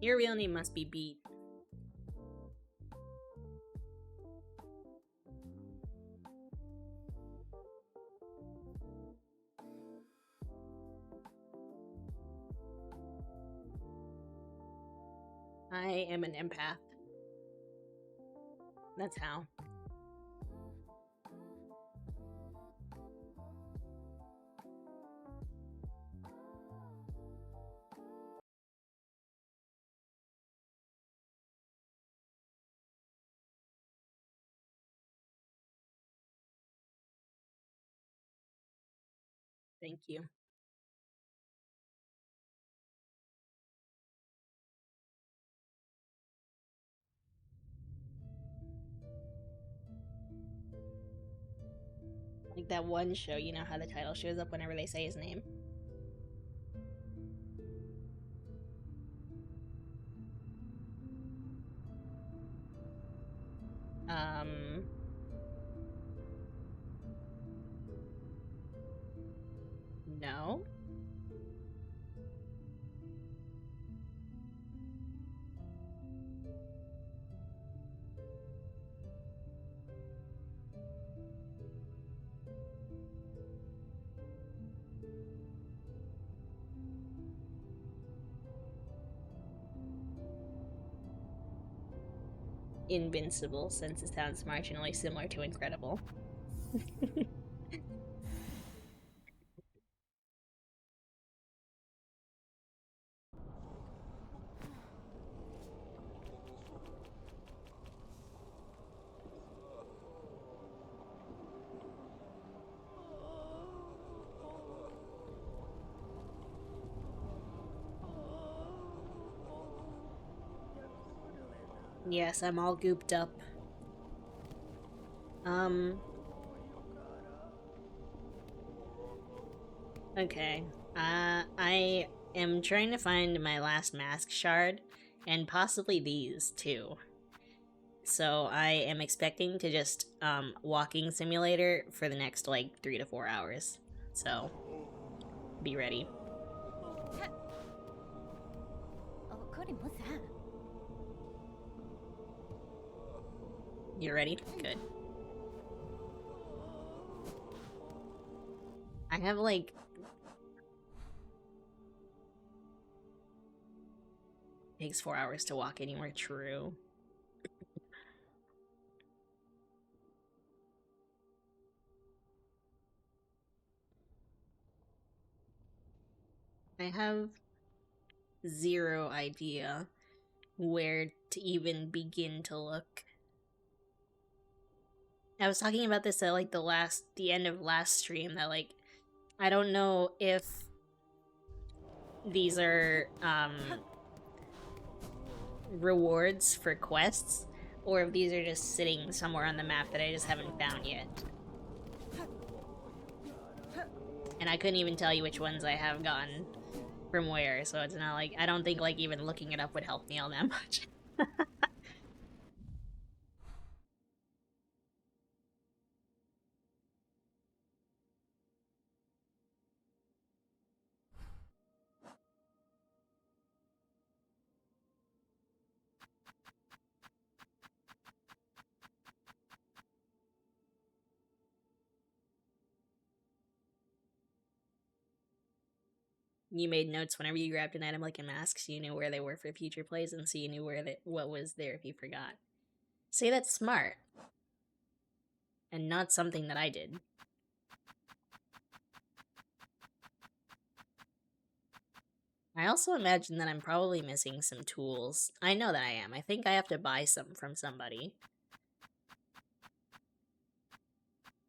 Your real name must be Beat. I am an empath. That's how. Thank you. Like that one show, you know how the title shows up whenever they say his name? No? Invincible, since it sounds marginally similar to incredible. Yes, I'm all gooped up. Okay. I am trying to find my last mask shard, and possibly these, too. So I am expecting to just, walking simulator for the next, like, 3 to 4 hours. So, be ready. You ready? Good. I have, like... Takes 4 hours to walk anywhere, true. I have zero idea where to even begin to look. I was talking about this at like the end of last stream, that like I don't know if these are rewards for quests, or if these are just sitting somewhere on the map that I just haven't found yet. And I couldn't even tell you which ones I have gotten from where, so it's not like, I don't think like even looking it up would help me all that much. You made notes whenever you grabbed an item like a mask, so you knew where they were for future plays, and so you knew what was there if you forgot. Say that's smart. And not something that I did. I also imagine that I'm probably missing some tools. I know that I am. I think I have to buy some from somebody.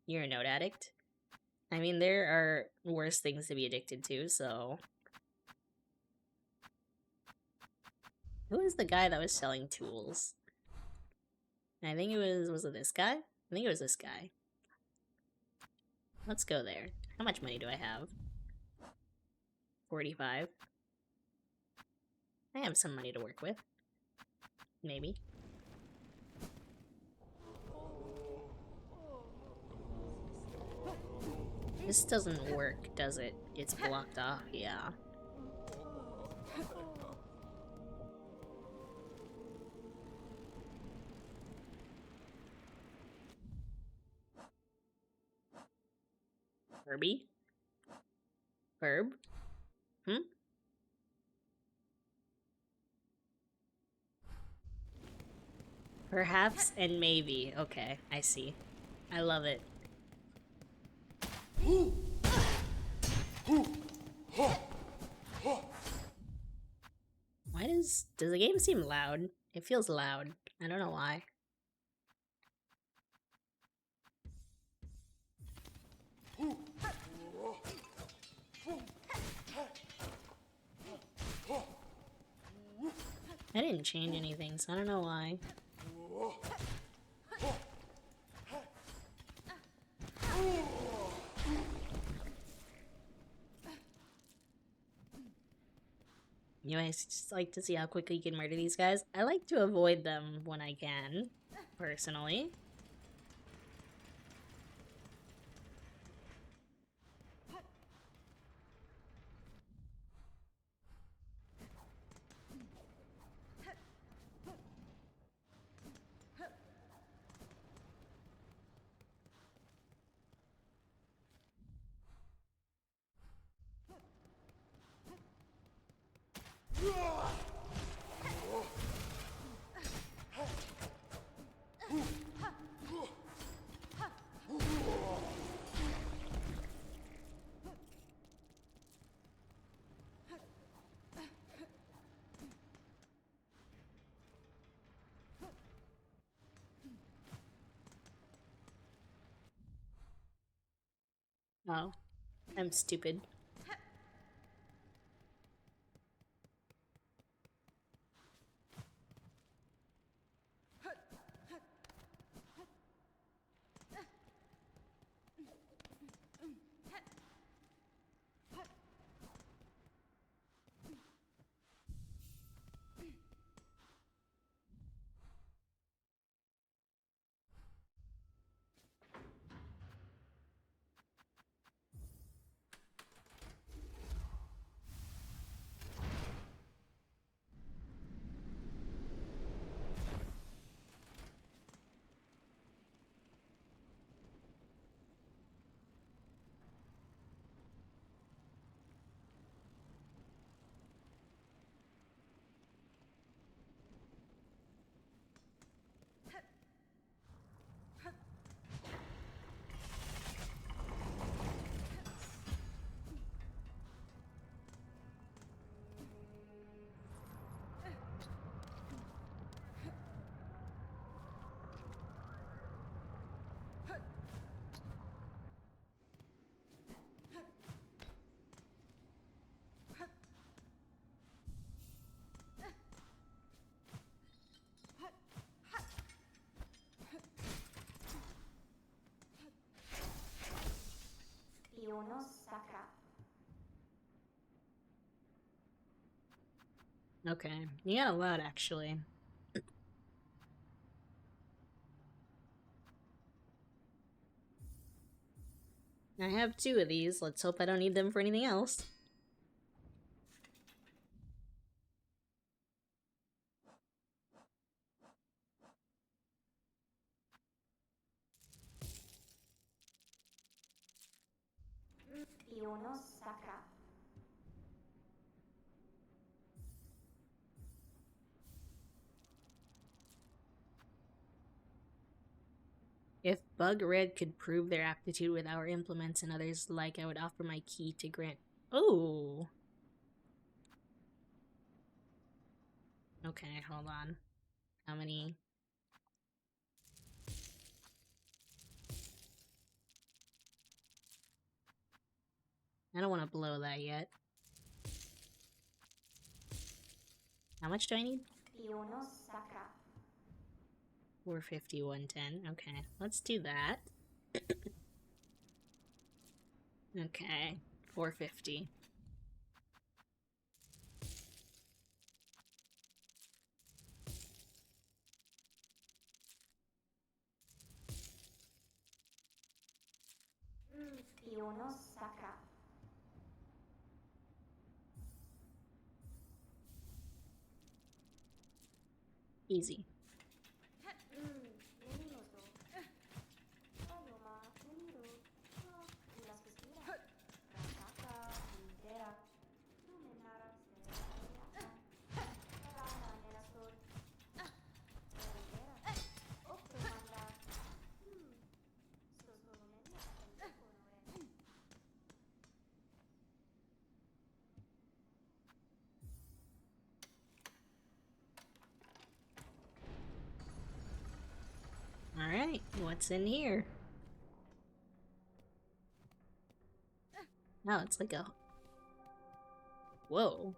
You're a note addict? I mean, there are worse things to be addicted to, so... Who is the guy that was selling tools? I think it was it this guy? I think it was this guy. Let's go there. How much money do I have? 45. I have some money to work with. Maybe. This doesn't work, does it? It's blocked off, yeah. Herbie? Herb? Hmm? Perhaps and maybe. Okay, I see. I love it. Why does the game seem loud? It feels loud. I don't know why. I didn't change anything, so I don't know why. You guys just like to see how quickly you can murder these guys? I like to avoid them when I can, personally. Oh, I'm stupid. Okay, you got a lot, actually. I have 2 of these. Let's hope I don't need them for anything else. If Bug Red could prove their aptitude with our implements and others like, I would offer my key to grant. Oh! Okay, hold on. How many? I don't want to blow that yet. How much do I need? 450, 110. Okay, let's do that. Okay, 450. Easy. Alright, what's in here? Oh, it's like a... Whoa.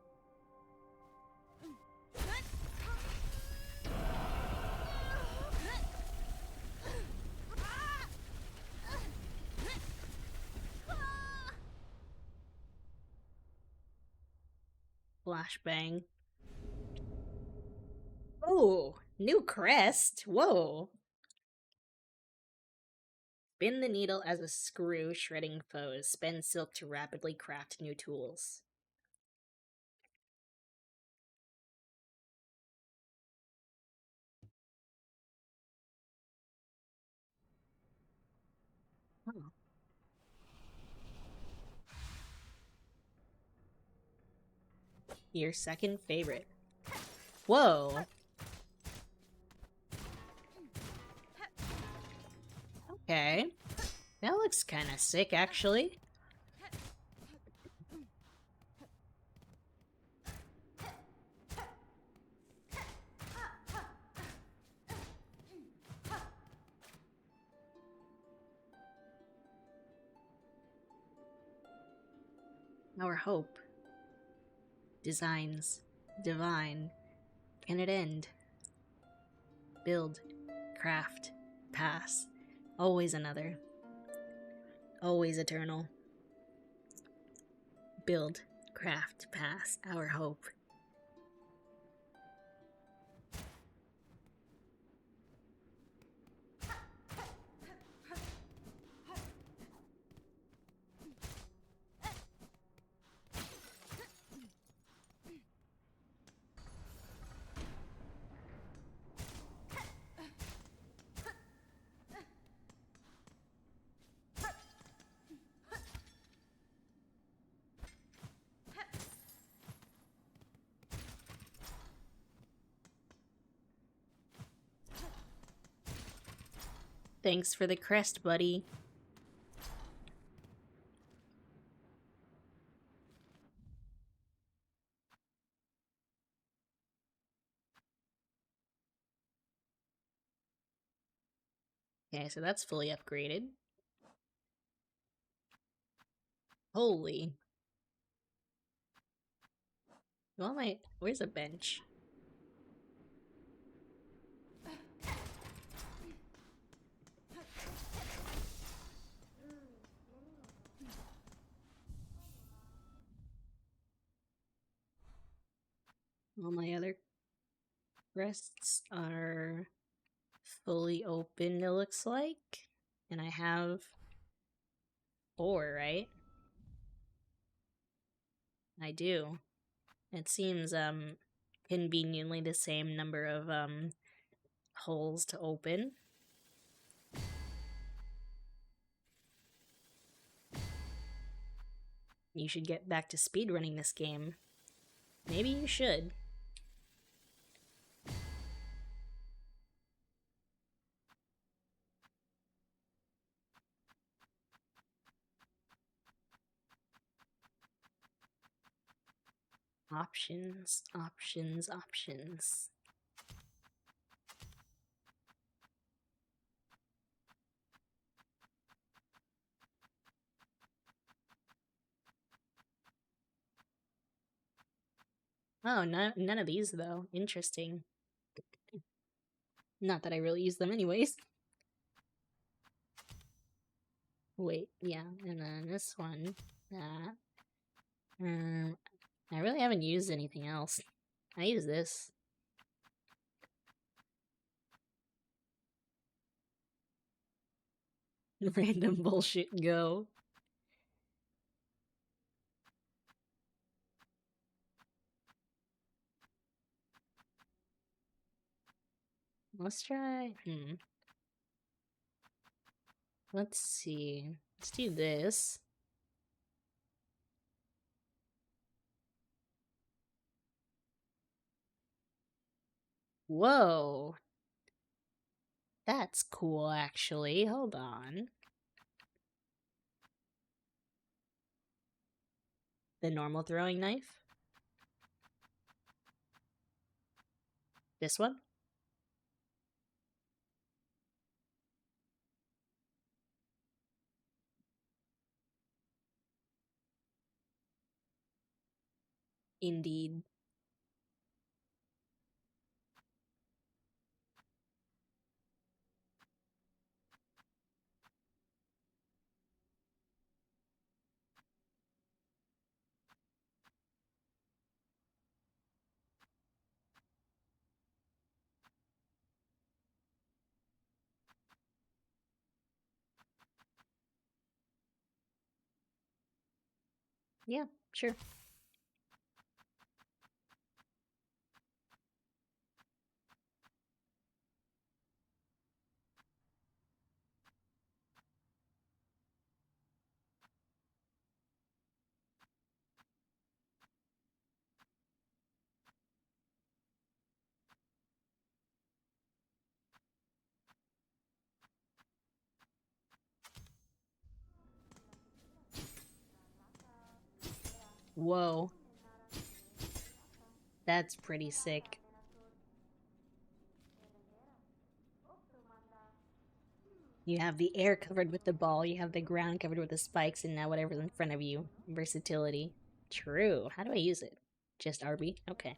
Flashbang. Oh, new crest. Whoa. Spin the needle as a screw, shredding foes. Spend silk to rapidly craft new tools. Oh. Your second favorite. Whoa. Okay. That looks kind of sick, actually. Our hope. Designs. Divine. Can it end? Build. Craft. Pass. Always another. Always eternal. Build. Craft. Pass. Our hope. Thanks for the crest, buddy. Okay, so that's fully upgraded. Holy. Well, where's a bench? All my other crests are fully open, it looks like. And I have 4, right? I do. It seems, conveniently the same number of, holes to open. You should get back to speedrunning this game. Maybe you should. Options, options, options. Oh, none of these, though. Interesting. Not that I really use them anyways. Wait, yeah, and then this one, that. I really haven't used anything else. I use this. Random bullshit go. Let's try, let's see. Let's do this. Whoa. That's cool, actually. Hold on. The normal throwing knife? This one? Indeed. Yeah, sure. Whoa. That's pretty sick. You have the air covered with the ball, you have the ground covered with the spikes, and now whatever's in front of you. Versatility. True. How do I use it? Just RB? Okay.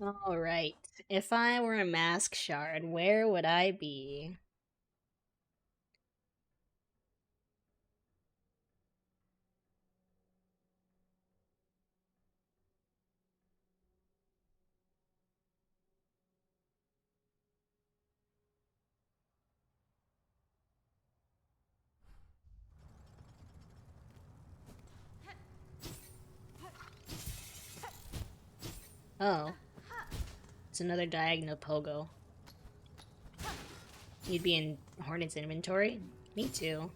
Alright. If I were a mask shard, where would I be? Oh. It's another diagonal pogo. You'd be in Hornet's inventory? Me too.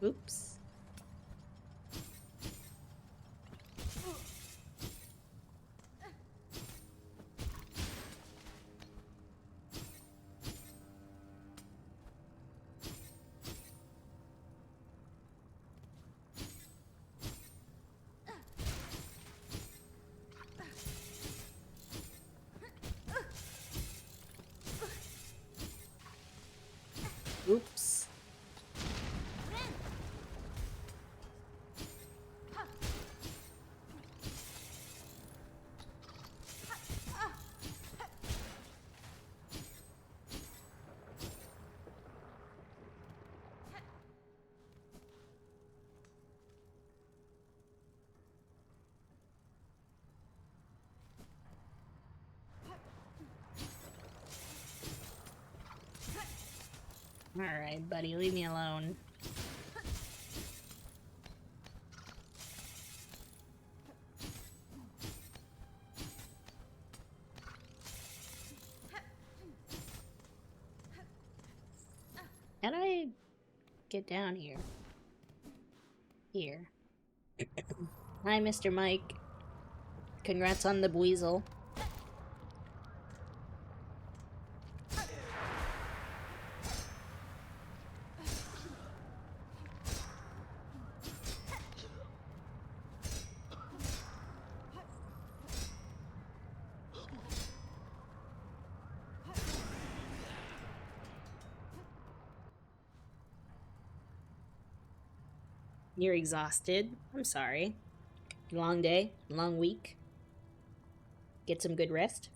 Oops. Oops. Alright, buddy, leave me alone. How do I get down here? Here. Hi, Mr. Mike. Congrats on the Buizel. You're exhausted. I'm sorry. Long day, long week. Get some good rest.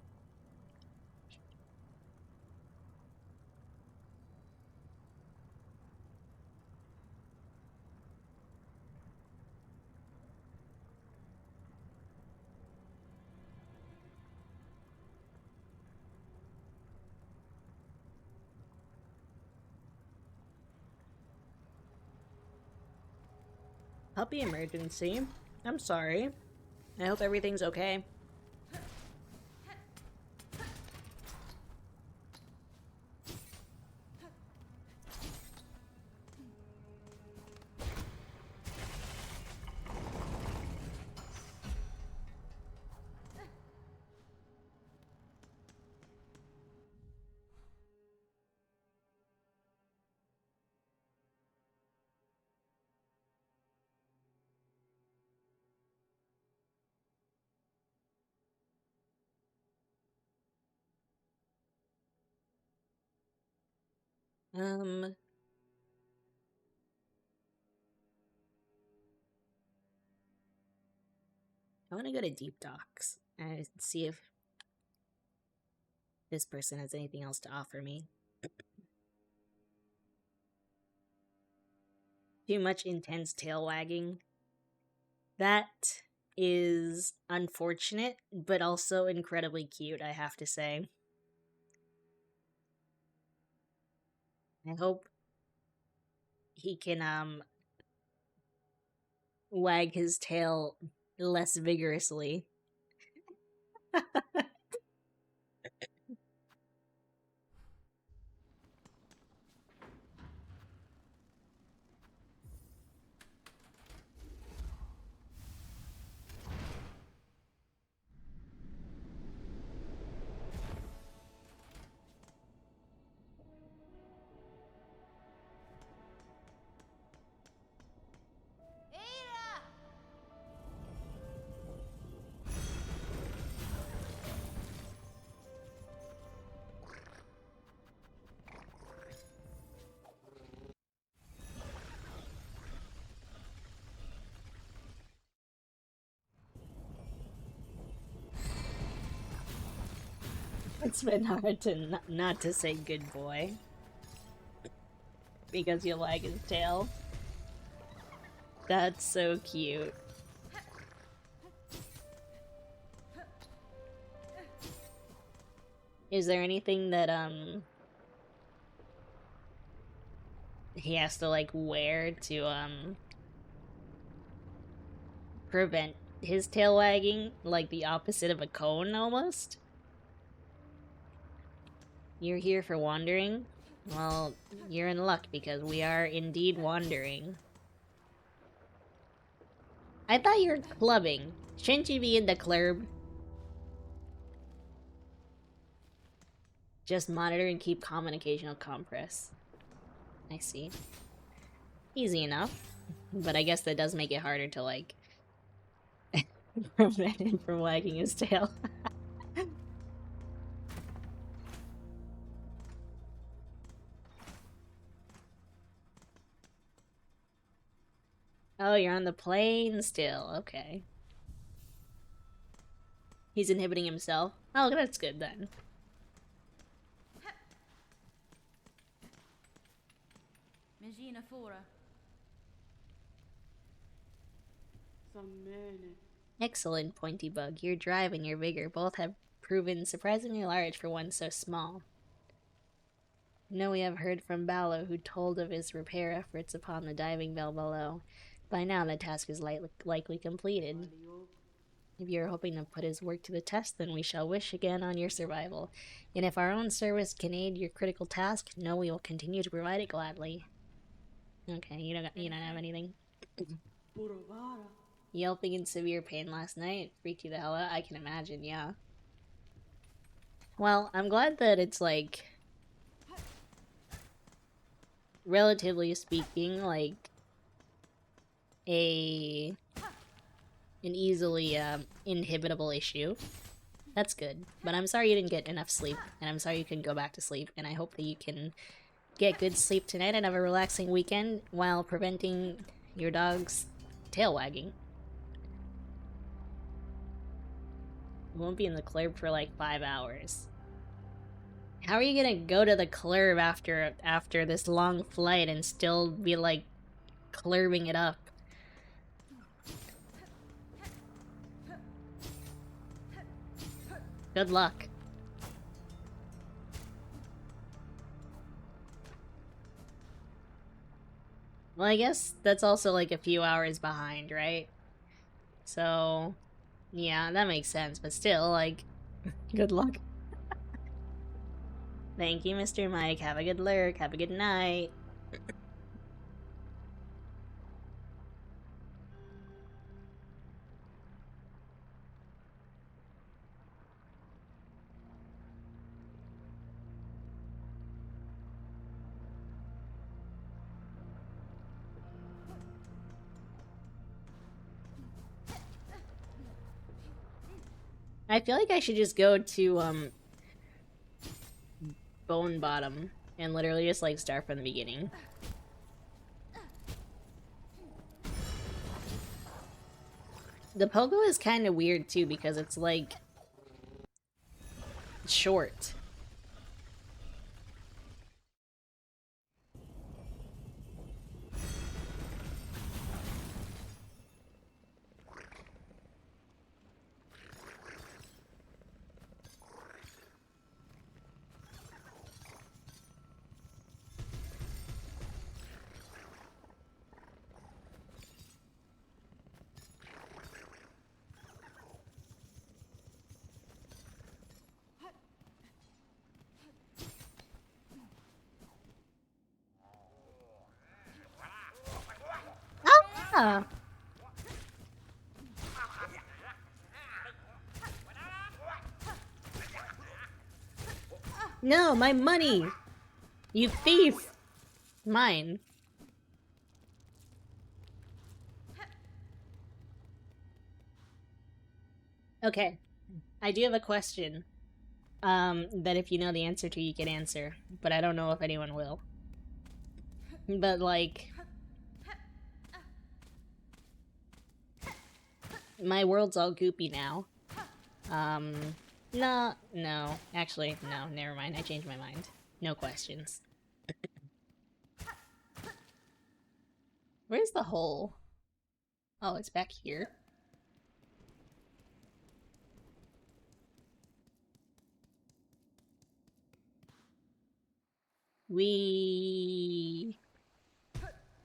Puppy emergency. I'm sorry. I hope everything's okay. Um... I want to go to Deep Docks and see if this person has anything else to offer me. Too much intense tail wagging. That is unfortunate, but also incredibly cute, I have to say. I hope he can, wag his tail less vigorously. It's been hard to not to say good boy. Because you wag his tail. That's so cute. Is there anything that, he has to, like, wear to, prevent his tail wagging? Like the opposite of a cone, almost? You're here for wandering? Well, you're in luck because we are indeed wandering. I thought you were clubbing. Shouldn't you be in the club? Just monitor and keep calm and occasional compress. I see. Easy enough. But I guess that does make it harder to, like, prevent him from wagging his tail. Oh, you're on the plane still. Okay. He's inhibiting himself. Oh, that's good then. Excellent, Pointy Bug. Your drive and your vigor both have proven surprisingly large for one so small. No, we have heard from Ballo, who told of his repair efforts upon the diving bell below. By now, the task is likely completed. If you are hoping to put his work to the test, then we shall wish again on your survival. And if our own service can aid your critical task, know we will continue to provide it gladly. Okay, you don't have anything. Yelping in severe pain last night freaked you the hell out. I can imagine, yeah. Well, I'm glad that it's like, relatively speaking, like an easily inhibitable issue. That's good. But I'm sorry you didn't get enough sleep, and I'm sorry you couldn't go back to sleep, and I hope that you can get good sleep tonight and have a relaxing weekend while preventing your dog's tail wagging. You won't be in the club for like 5 hours. How are you gonna go to the club after this long flight and still be like clubbing it up? Good luck. Well, I guess that's also like a few hours behind, right? So, yeah, that makes sense, but still, like, good luck. Thank you, Mr. Mike. Have a good lurk. Have a good night. I feel like I should just go to, Bone Bottom and literally just like start from the beginning. The pogo is kind of weird too because it's like short. Ah! No, my money! You thief! Mine. Okay. I do have a question. That if you know the answer to, you can answer. But I don't know if anyone will. But, like... my world's all goopy now. No. Actually, no, never mind. I changed my mind. No questions. Where's the hole? Oh, it's back here.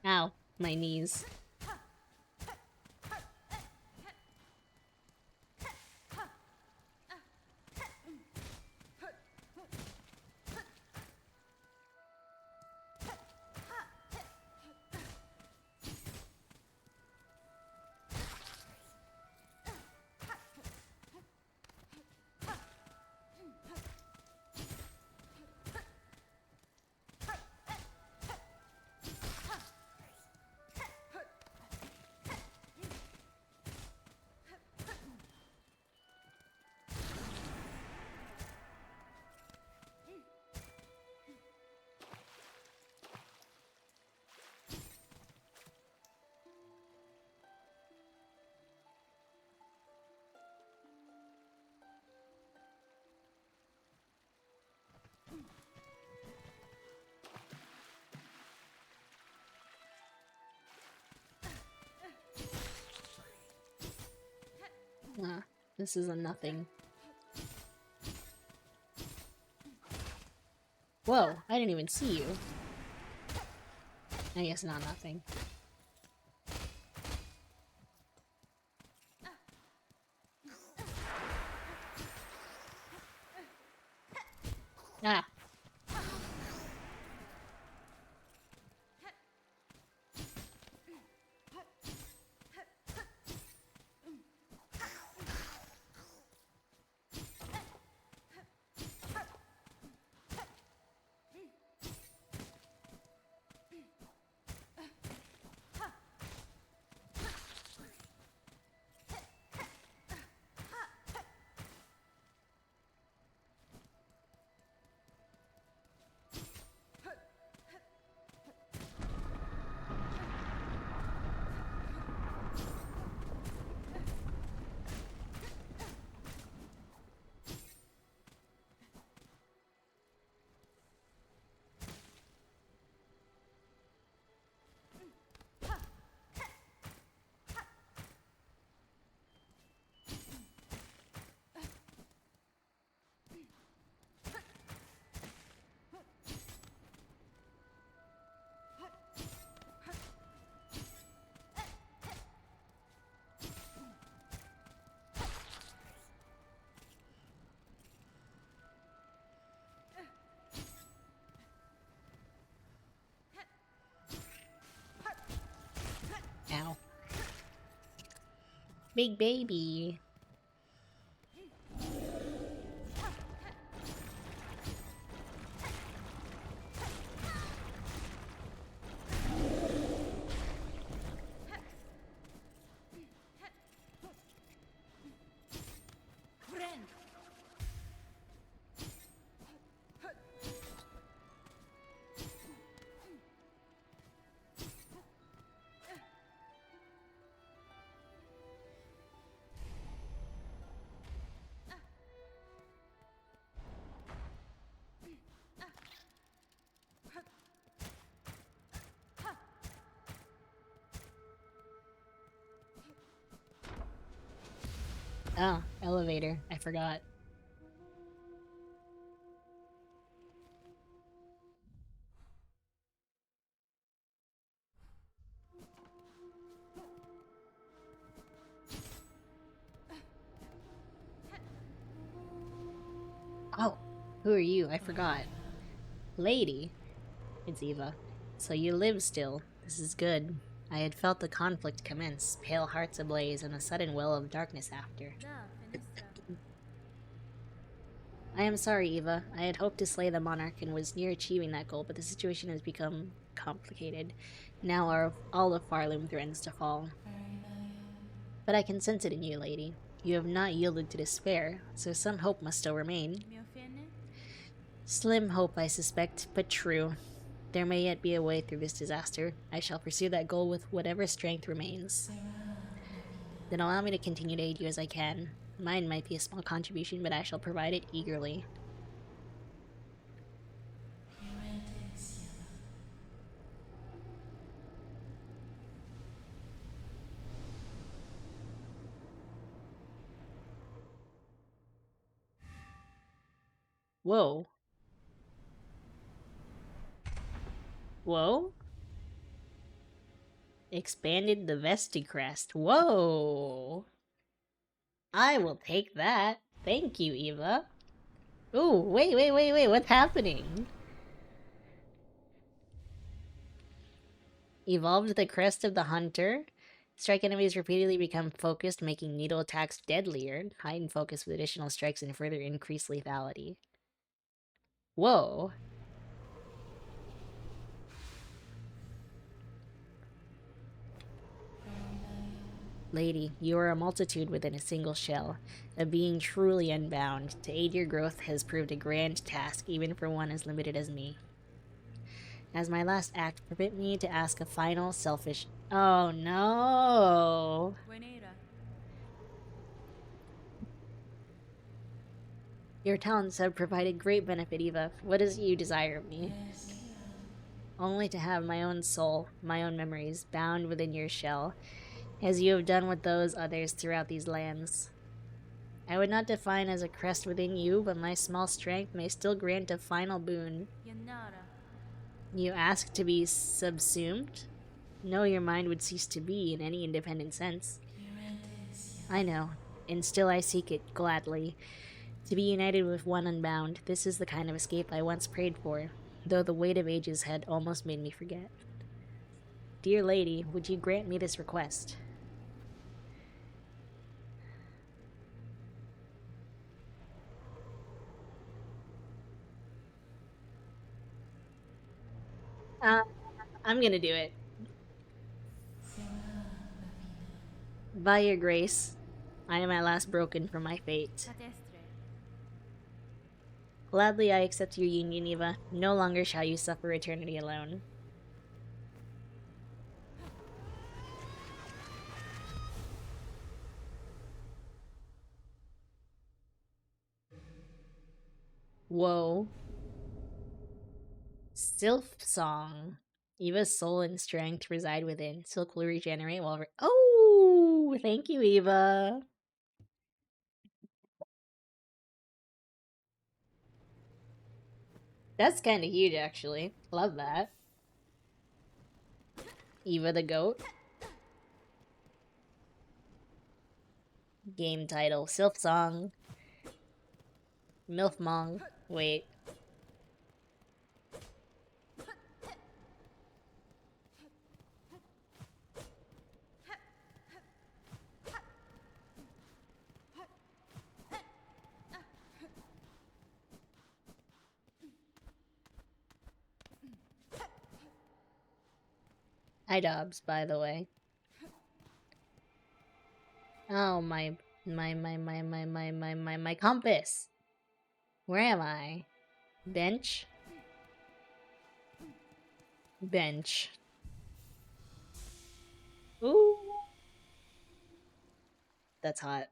Ow, my knees. This is a nothing. Whoa, I didn't even see you. I guess not nothing. Ah. Ow. Big baby. Oh, elevator. I forgot. Oh, who are you? I forgot. Lady. It's Eva. So you live still. This is good. I had felt the conflict commence, pale hearts ablaze, and a sudden well of darkness after. I am sorry, Eva. I had hoped to slay the monarch and was near achieving that goal, but the situation has become complicated. Now all of Farloom threatens to fall. But I can sense it in you, lady. You have not yielded to despair, so some hope must still remain. Slim hope, I suspect, but true. There may yet be a way through this disaster. I shall pursue that goal with whatever strength remains. Then allow me to continue to aid you as I can. Mine might be a small contribution, but I shall provide it eagerly. Whoa. Whoa? Expanded the Vesticrest. Whoa! I will take that. Thank you, Eva. Ooh, wait, what's happening? Evolved the Crest of the Hunter. Strike enemies repeatedly, become focused, making needle attacks deadlier. Heighten focus with additional strikes and further increase lethality. Whoa. Lady, you are a multitude within a single shell, a being truly unbound. To aid your growth has proved a grand task, even for one as limited as me. As my last act, permit me to ask a final, selfish... Oh no! Your talents have provided great benefit, Eva. What does you desire of me? Only to have my own soul, my own memories, bound within your shell, as you have done with those others throughout these lands. I would not define as a crest within you, but my small strength may still grant a final boon. You ask to be subsumed? No, your mind would cease to be in any independent sense. I know, and still I seek it gladly. To be united with one unbound, this is the kind of escape I once prayed for, though the weight of ages had almost made me forget. Dear lady, would you grant me this request? Uh, I'm gonna do it. By your grace, I am at last broken from my fate. Gladly I accept your union, Eva. No longer shall you suffer eternity alone. Whoa. Silksong. Eva's soul and strength reside within. Silk will regenerate while... Oh! Thank you, Eva! That's kind of huge, actually. Love that. Eva the goat. Game title. Silksong. Milfmong. Wait. Hi, Dobbs, by the way. Oh, my compass. Where am I? Bench? Bench. Ooh. That's hot.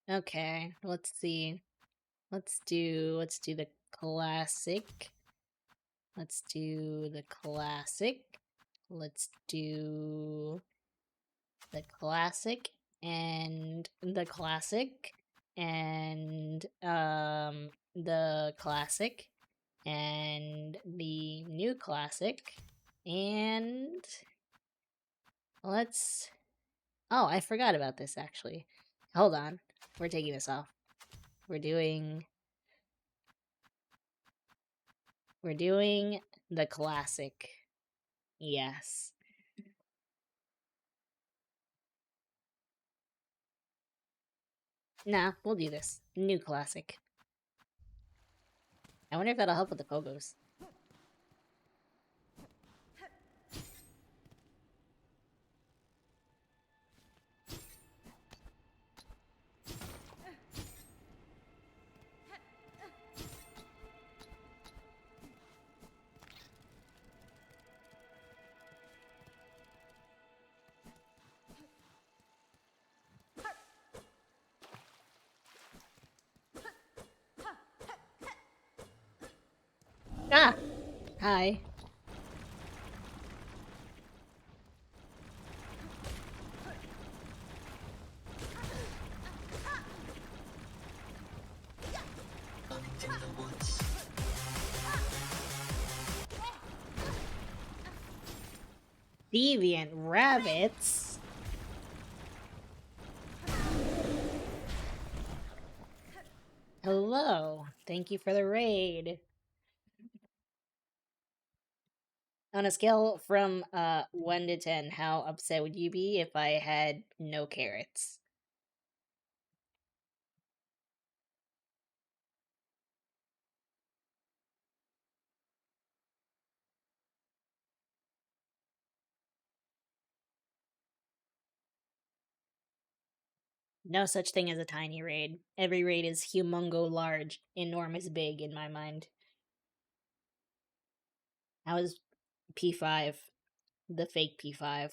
Okay, let's see. Let's do the classic. Let's do the classic. Let's do the classic and the classic and the classic and the new classic and let's oh, I forgot about this actually. Hold on. We're taking this off. We're doing the classic. Yes. Nah, we'll do this. New classic. I wonder if that'll help with the pogos. Ah! Hi. Deviant rabbits? Hello. Thank you for the raid. On a scale from 1 to 10, how upset would you be if I had no carrots? No such thing as a tiny raid. Every raid is humongo large, enormous big in my mind. I was P5, the fake P5.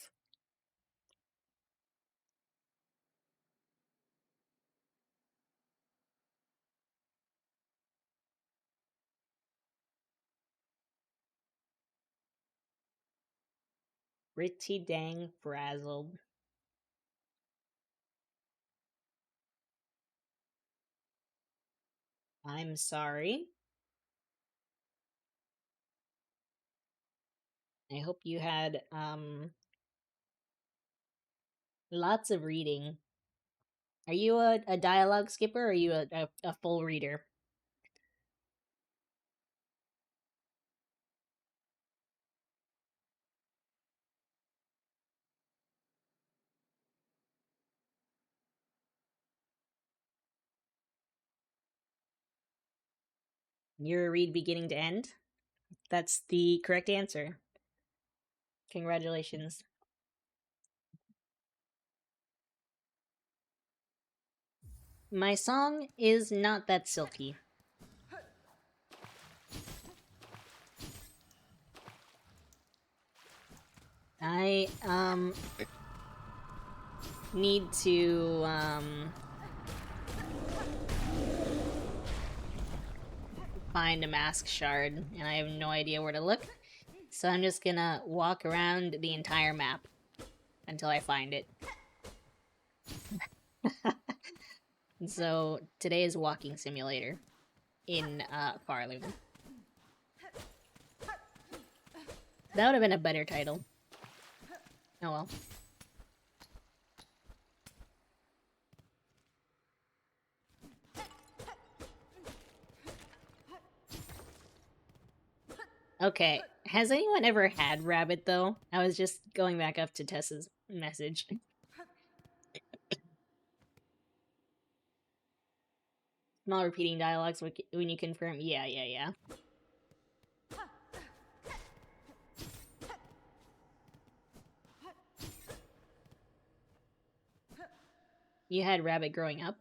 Pretty dang frazzled. I'm sorry. I hope you had lots of reading. Are you a dialogue skipper or are you a full reader? You're a read beginning to end? That's the correct answer. Congratulations. My song is not that silky. I need to find a mask shard and I have no idea where to look. So I'm just gonna walk around the entire map until I find it. So today is walking simulator in Farloom. That would have been a better title. Oh well. Okay, has anyone ever had rabbit though? I was just going back up to Tessa's message. Small repeating dialogues when you confirm. Yeah. You had rabbit growing up?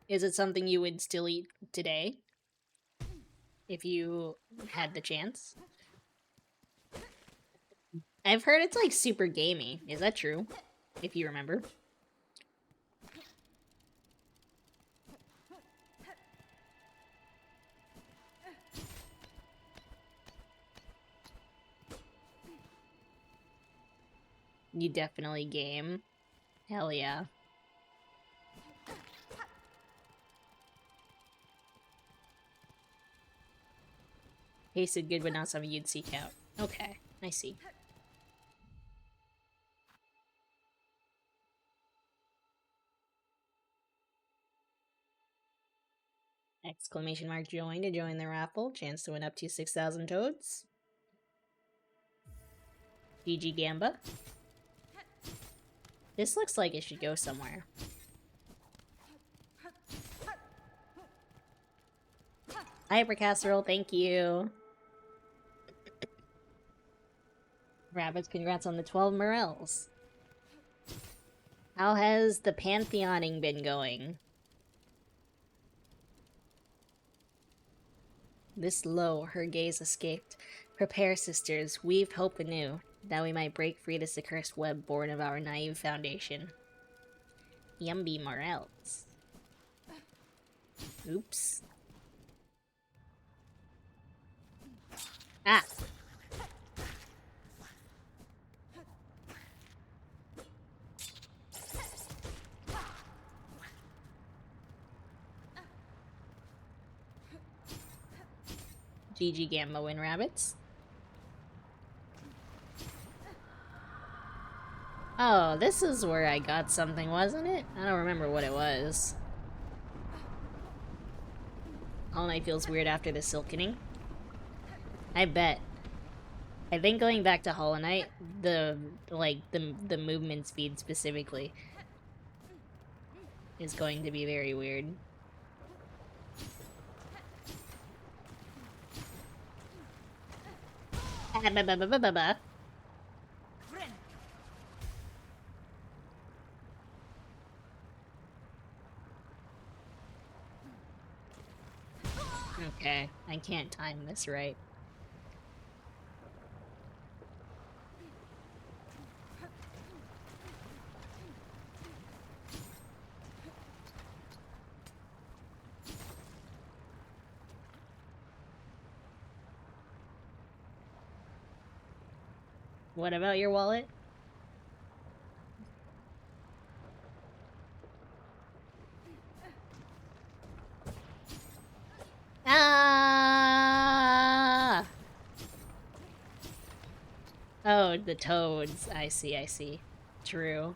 Is it something you would still eat today? if you had the chance. I've heard it's like super gamey. Is that true? If you remember. You definitely game. Hell yeah. Tasted good, but not something you'd seek out. Okay, I see. Exclamation mark join to join the raffle. Chance to win up to 6,000 toads. GG Gamba. This looks like it should go somewhere. Hyper Casserole, thank you. Rabbits, congrats on the 12 morels. How has the pantheoning been going? This low, her gaze escaped. Prepare, sisters, weave hope anew, that we might break free this accursed web born of our naive foundation. Yumby morels. Oops. Ah! GG Gamma win rabbits. Oh, this is where I got something, wasn't it? I don't remember what it was. Hollow Knight feels weird after the silkening. I bet. I think going back to Hollow Knight, the movement speed specifically is going to be very weird. Okay, I can't time this right. What about your wallet? Ah! Oh, the toads. I see, I see. True.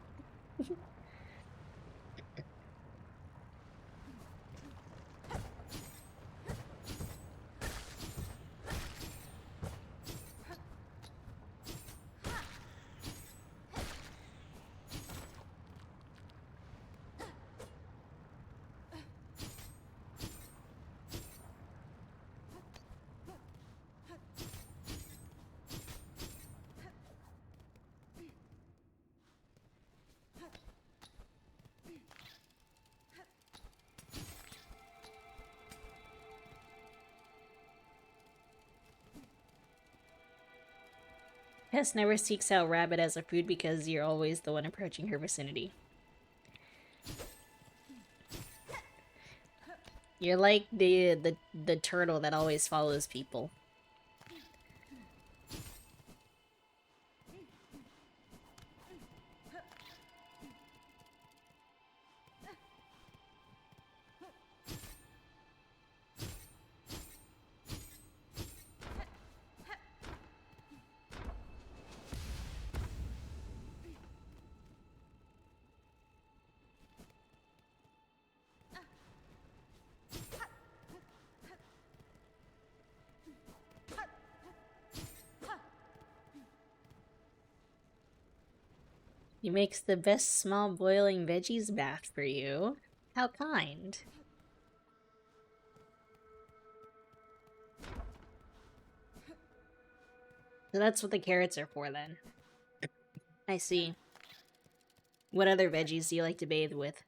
Pest never seeks out rabbit as a food because you're always the one approaching her vicinity. You're like the turtle that always follows people. He makes the best small boiling veggies bath for you. How kind. So that's what the carrots are for, then. I see. What other veggies do you like to bathe with?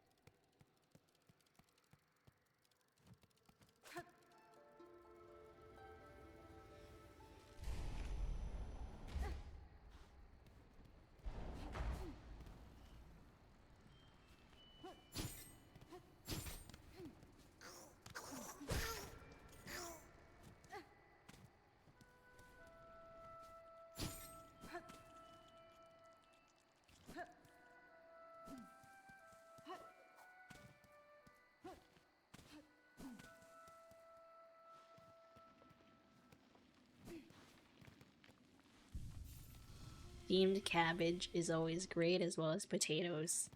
Steamed cabbage is always great, as well as potatoes.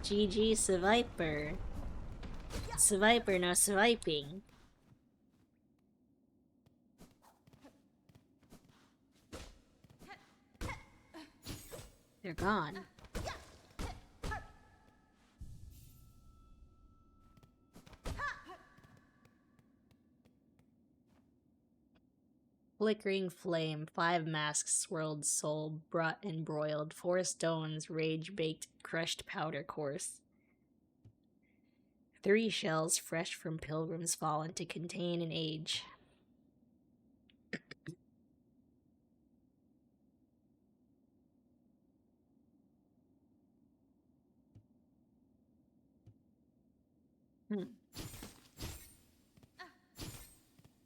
GG Sviper. Sviper, no swiping. They're gone. Flickering flame, 5 masks, swirled soul, brought and broiled, 4 stones, rage baked, crushed powder course. 3 shells fresh from pilgrims fallen to contain an age.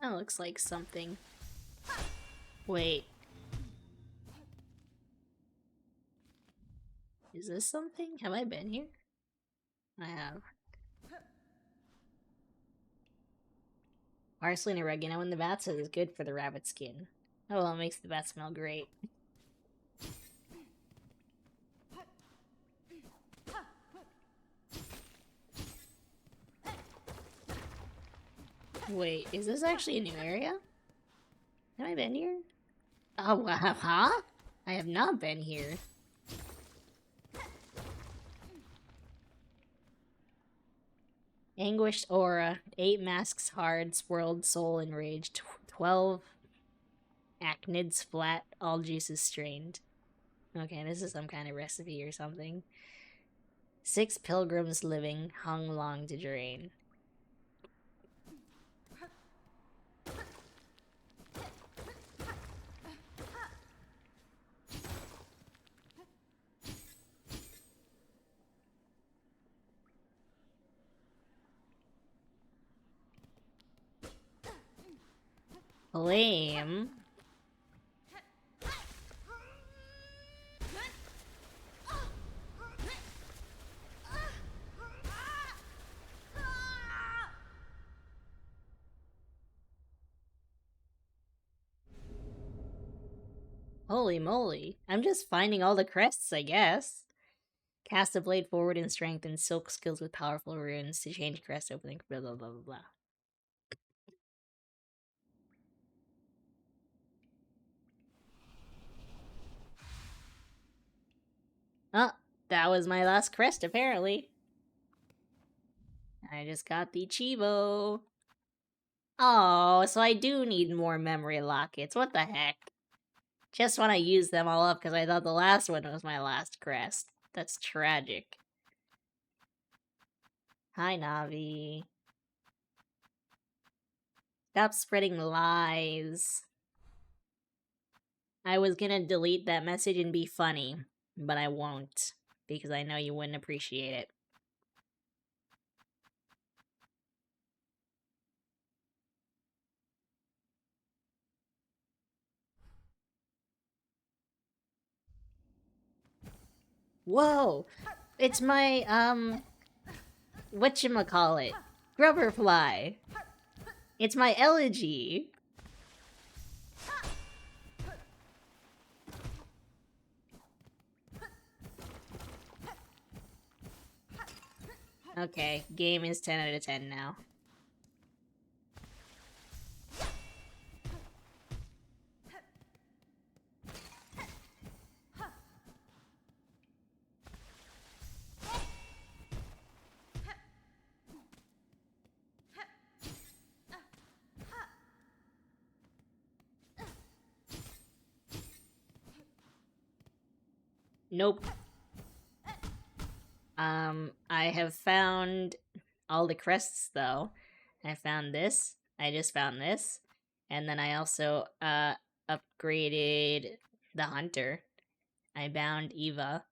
That looks like something. Wait. Is this something? Have I been here? I have. Parsley and oregano in the bat says is good for the rabbit skin. Oh well, it makes the bat smell great. Wait, is this actually a new area? Have I been here? Oh, wow, huh? I have not been here. Anguished aura, 8 masks hard, swirled soul enraged, 12 acnids flat, all juices strained. Okay, this is some kind of recipe or something. 6 pilgrims living, hung long to drain. Flame. Holy moly. I'm just finding all the crests, I guess. Cast a blade forward and strengthen silk skills with powerful runes to change crest opening, blah blah blah blah blah. Oh, that was my last crest, apparently. I just got the Chivo. Oh, so I do need more memory lockets. What the heck? Just want to use them all up because I thought the last one was my last crest. That's tragic. Hi, Navi. Stop spreading lies. I was gonna delete that message and be funny, but I won't, because I know you wouldn't appreciate it. Whoa! It's my, whatchamacallit? Grubberfly! It's my elegy! Okay, game is 10 out of 10 now. Nope. I have found all the crests, though. I found this. I just found this. And then I also, upgraded the hunter. I bound Eva.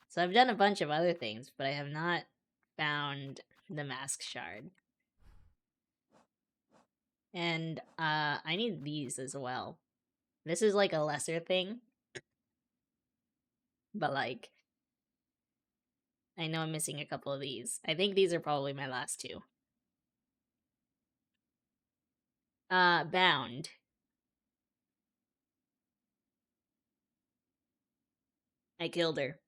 So I've done a bunch of other things, but I have not found the mask shard. And I need these as well. This is like a lesser thing, but like I know I'm missing a couple of these. I think these are probably my last two. Bound. I killed her.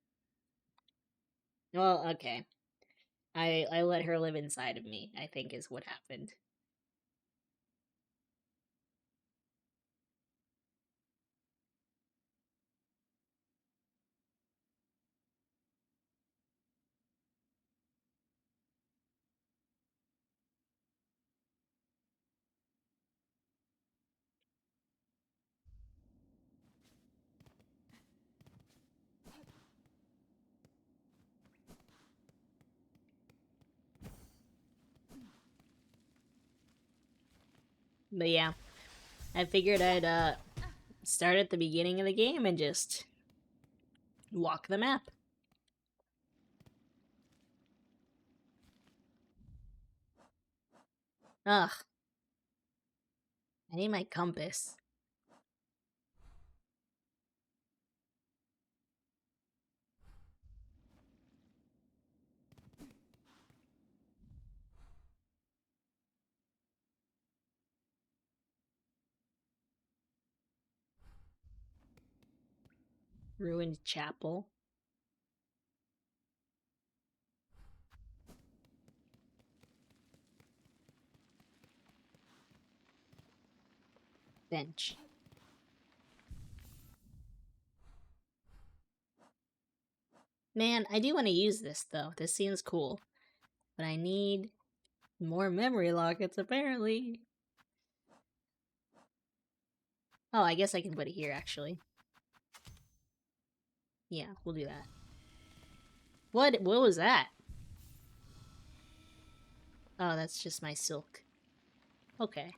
Well, okay. I let her live inside of me, I think is what happened. But yeah, I figured I'd start at the beginning of the game and just walk the map. Ugh. I need my compass. Ruined chapel. Bench. Man, I do want to use this though. This seems cool. But I need more memory lockets apparently. Oh, I guess I can put it here actually. Yeah, we'll do that. What was that? Oh, that's just my silk. Okay.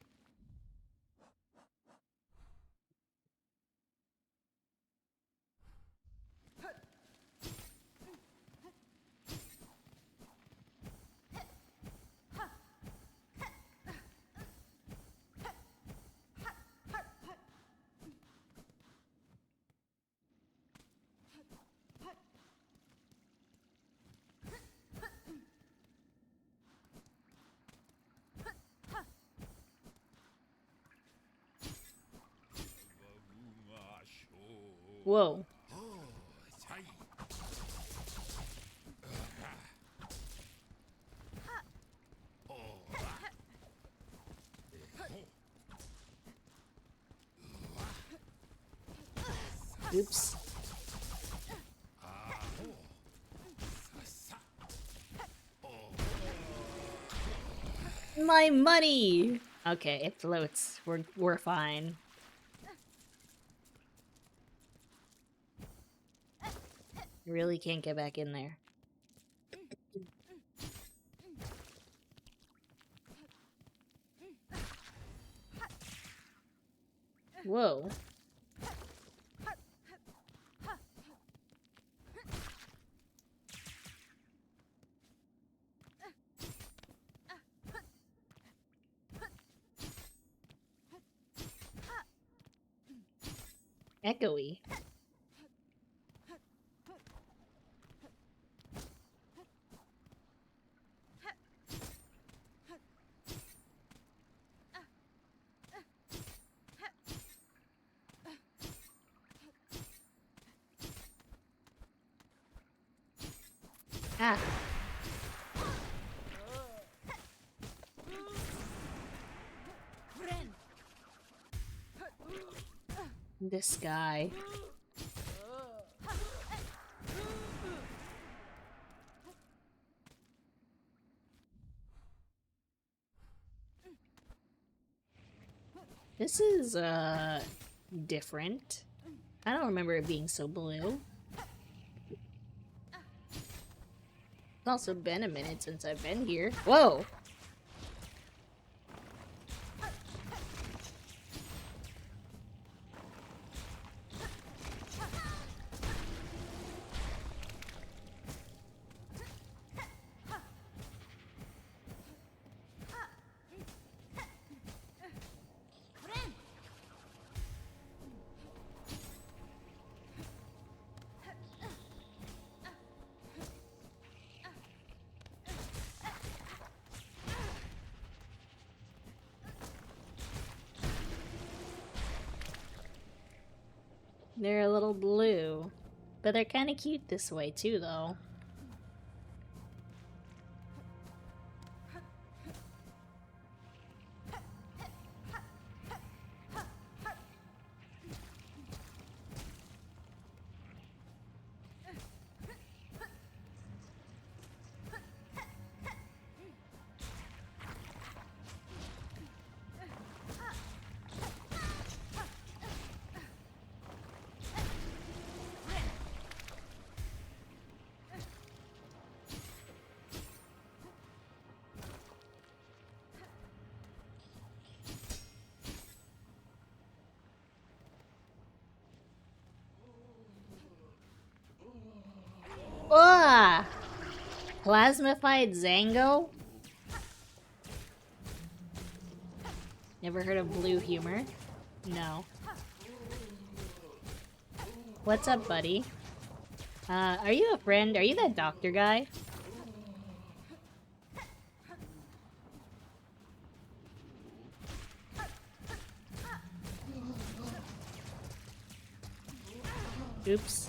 Whoa. Oops. My money! Okay, it floats. We're fine. Really can't get back in there. Whoa. Echoey. Ah. This guy. This is, different. I don't remember it being so blue. It's also been a minute since I've been here. Whoa! They're a little blue. But they're kind of cute this way too, though. Ugh! Plasmified Zango? Never heard of blue humor? No. What's up, buddy? Are you a friend? Are you that doctor guy? Oops.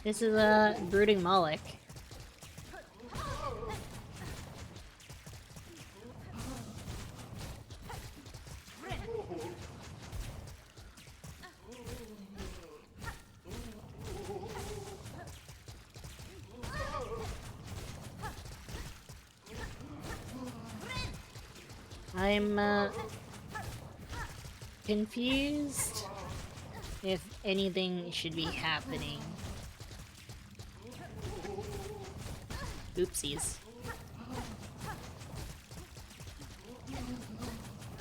This is a brooding Moloch. I'm confused if anything should be happening. Oopsies.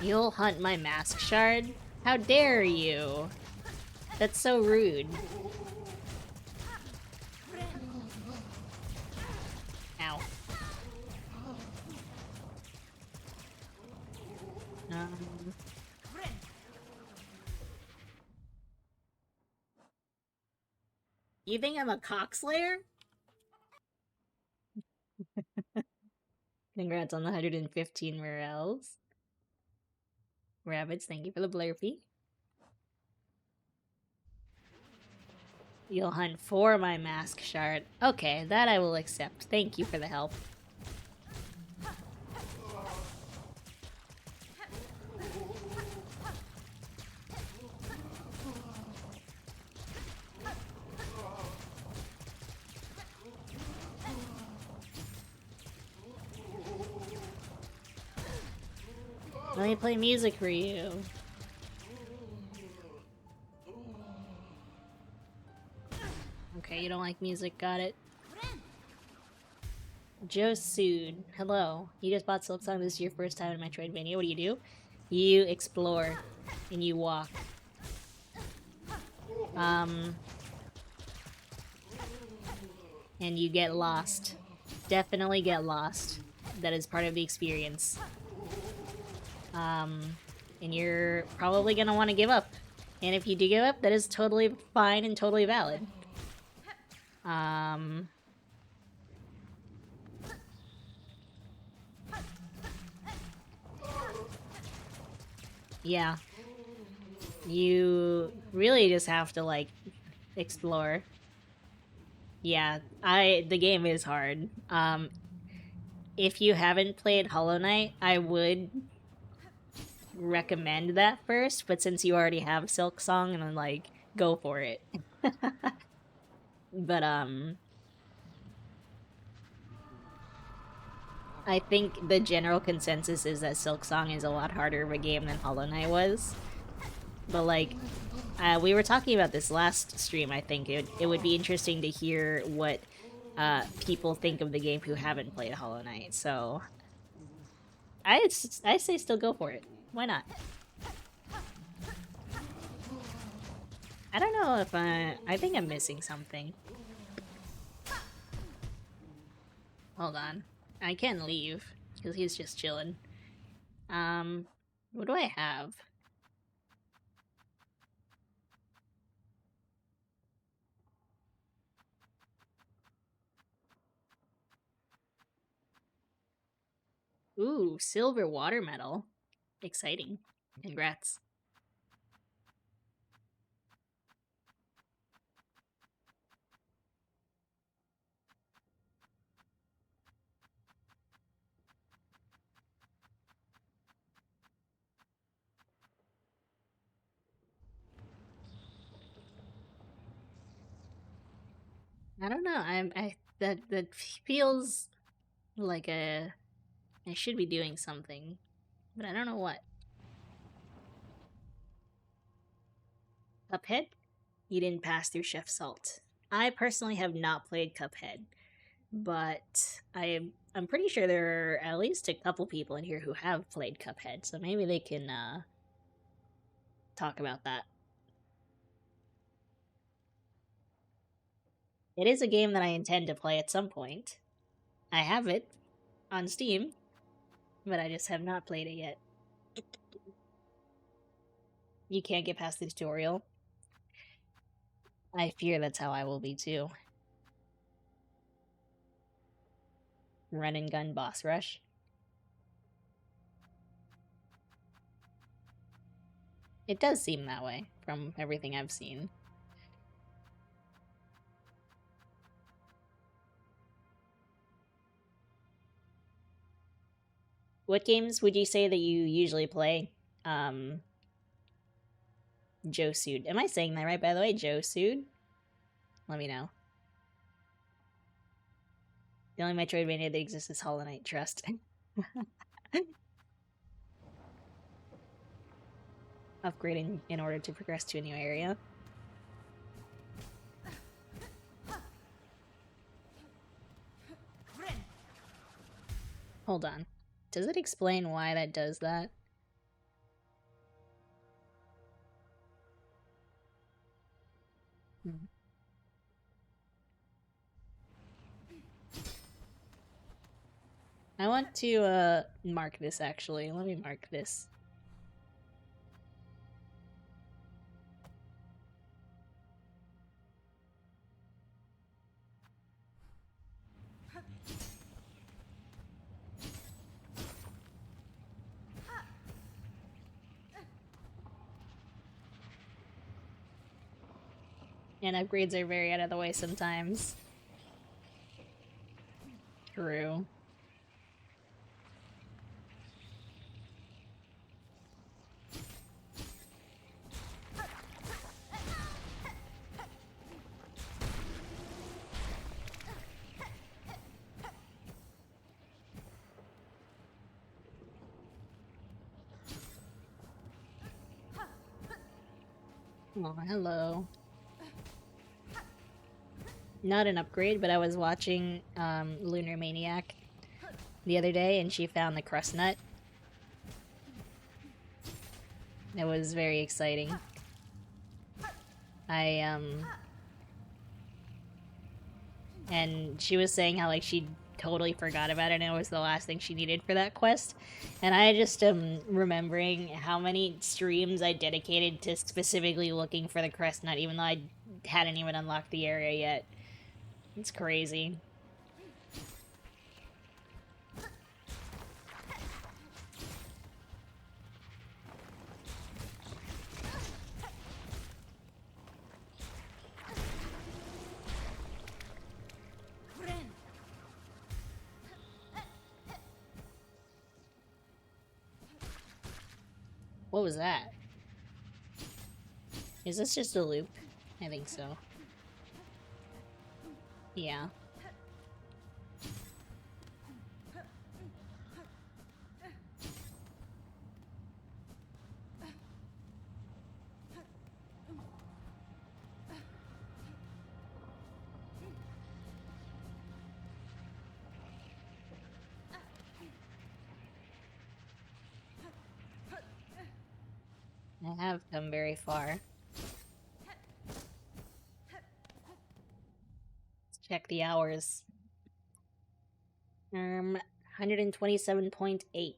You'll hunt my mask shard? How dare you? That's so rude. Ow. You think I'm a cockslayer? Congrats on the 115 morels. Rabbits, thank you for the blurpy. You'll hunt for my mask shard. Okay, that I will accept. Thank you for the help. Let me play music for you. Okay, you don't like music, got it. Joe Sood, hello. You just bought Silksong, this is your first time in my trade mania. What do? You explore, and you walk. And you get lost. Definitely get lost. That is part of the experience. And you're probably gonna want to give up. And if you do give up, that is totally fine and totally valid. Yeah. You really just have to, like, explore. Yeah, the game is hard. If you haven't played Hollow Knight, I would recommend that first, but since you already have Silksong, and I'm like, go for it. But, I think the general consensus is that Silksong is a lot harder of a game than Hollow Knight was. But, like, we were talking about this last stream, I think. It would be interesting to hear what people think of the game who haven't played Hollow Knight, so I say still go for it. Why not? I don't know if I think I'm missing something. Hold on. I can leave, because he's just chilling. What do I have? Ooh, silver water medal. Exciting. Congrats. I don't know. That feels like I should be doing something, but I don't know what. Cuphead? You didn't pass through Chef Salt. I personally have not played Cuphead, but I'm pretty sure there are at least a couple people in here who have played Cuphead, so maybe they can talk about that. It is a game that I intend to play at some point. I have it on Steam, but I just have not played it yet. You can't get past the tutorial. I fear that's how I will be too. Run and gun boss rush. It does seem that way from everything I've seen. What games would you say that you usually play? Joe Sued. Am I saying that right, by the way? Joe Sued? Let me know. The only Metroidvania that exists is Hollow Knight, trust. Upgrading in order to progress to a new area. Hold on. Does it explain why that does that? Hmm. I want to mark this actually. Let me mark this. And upgrades are very out of the way sometimes. True. Oh, hello. Not an upgrade, but I was watching Lunar Maniac the other day, and she found the crust nut. It was very exciting. And she was saying how, like, she totally forgot about it and it was the last thing she needed for that quest. And I just am remembering how many streams I dedicated to specifically looking for the crest nut, even though I hadn't even unlocked the area yet. It's crazy. What was that? Is this just a loop? I think so. Yeah. I have come very far. Let's check the hours. 127.8.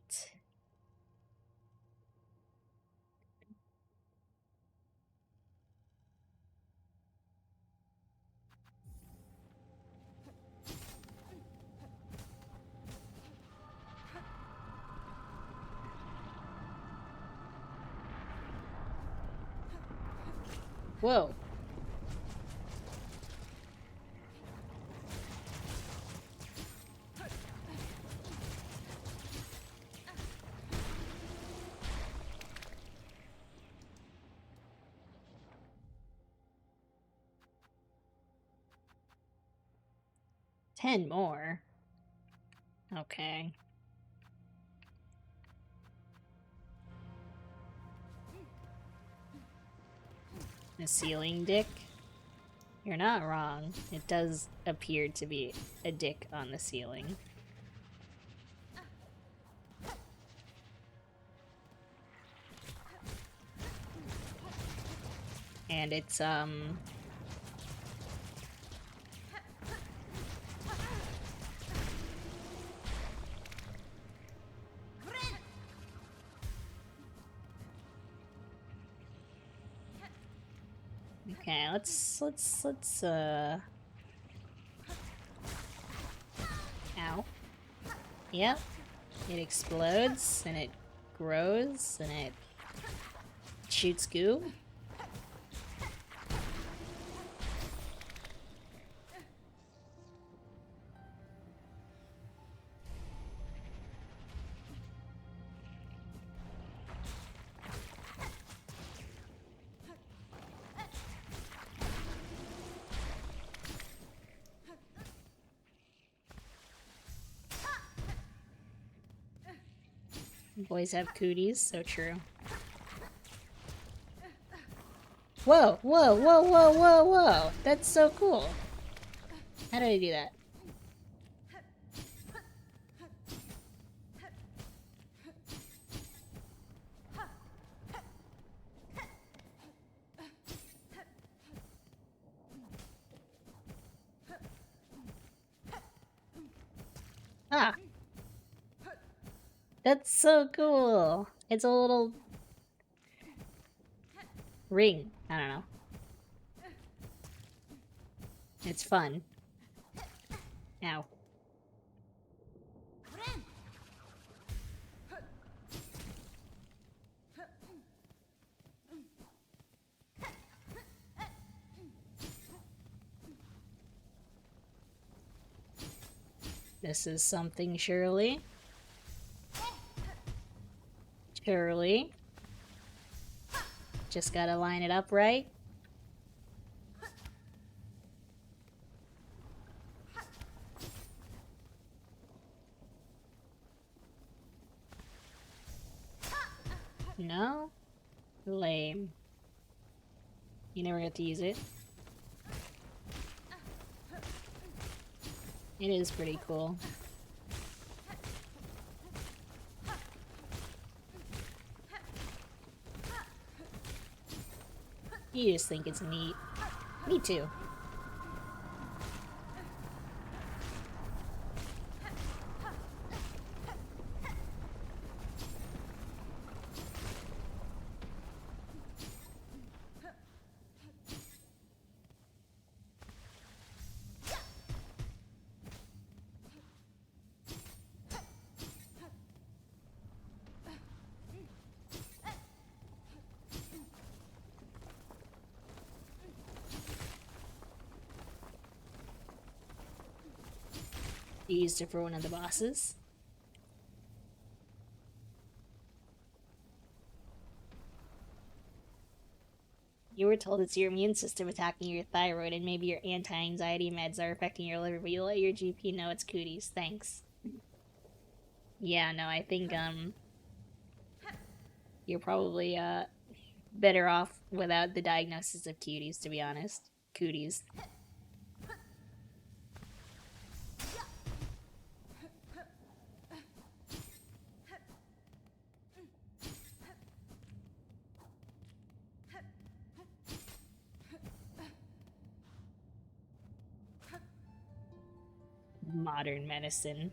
Whoa. Ten more? Okay. A ceiling dick? You're not wrong. It does appear to be a dick on the ceiling. And it's, okay, let's, ow. Yep. It explodes, and it grows, and it shoots goo. Boys have cooties, so true. Whoa, whoa, whoa, whoa, whoa, whoa! That's so cool! How did I do that? Ah! That's so cool! It's a little ring. I don't know. It's fun. Ow. This is something, surely. Surely. Just gotta line it up right. No? Lame. You never get to use it. It is pretty cool. You just think it's neat. Me too. You used it for one of the bosses. You were told it's your immune system attacking your thyroid, and maybe your anti-anxiety meds are affecting your liver, but you let your GP know it's cooties. Thanks. Yeah, no, I think, you're probably, better off without the diagnosis of cuties, to be honest. Cooties. Modern medicine.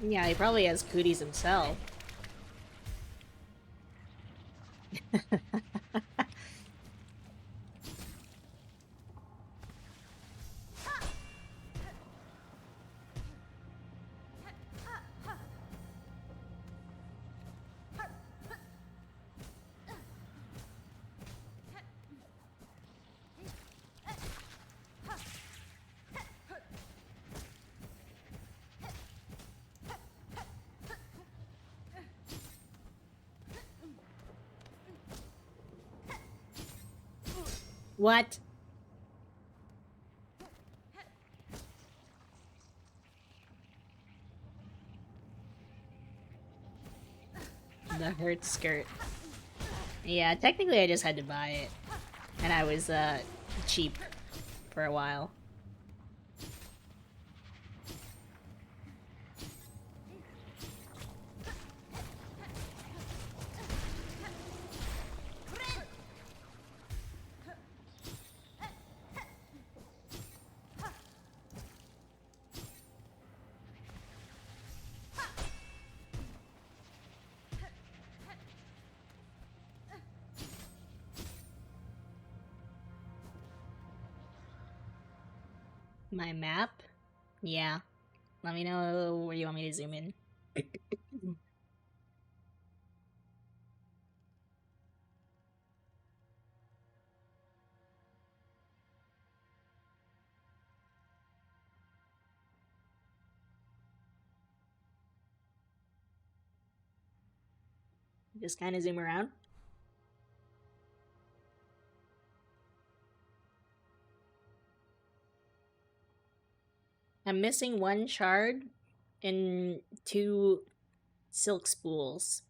Yeah, he probably has cooties himself. What? The hurt skirt. Yeah, technically I just had to buy it. And I was, cheap for a while. My map? Yeah. Let me know where you want me to zoom in. Just kind of zoom around. I'm missing one shard and 2 silk spools.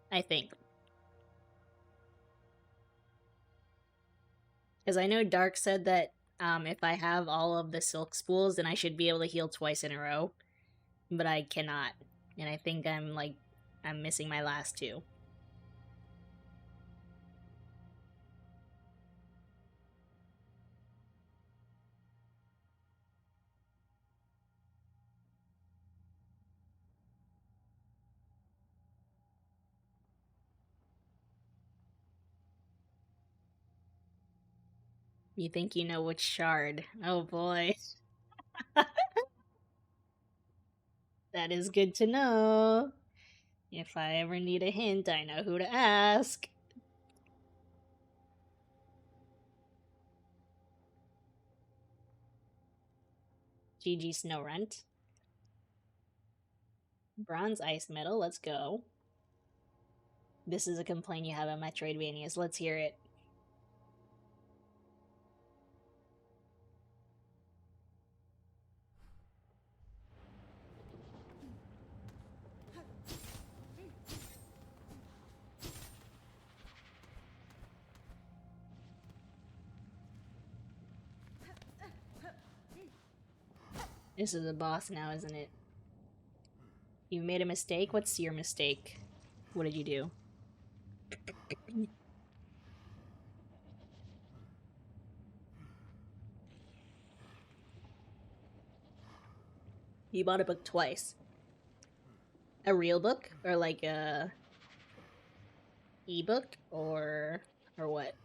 I think. Because I know Dark said that if I have all of the silk spools, then I should be able to heal twice in a row. But I cannot. And I think I'm missing my last 2. You think you know which shard? Oh boy. That is good to know. If I ever need a hint, I know who to ask. GG Snowrunt. Bronze Ice Medal, let's go. This is a complaint you have on Metroidvanias. Let's hear it. This is a boss now, isn't it? You made a mistake? What's your mistake? What did you do? You bought a book twice. A real book? Or like a ebook? Or what?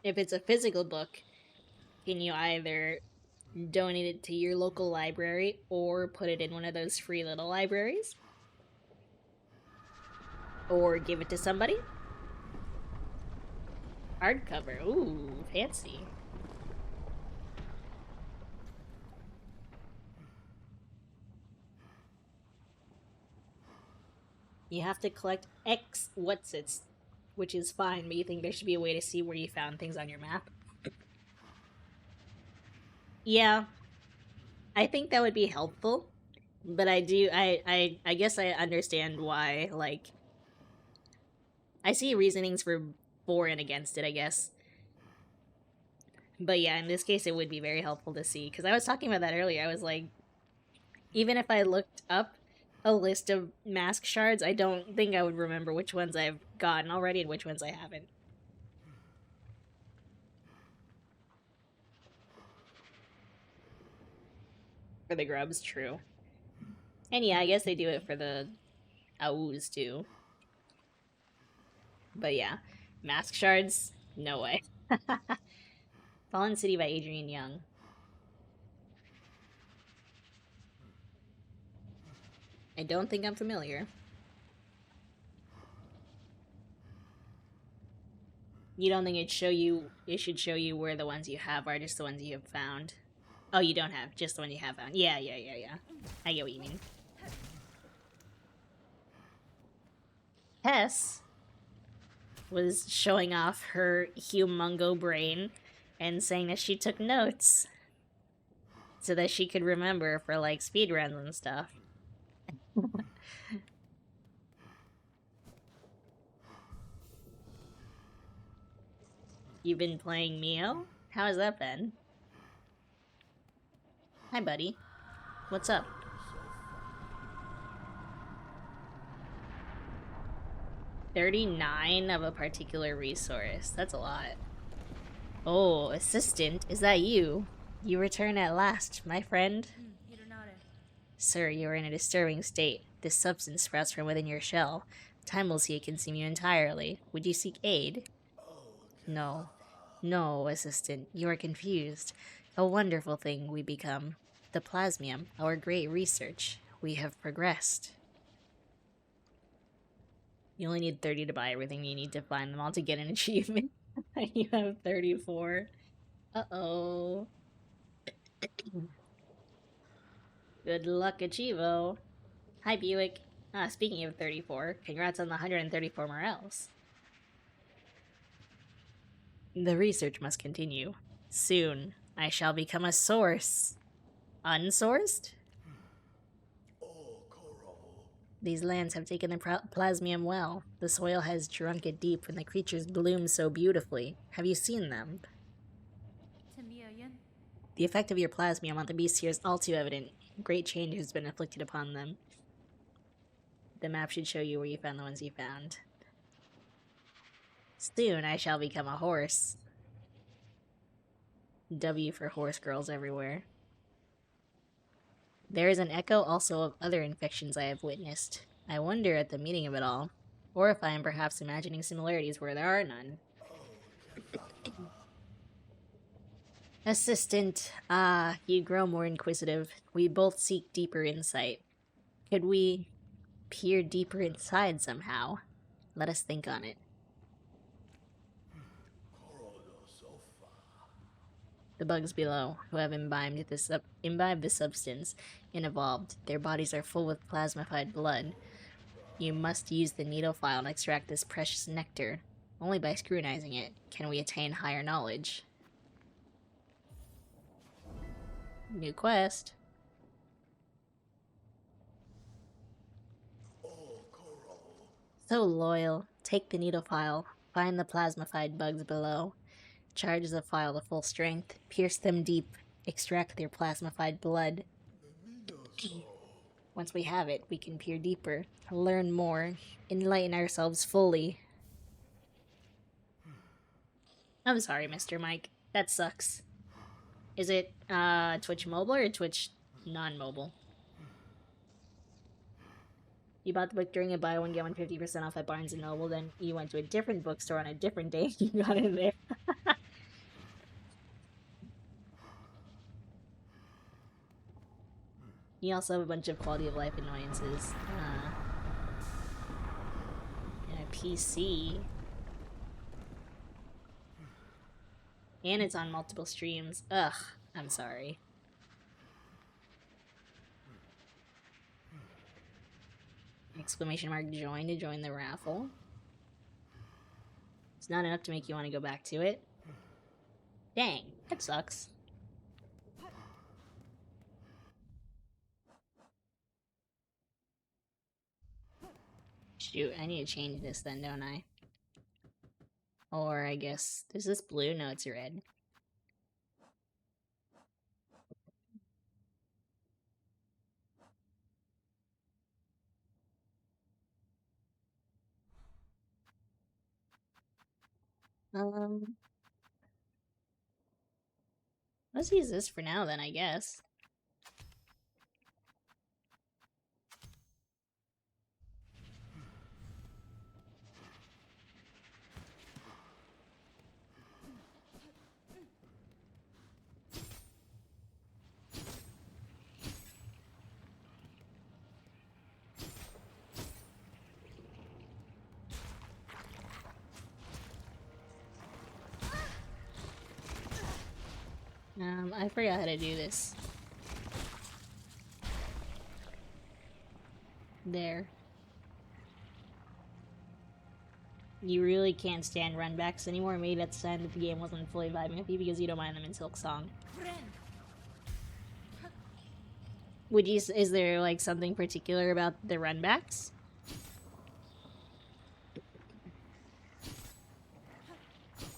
If it's a physical book, can you either donate it to your local library or put it in one of those free little libraries? Or give it to somebody? Hardcover. Ooh, fancy. You have to collect X what's-its, which is fine, but you think there should be a way to see where you found things on your map? Yeah, I think that would be helpful, but I guess I understand why, like, I see reasonings for and against it, I guess. But yeah, in this case, it would be very helpful to see, because I was talking about that earlier. I was like, even if I looked up a list of mask shards, I don't think I would remember which ones I've gotten already and which ones I haven't. For the grubs, true. And yeah, I guess they do it for the owls too. But yeah, mask shards, no way. Fallen City by Adrian Young. I don't think I'm familiar. You don't think it should show you where the ones you have are just the ones you have found? Oh, you don't have, just the one you have found. Yeah. I get what you mean. Hess was showing off her humongo brain and saying that she took notes so that she could remember for like speedruns and stuff. You've been playing Mio? How has that been? Hi, buddy. What's up? 39 of a particular resource. That's a lot. Oh, assistant, is that you? You return at last, my friend. Sir, you are in a disturbing state. This substance sprouts from within your shell. Time will see it consume you entirely. Would you seek aid? No. No, assistant, you are confused. A wonderful thing we become. The plasmium, our great research. We have progressed. You only need 30 to buy everything you need to find them all to get an achievement. You have 34. Uh-oh. Good luck, Achivo. Hi, Buick. Speaking of 34, congrats on the 134 morels. The research must continue. Soon, I shall become a source. Unsourced? These lands have taken the plasmium well. The soil has drunk it deep and the creatures bloom so beautifully. Have you seen them? The effect of your plasmium on the beasts here is all too evident. Great change has been inflicted upon them. The map should show you where you found the ones you found. Soon I shall become a horse. W for horse girls everywhere. There is an echo also of other infections I have witnessed. I wonder at the meaning of it all, or if I am perhaps imagining similarities where there are none. Assistant, you grow more inquisitive. We both seek deeper insight. Could we peer deeper inside somehow? Let us think on it. The bugs below, who have imbibed the substance and evolved, their bodies are full with plasmified blood. You must use the needle file and extract this precious nectar. Only by scrutinizing it can we attain higher knowledge. New quest. So loyal. Take the needle file. Find the plasmified bugs below. Charge the file to full strength. Pierce them deep. Extract their plasmified blood. Once we have it, we can peer deeper, learn more, enlighten ourselves fully. I'm sorry, Mr. Mike. That sucks. Is it, Twitch mobile or Twitch non-mobile? You bought the book during a buy one get one 50% off at Barnes & Noble, then you went to a different bookstore on a different day and you got it there. You also have a bunch of quality of life annoyances. And a PC. And it's on multiple streams. Ugh, I'm sorry. Exclamation mark join to join the raffle. It's not enough to make you want to go back to it. Dang, that sucks. Shoot, I need to change this then, don't I? Or I guess, is this blue? No, it's red. Let's use this for now then, I guess. I forgot how to do this. There. You really can't stand runbacks anymore. Maybe that's a sign that the game wasn't fully vibing with you because you don't mind them in Silksong. Would you? Is there like something particular about the runbacks?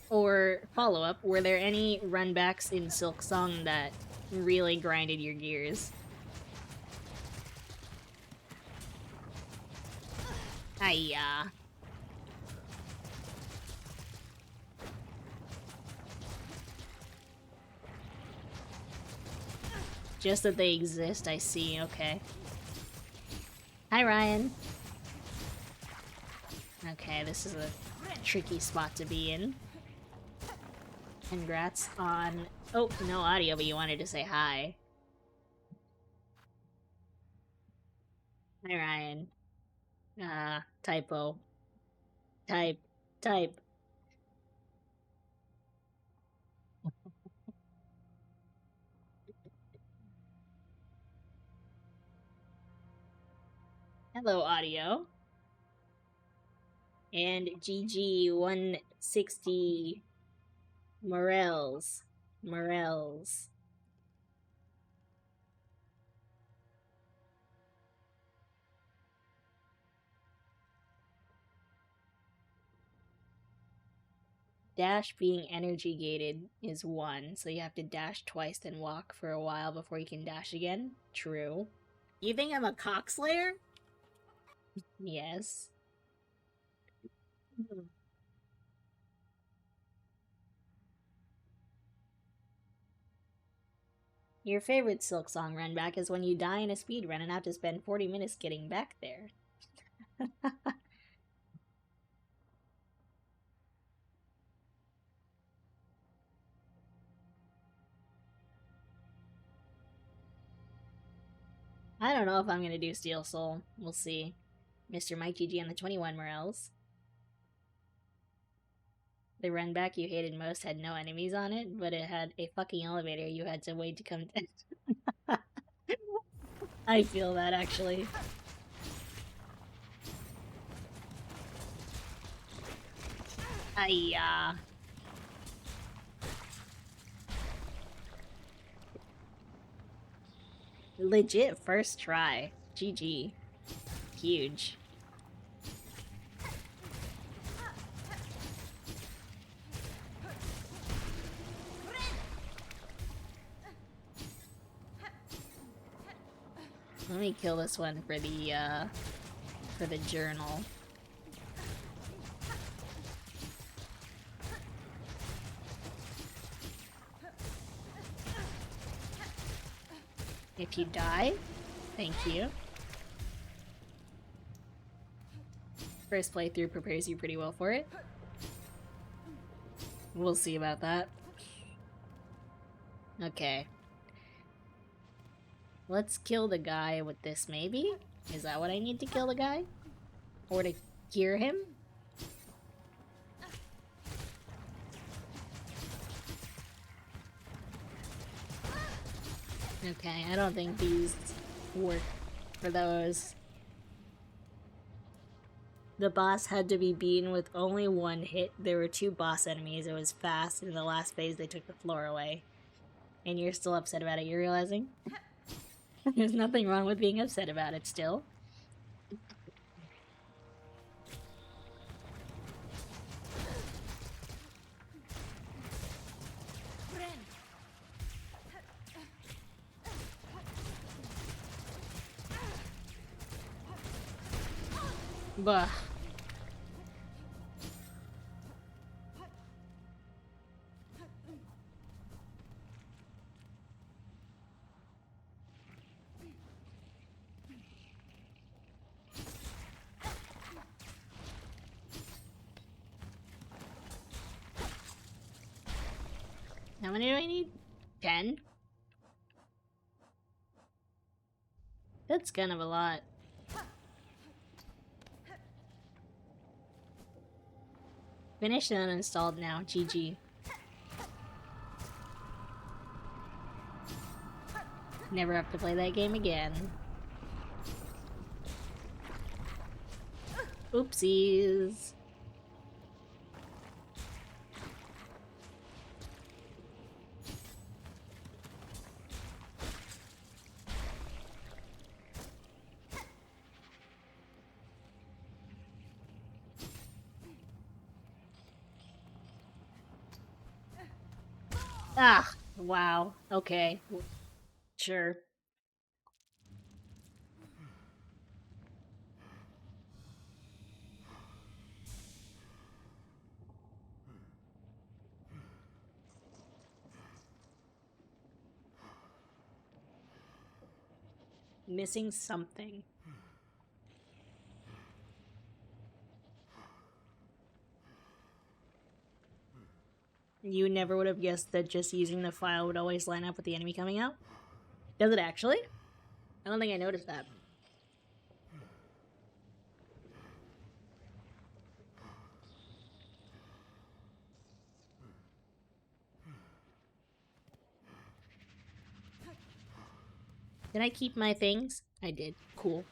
Or follow up, were there any runbacks in Silksong that really grinded your gears? Hiya. Just that they exist, I see, okay. Hi, Ryan. Okay, this is a tricky spot to be in. Congrats on... Oh, no audio, but you wanted to say hi. Hi, Ryan. Typo. Type. Hello, audio. And GG160 Morels. Dash being energy gated is 1, so you have to dash twice then walk for a while before you can dash again. True. You think I'm a cockslayer? Yes. Your favorite Silksong run back is when you die in a speed run and have to spend 40 minutes getting back there. I don't know if I'm gonna do Steel Soul. We'll see. Mr. Mike GG on the 21 Morels. The run back you hated most had no enemies on it, but it had a fucking elevator you had to wait to come down. I feel that, actually. Hiya. Legit first try. GG. Huge. Let me kill this one for the journal. If you die, thank you. First playthrough prepares you pretty well for it. We'll see about that. Okay. Let's kill the guy with this, maybe? Is that what I need to kill the guy? Or to cure him? Okay, I don't think these work for those. The boss had to be beaten with only one hit. There were 2 boss enemies. It was fast, and in the last phase they took the floor away. And you're still upset about it, you're realizing? There's nothing wrong with being upset about it still. Bah. How many do I need? 10? That's kind of a lot. Finished and uninstalled now. GG. Never have to play that game again. Oopsies. Ah, wow. Okay. Sure. Missing something. You never would have guessed that just using the file would always line up with the enemy coming out? Does it actually? I don't think I noticed that. Did I keep my things? I did. Cool.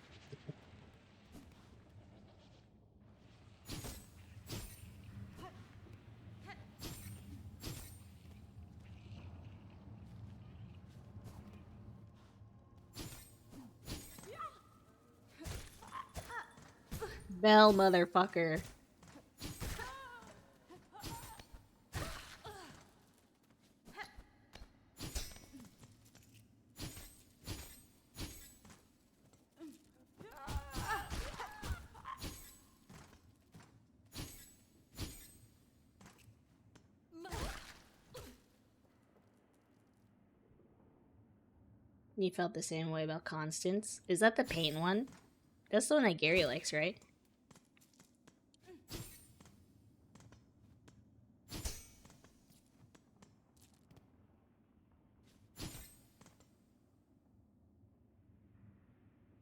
Bell, motherfucker. You felt the same way about Constance? Is that the paint one? That's the one that Gary likes, right?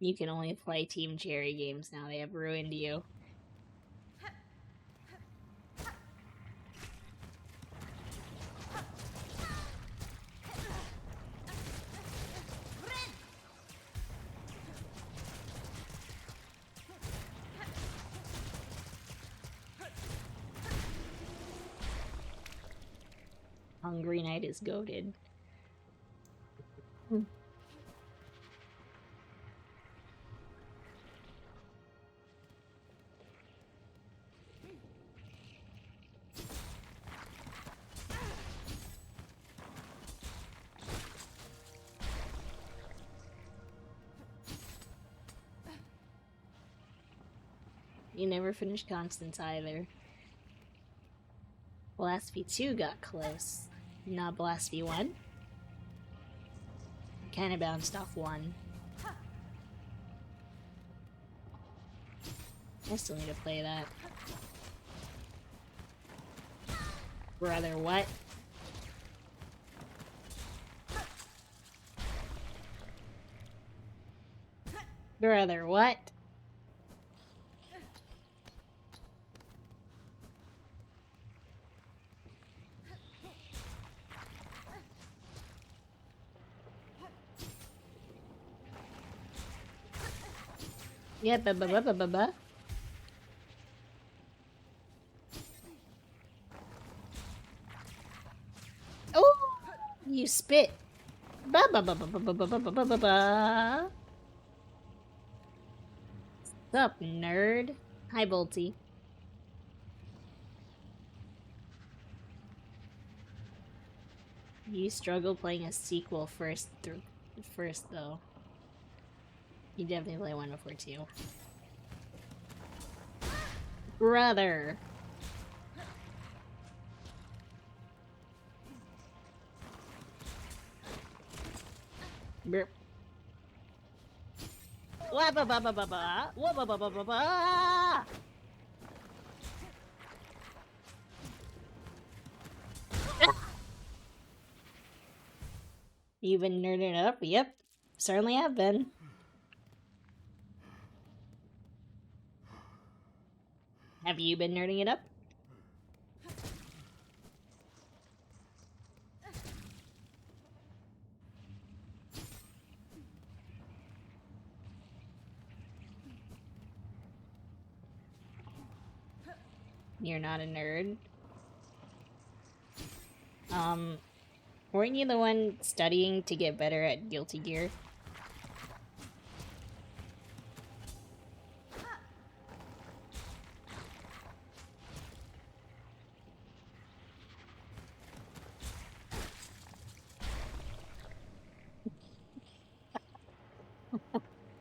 You can only play Team Jerry games now. They have ruined you. Hungry Knight is goated. You never finished Constance either. Blasphemy 2 got close. Not Blasphemy 1. Kinda bounced off 1. I still need to play that. Brother, what? Brother, what? Yeah, ba. Oh, you spit. Ba. Sup, nerd? Hi, Bolty. You struggle playing a sequel first, though. You definitely play 1 before 2. Brother. Burp. Wah ba ba ba ba ba. Wah ba ba ba ba ba. You've been nerding it up? Yep. Certainly have been. Have you been nerding it up? You're not a nerd. Weren't you the one studying to get better at Guilty Gear?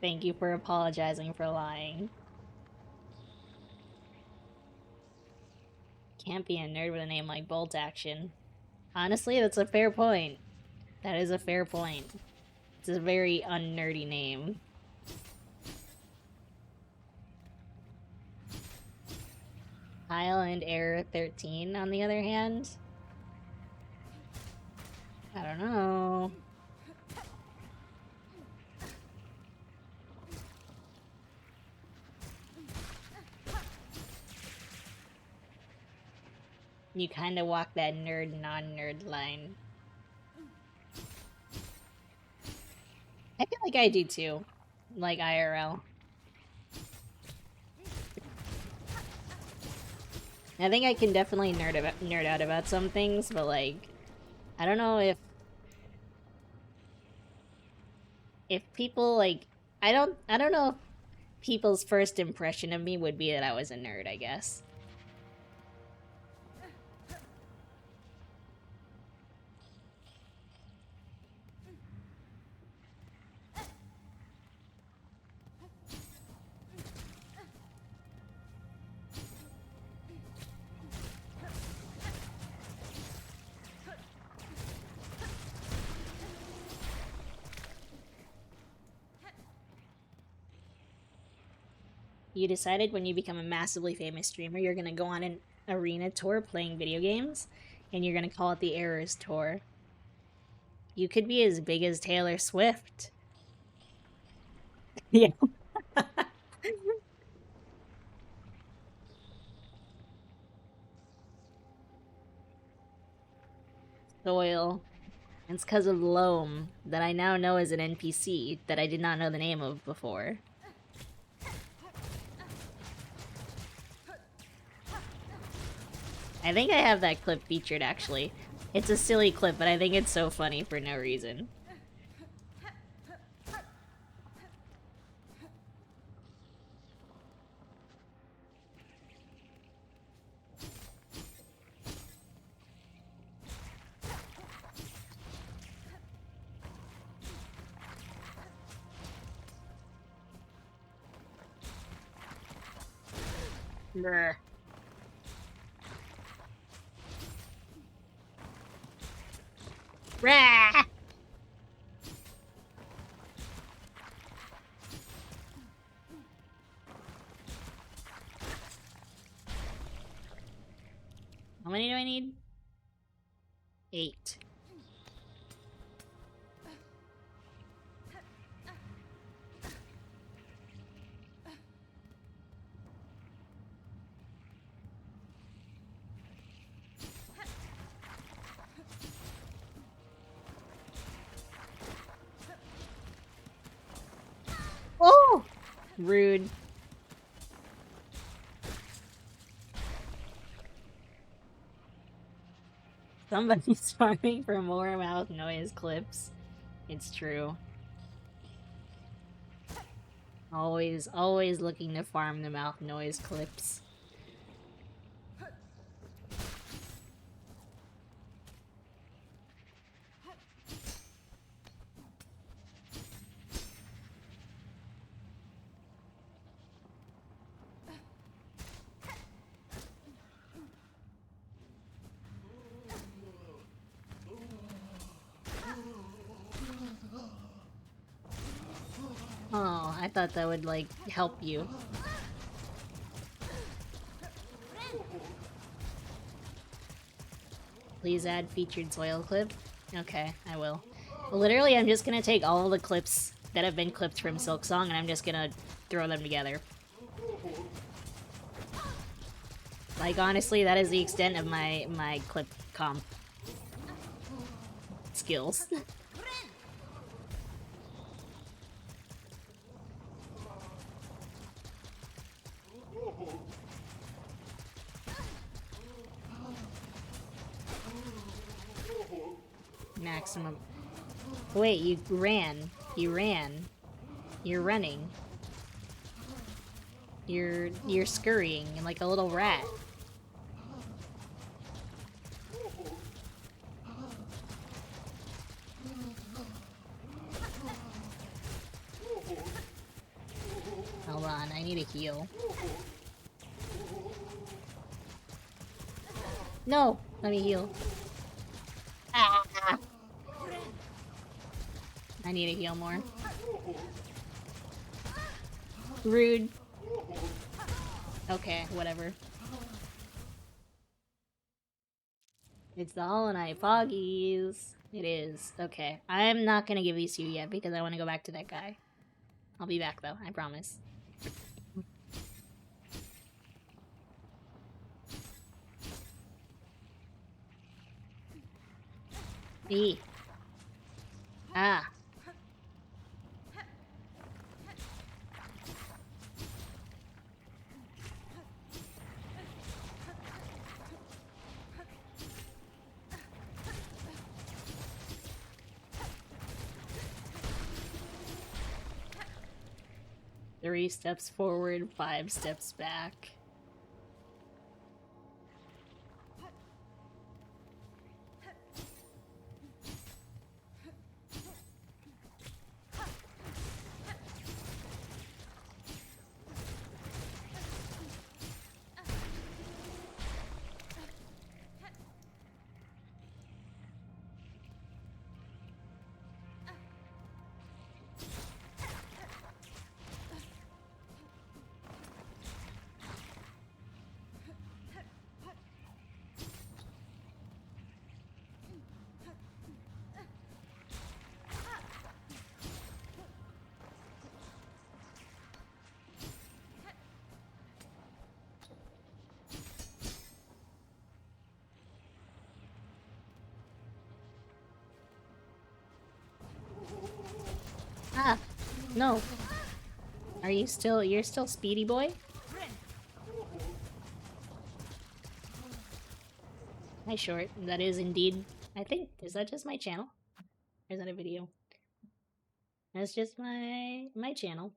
Thank you for apologizing for lying. Can't be a nerd with a name like Bolt Action. Honestly, that's a fair point. That is a fair point. It's a very unnerdy name. Kyle and Error 13, on the other hand? I don't know. You kinda walk that nerd, non-nerd line. I feel like I do too. Like IRL. I think I can definitely nerd out about some things, but like, I don't know if people like, I don't know if people's first impression of me would be that I was a nerd, I guess. You decided when you become a massively famous streamer, you're gonna go on an arena tour playing video games, and you're gonna call it the Errors Tour. You could be as big as Taylor Swift. Yeah. Soil. It's because of Loam, that I now know is an NPC that I did not know the name of before. I think I have that clip featured, actually. It's a silly clip, but I think it's so funny for no reason. Brr. Rah! How many do I need? 8. Oh! Rude. Somebody's farming for more mouth noise clips. It's true. Always looking to farm the mouth noise clips. Oh, I thought that would, like, help you. Please add featured soil clip. Okay, I will. Literally, I'm just gonna take all the clips that have been clipped from Silksong and I'm just gonna throw them together. Like, honestly, that is the extent of my clip comp skills. Maximum. Wait, you ran. You ran. You're running. You're scurrying like a little rat. Hold on, I need a heal. No! Let me heal. Ah! I need to heal more. Rude. Okay, whatever. It's the Hollow Knight Foggies. It is. Okay. I'm not gonna give these to you yet because I want to go back to that guy. I'll be back though, I promise. E. Ah. Three steps forward, 5 steps back. Ah! No! Are you still- you're still Speedy Boy? Hi, Short. That is indeed... I think... Is that just my channel? Or is that a video? That's just my channel.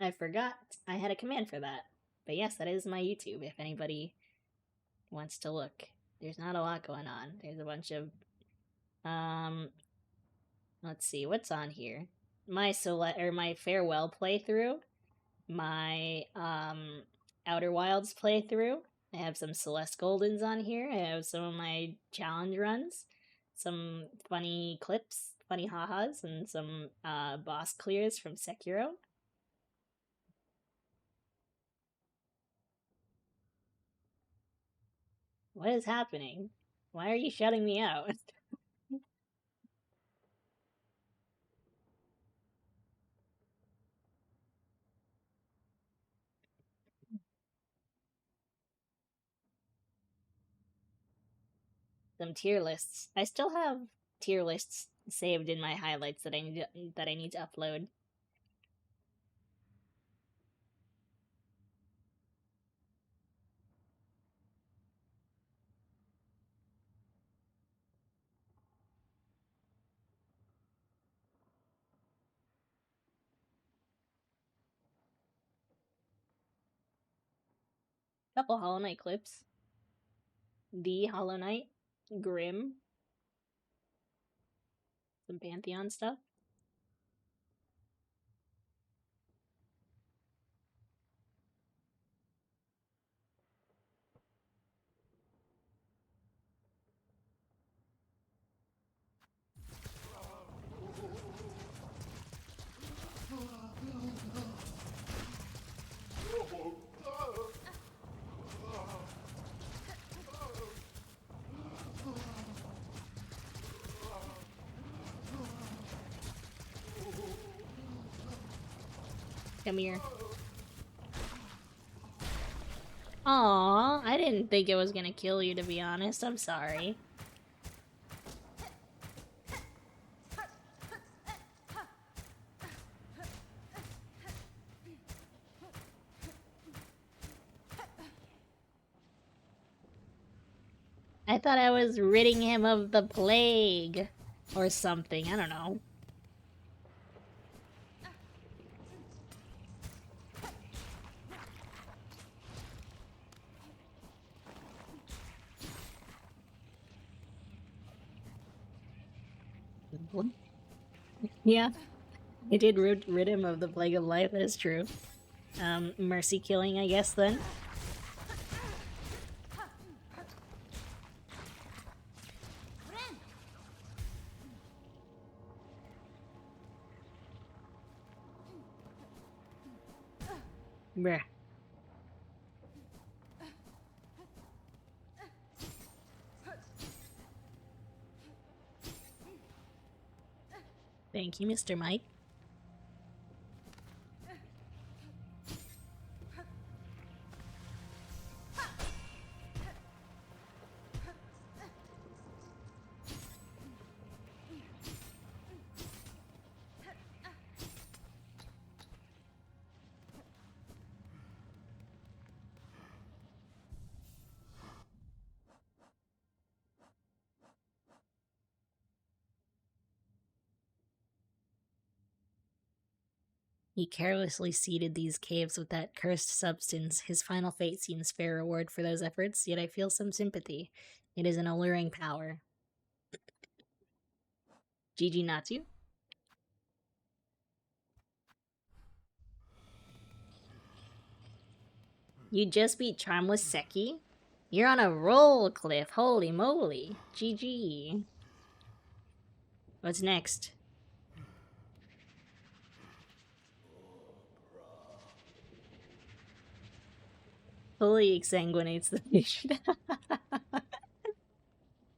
I forgot I had a command for that. But yes, that is my YouTube, if anybody wants to look. There's not a lot going on. There's a bunch of... Let's see, what's on here? My my farewell playthrough. My, Outer Wilds playthrough. I have some Celeste Goldens on here. I have some of my challenge runs. Some funny clips, funny ha-has, and some, boss clears from Sekiro. What is happening? Why are you shutting me out? Some tier lists. I still have tier lists saved in my highlights that I need to upload. Couple Hollow Knight clips. The Hollow Knight, Grim, some Pantheon stuff. Come here. Aw, I didn't think it was gonna kill you, to be honest. I'm sorry. I thought I was ridding him of the plague. Or something, I don't know. Yeah, I did rid him of the plague of life, that is true. Mercy killing, I guess, then. Bruh. Thank you, Mr. Mike. He carelessly seeded these caves with that cursed substance. His final fate seems fair reward for those efforts, yet I feel some sympathy. It is an alluring power. GG Natsu? You just beat Charmless Seki? You're on a roll, Cliff. Holy moly. GG. What's next? Fully exsanguinates the patient.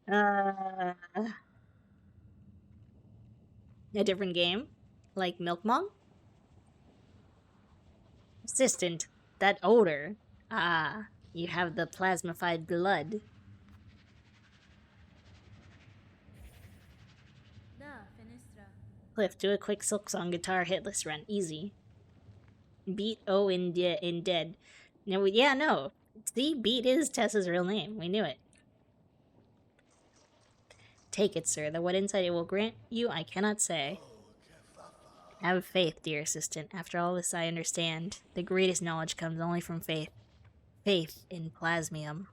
A different game? Like Milkmong? Assistant, that odor. Ah, you have the plasmified blood. Cliff, do a quick Silksong guitar hitless run. Easy. Beat O in dead. No, yeah, no. See, Beat is Tessa's real name. We knew it. Take it, sir. The what insight it will grant you, I cannot say. Have faith, dear assistant. After all this, I understand. The greatest knowledge comes only from faith. Faith in plasmium.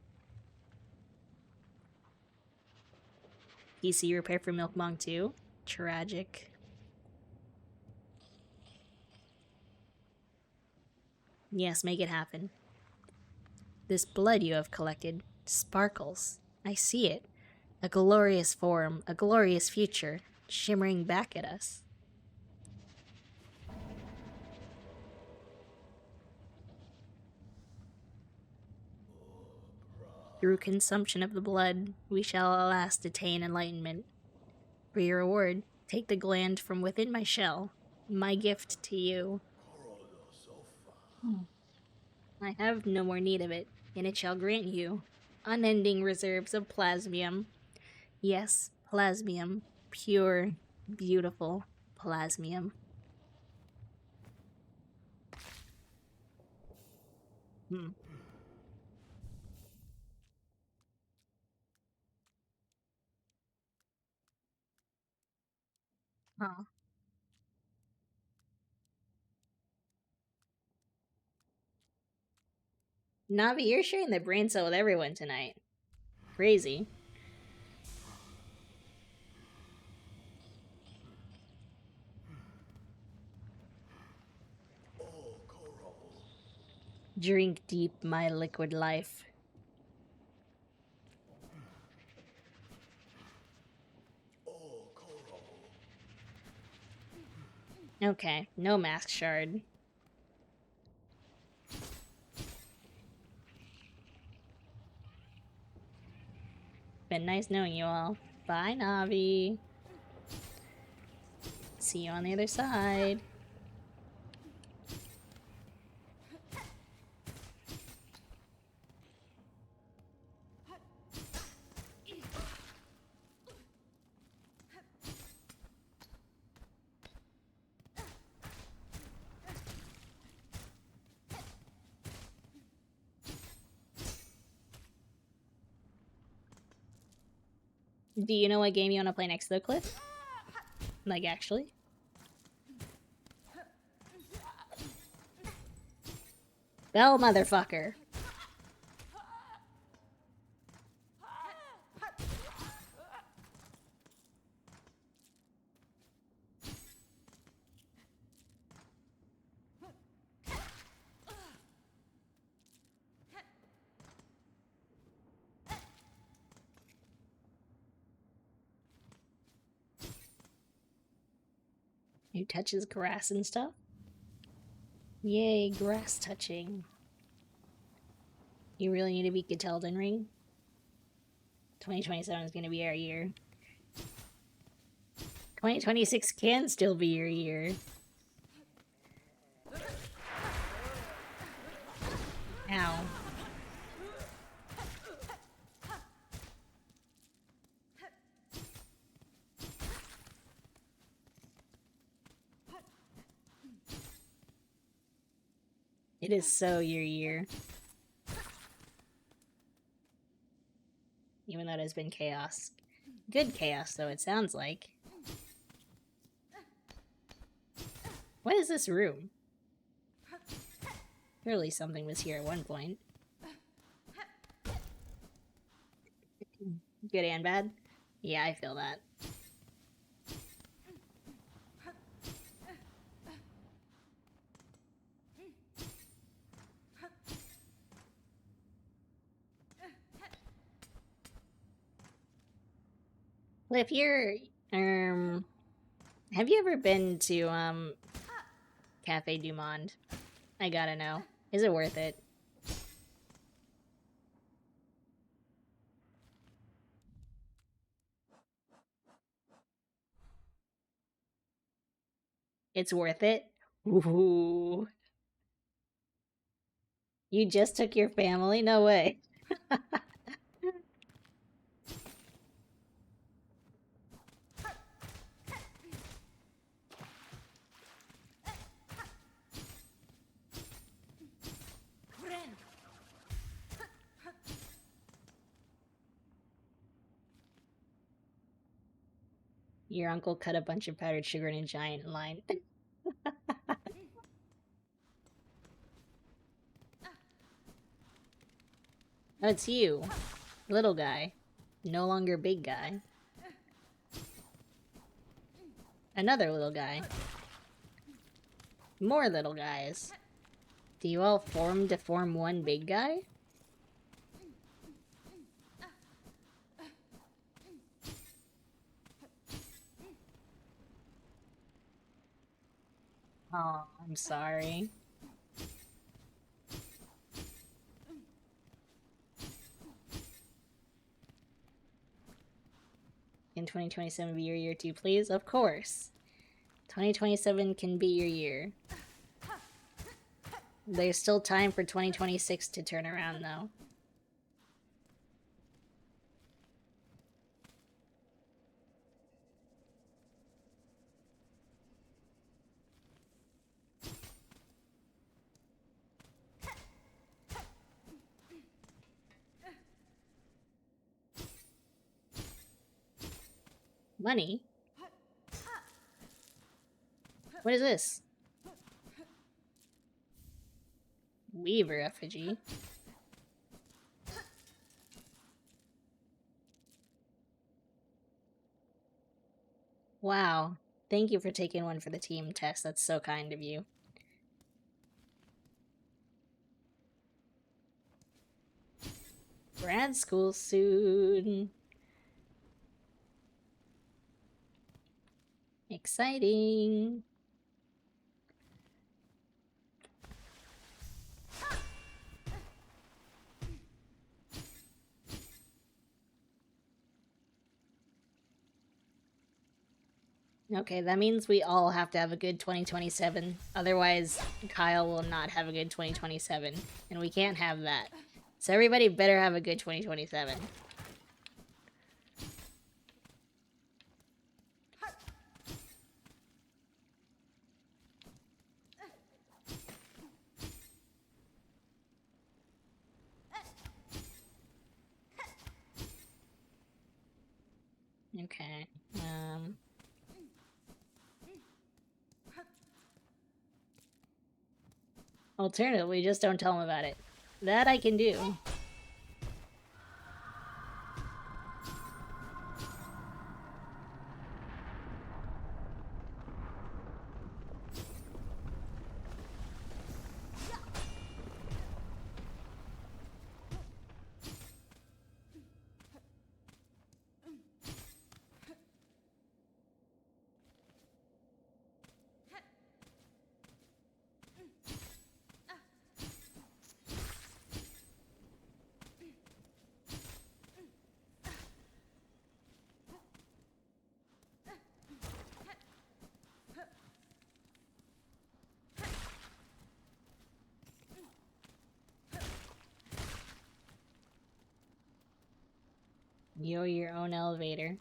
PC repair for Milkmong too? Tragic. Yes, make it happen. This blood you have collected sparkles. I see it. A glorious form, a glorious future, shimmering back at us. Through consumption of the blood, we shall at last attain enlightenment. For your reward, take the gland from within my shell, my gift to you. I have no more need of it, and it shall grant you unending reserves of plasmium. Yes, plasmium. Pure, beautiful plasmium. Huh. Navi, you're sharing the brain cell with everyone tonight. Crazy. Drink deep my liquid life. Okay, no mask shard. Been nice knowing you all. Bye, Navi. See you on the other side. Do you know what game you want to play next to the cliff? Like, actually? Bell, motherfucker. Who touches grass and stuff? Yay, grass touching. You really need to beat Good Elden Ring? 2027 is gonna be our year. 2026 can still be your year. Ow. It is so your year. Even though it has been chaos. Good chaos, though, it sounds like. What is this room? Surely something was here at one point. Good and bad? Yeah, I feel that. Well, if you're, have you ever been to, Cafe du Monde? I gotta know. Is it worth it? It's worth it? Ooh. You just took your family? No way. Your uncle cut a bunch of powdered sugar in a giant line. Oh, it's you. Little guy. No longer big guy. Another little guy. More little guys. Do you all form to form one big guy? Oh, I'm sorry. Can 2027 be your year too, please? Of course. 2027 can be your year. There's still time for 2026 to turn around, though. Money? What is this? Weaver effigy. Wow. Thank you for taking one for the team, Tess. That's so kind of you. Grad school soon. Exciting. Okay, that means we all have to have a good 2027. Otherwise, Kyle will not have a good 2027. And we can't have that. So everybody better have a good 2027. Okay. Alternatively, just don't tell him about it. That I can do. You're your own elevator.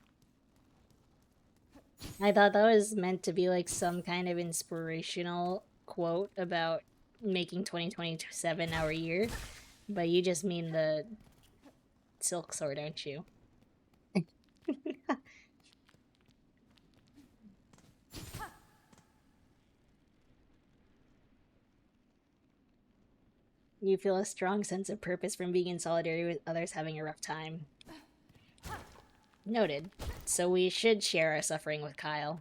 I thought that was meant to be like some kind of inspirational quote about making 2027 our year, but you just mean the Silksong, don't you? You feel a strong sense of purpose from being in solidarity with others having a rough time. Noted. So we should share our suffering with Kyle.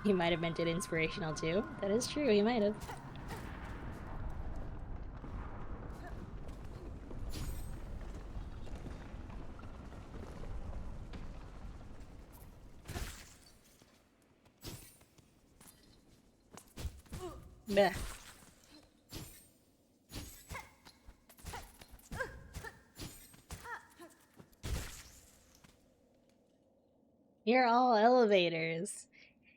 He might have meant it inspirational too. That is true, he might have. Blech. You're all elevators.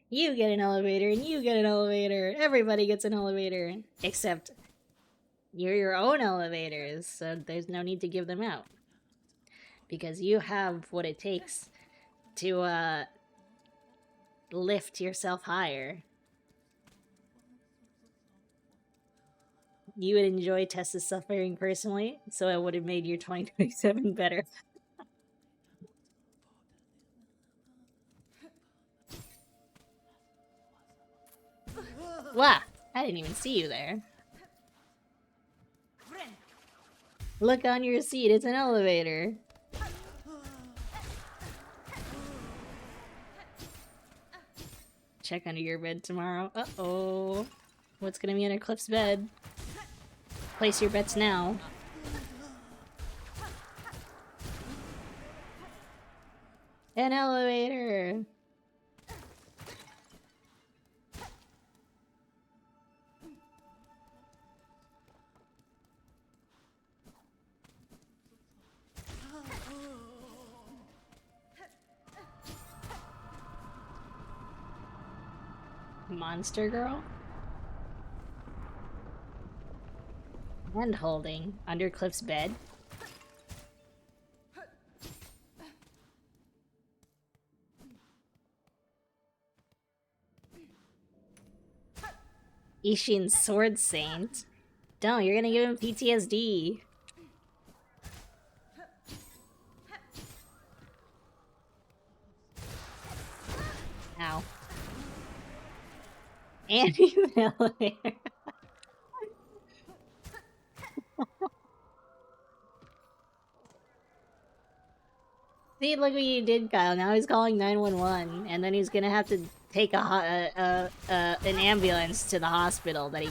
You get an elevator and you get an elevator. Everybody gets an elevator. Except you're your own elevators, so there's no need to give them out. Because you have what it takes to, lift yourself higher. You would enjoy Tessa's suffering personally, so it would have made your 2027 better. Wow, I didn't even see you there. Look on your seat, it's an elevator. Check under your bed tomorrow. Uh-oh. What's gonna be under Cliff's bed? Place your bets now. An elevator! Monster girl? Hand holding under Cliff's bed. Ishin's sword saint. Don't, you're gonna give him PTSD. Ow. And he's an elevator. See, look what you did, Kyle. Now he's calling 911, and then he's gonna have to take an ambulance to the hospital that he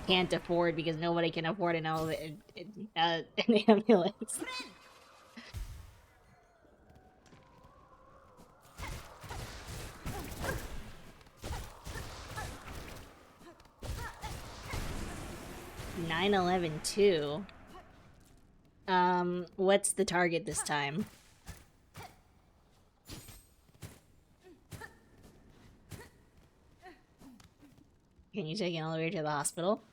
can't afford because nobody can afford an ambulance. (9/11/2). What's the target this time? Can you take an elevator to the hospital?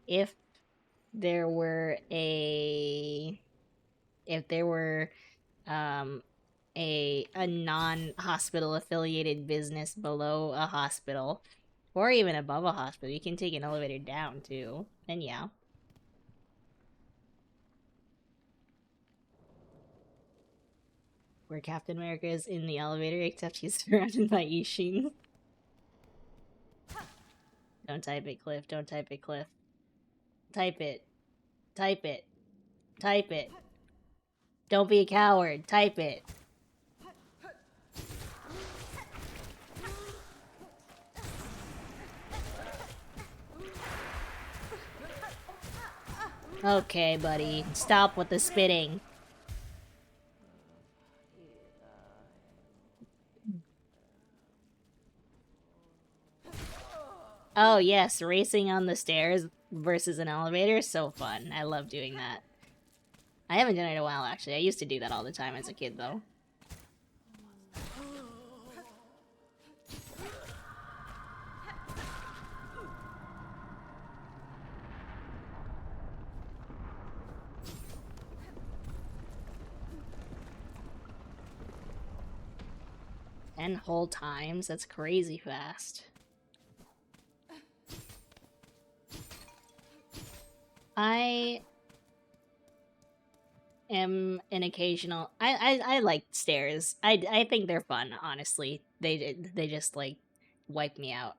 If there were a a non-hospital affiliated business below a hospital, Or even above a hospital. You can take an elevator down, too. And yeah. Where Captain America is in the elevator, except he's surrounded by Ishin. Don't type it, Cliff. Don't type it, Cliff. Type it. Type it. Type it. Don't be a coward. Type it. Okay, buddy. Stop with the spitting. Oh yes, racing on the stairs versus an elevator is so fun. I love doing that. I haven't done it in a while, actually. I used to do that all the time as a kid, though. Ten whole times? That's crazy fast. I am an occasional... I like stairs. I think they're fun, honestly. They just, like, wipe me out.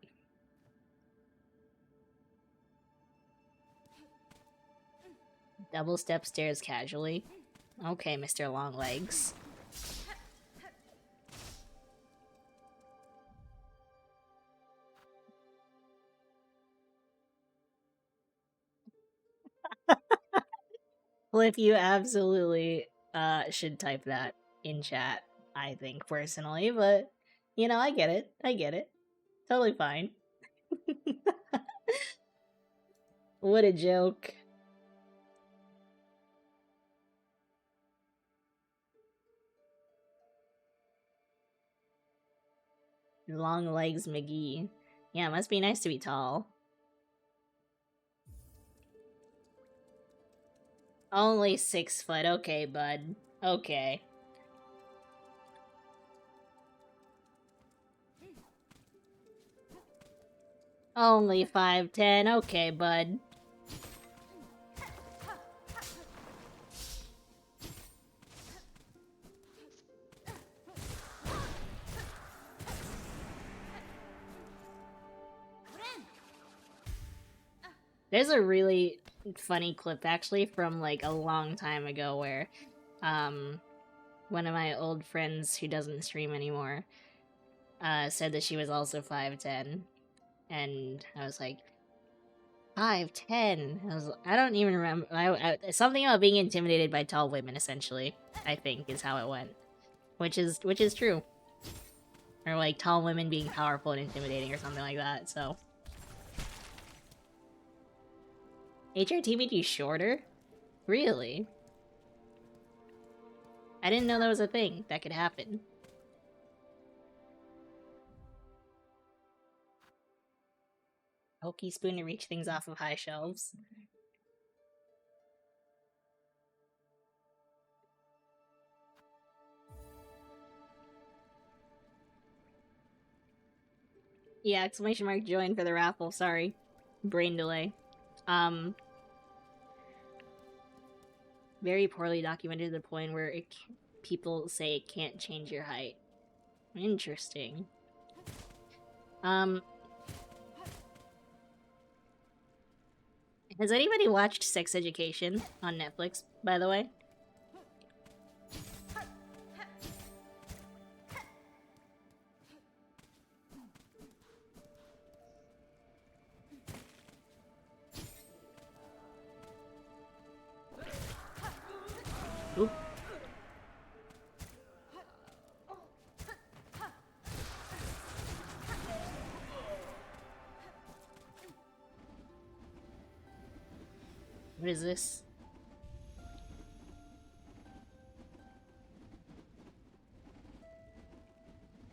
Double step stairs casually. Okay, Mr. Longlegs. Cliff, you absolutely should type that in chat, I think, personally, but, you know, I get it. I get it. Totally fine. What a joke. Long legs McGee. Yeah, it must be nice to be tall. Only 6 foot. Okay, bud. Okay. Only 5'10". Okay, bud. There's a really funny clip, actually, from, like, a long time ago where, one of my old friends who doesn't stream anymore, said that she was also 5'10". And I was like, 5'10". I don't even remember. Something about being intimidated by tall women, essentially, I think, is how it went. Which is true. Or, like, tall women being powerful and intimidating or something like that, so... HRT made you shorter? Really? I didn't know that was a thing that could happen. Hokey spoon to reach things off of high shelves. Yeah, exclamation mark join for the raffle, sorry. Brain delay. Very poorly documented to the point where people say it can't change your height. Interesting. Has anybody watched Sex Education on Netflix, by the way? Oop. What is this?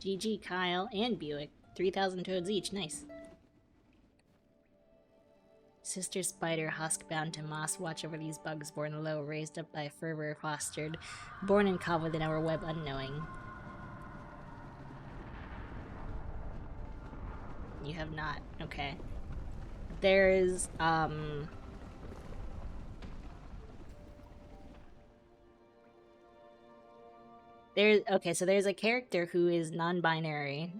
GG, Kyle, and Buick. 3,000 toads each, nice. Sister Spider, husk bound to moss, watch over these bugs born low, raised up by fervor, fostered, born and caught within our web unknowing. You have not. Okay. There's, okay, so there's a character who is non-binary,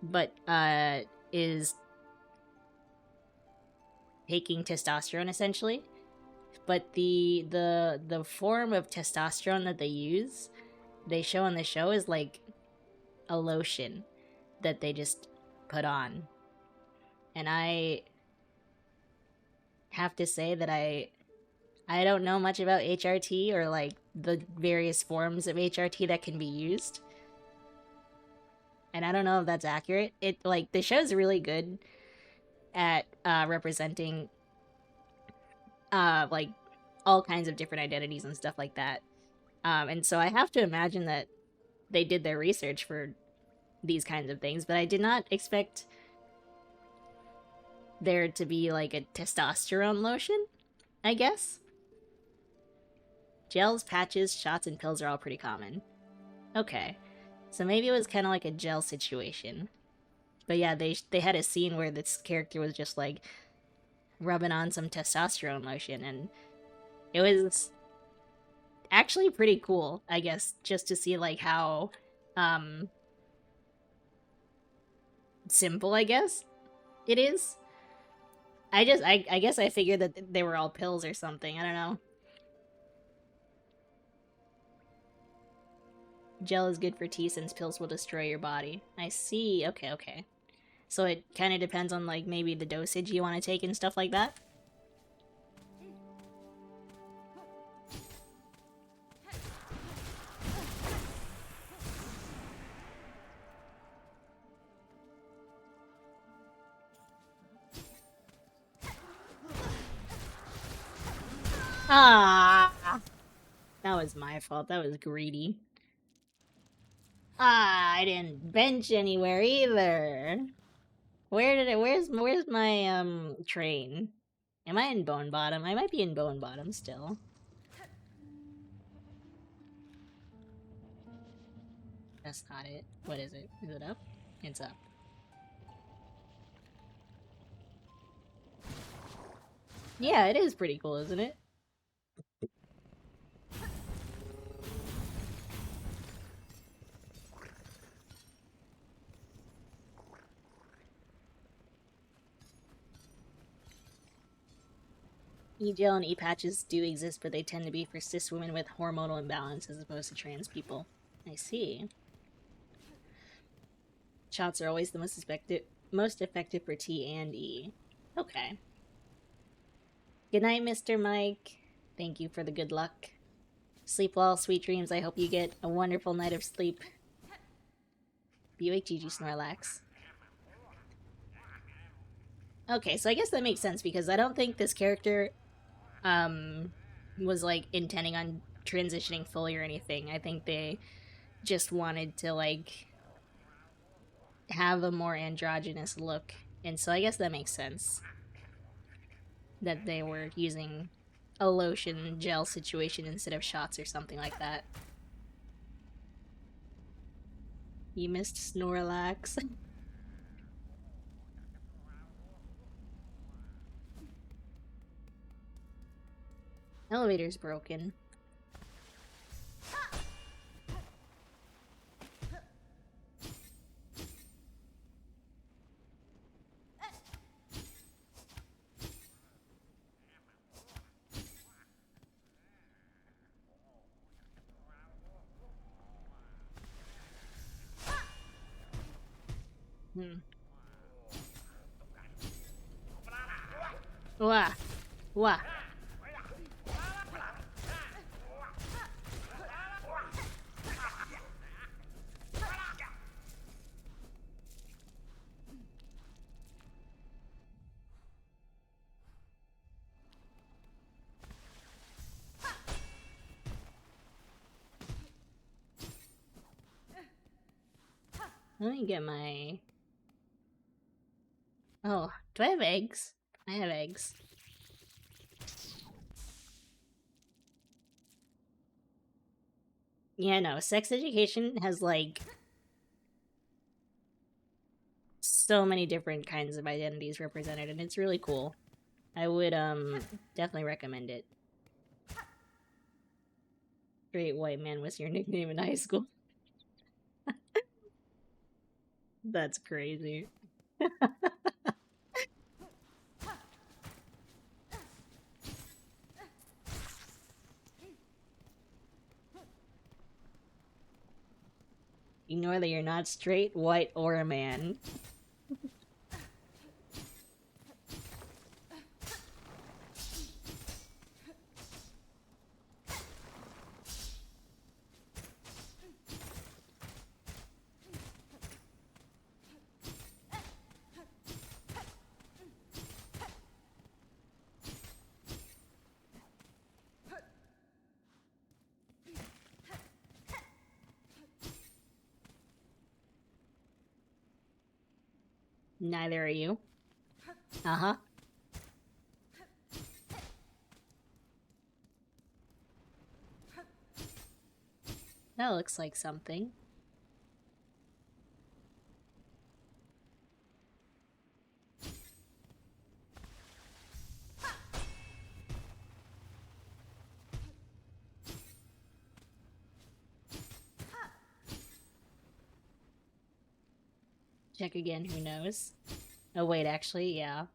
but, is taking testosterone, essentially. But the form of testosterone that they use, they show on the show, is like a lotion that they just put on. And I have to say that I don't know much about HRT or like the various forms of HRT that can be used. And I don't know if that's accurate. It like the show's really good at representing like all kinds of different identities and stuff like that. And so I have to imagine that they did their research for these kinds of things, but I did not expect there to be like a testosterone lotion, I guess. Gels, patches, shots, and pills are all pretty common. Okay. So maybe it was kind of like a gel situation. But yeah, they had a scene where this character was just like rubbing on some testosterone lotion, and it was actually pretty cool, I guess, just to see like how simple, I guess, it is. I guess I figured that they were all pills or something. I don't know. Gel is good for tea since pills will destroy your body. I see. Okay, okay. So it kind of depends on like maybe the dosage you want to take and stuff like that. Ah, that was my fault. That was greedy. Ah, I didn't bench anywhere either. Where's my train? Am I in Bone Bottom? I might be in Bone Bottom still. That's not it. What is it? Is it up? It's up. Yeah, it is pretty cool, isn't it? E-gel and E-patches do exist, but they tend to be for cis women with hormonal imbalance as opposed to trans people. I see. Shots are always the most effective for T and E. Okay. Good night, Mr. Mike. Thank you for the good luck. Sleep well, sweet dreams. I hope you get a wonderful night of sleep. Buick GG Snorlax. Okay, so I guess that makes sense because I don't think this character was like intending on transitioning fully or anything. I think they just wanted to like have a more androgynous look, and so I guess that makes sense that they were using a lotion gel situation instead of shots or something like that. You missed Snorlax. Elevator's broken. Wah. Wah. Let me get my... Oh, do I have eggs? I have eggs. Yeah, no, sex education has, like, so many different kinds of identities represented, and it's really cool. I would, definitely recommend it. Straight white man was your nickname in high school. That's crazy. Ignore that you're not straight, white, or a man. Neither are you. Uh-huh. That looks like something. Check again, who knows? Oh wait, actually, yeah.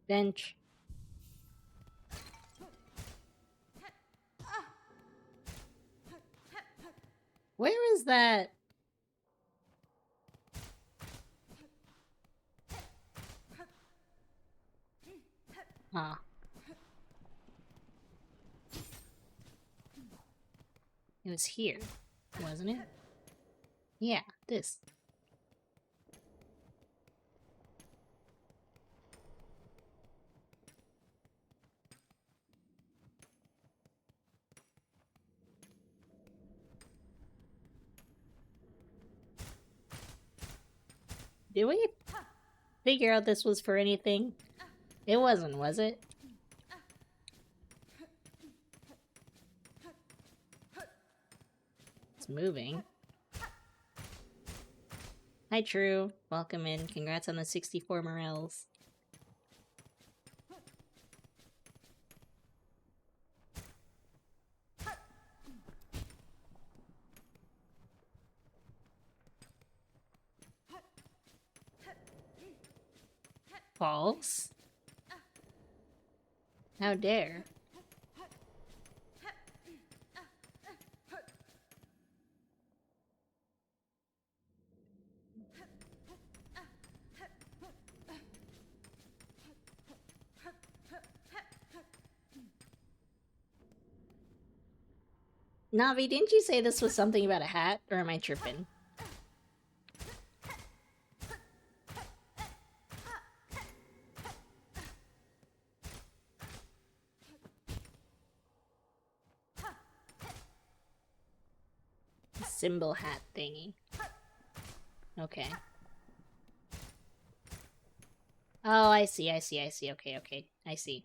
Bench. Where is that? Huh. It was here, wasn't it? Yeah, this. Did we figure out this was for anything? It wasn't, was it? It's moving. Hi, True. Welcome in. Congrats on the 64 morels. False? How dare? Navi, didn't you say this was something about a hat? Or am I tripping? Symbol hat thingy. Okay. Oh, I see. Okay, I see.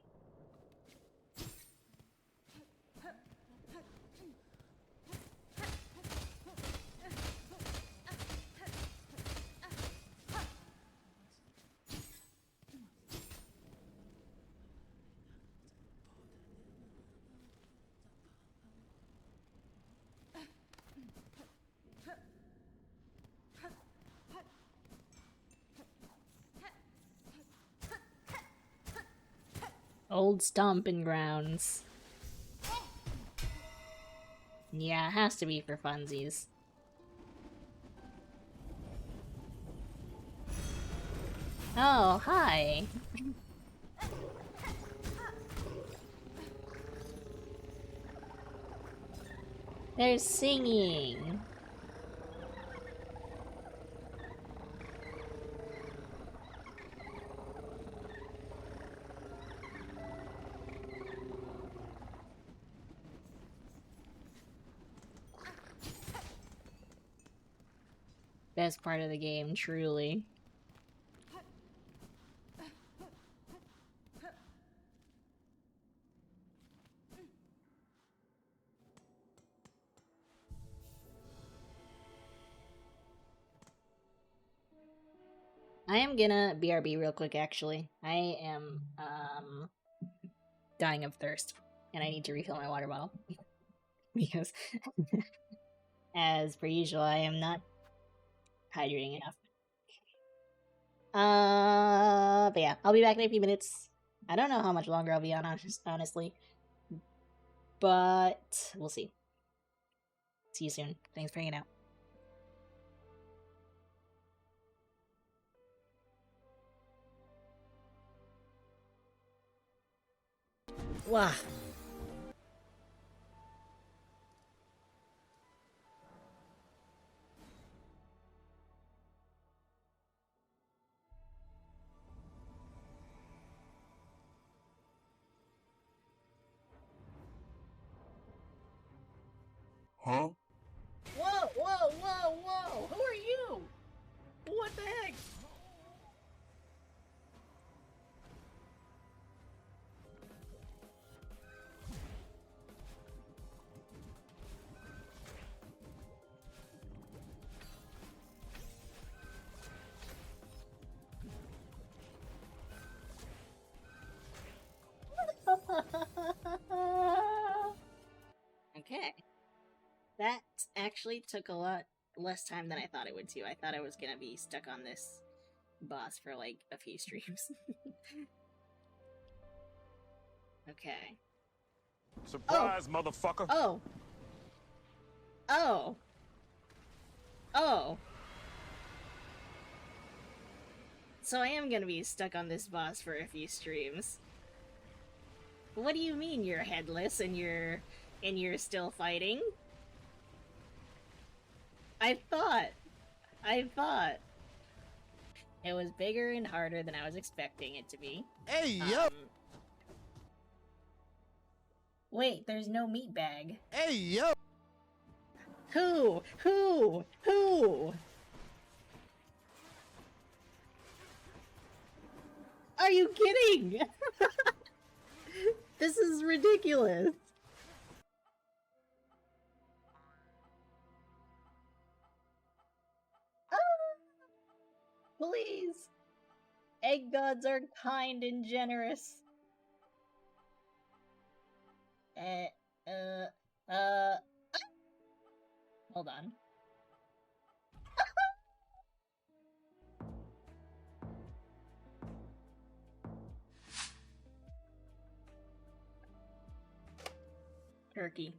Old stomping grounds. Yeah, it has to be for funsies. Oh, hi. They're singing. Best part of the game, truly. I am gonna BRB real quick, actually. I am, dying of thirst, and I need to refill my water bottle. Because, as per usual, I am not hydrating enough. But yeah, I'll be back in a few minutes. I don't know how much longer I'll be on, honestly. But, we'll see. See you soon. Thanks for hanging out. Wow. Huh? Whoa, whoa, whoa, whoa! Who are you? What the heck? Okay. That actually took a lot less time than I thought it would too. I thought I was gonna be stuck on this boss for like a few streams. Okay. Surprise, motherfucker! Oh! Oh! Oh! So I am gonna be stuck on this boss for a few streams. What do you mean you're headless and you're still fighting? I thought it was bigger and harder than I was expecting it to be. Hey, yo! Wait, there's no meat bag. Hey, yo! Who? Are you kidding? This is ridiculous. Please. Egg gods are kind and generous. Hold on. Turkey.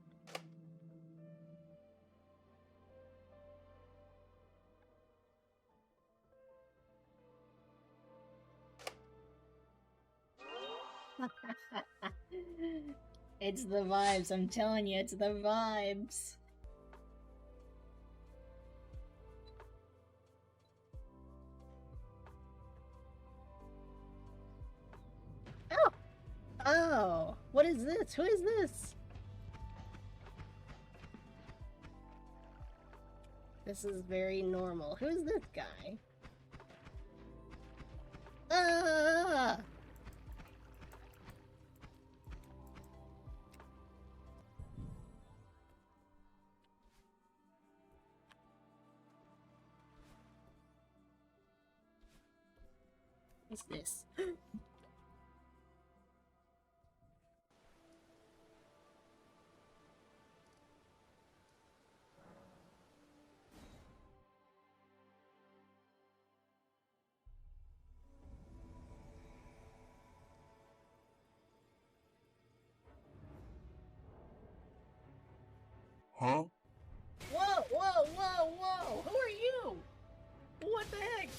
It's the vibes, I'm telling you, it's the vibes. Oh! Oh! What is this? Who is this? This is very normal. Who is this guy? Ah! What's this? Huh? Whoa, whoa, whoa, whoa! Who are you? What the heck?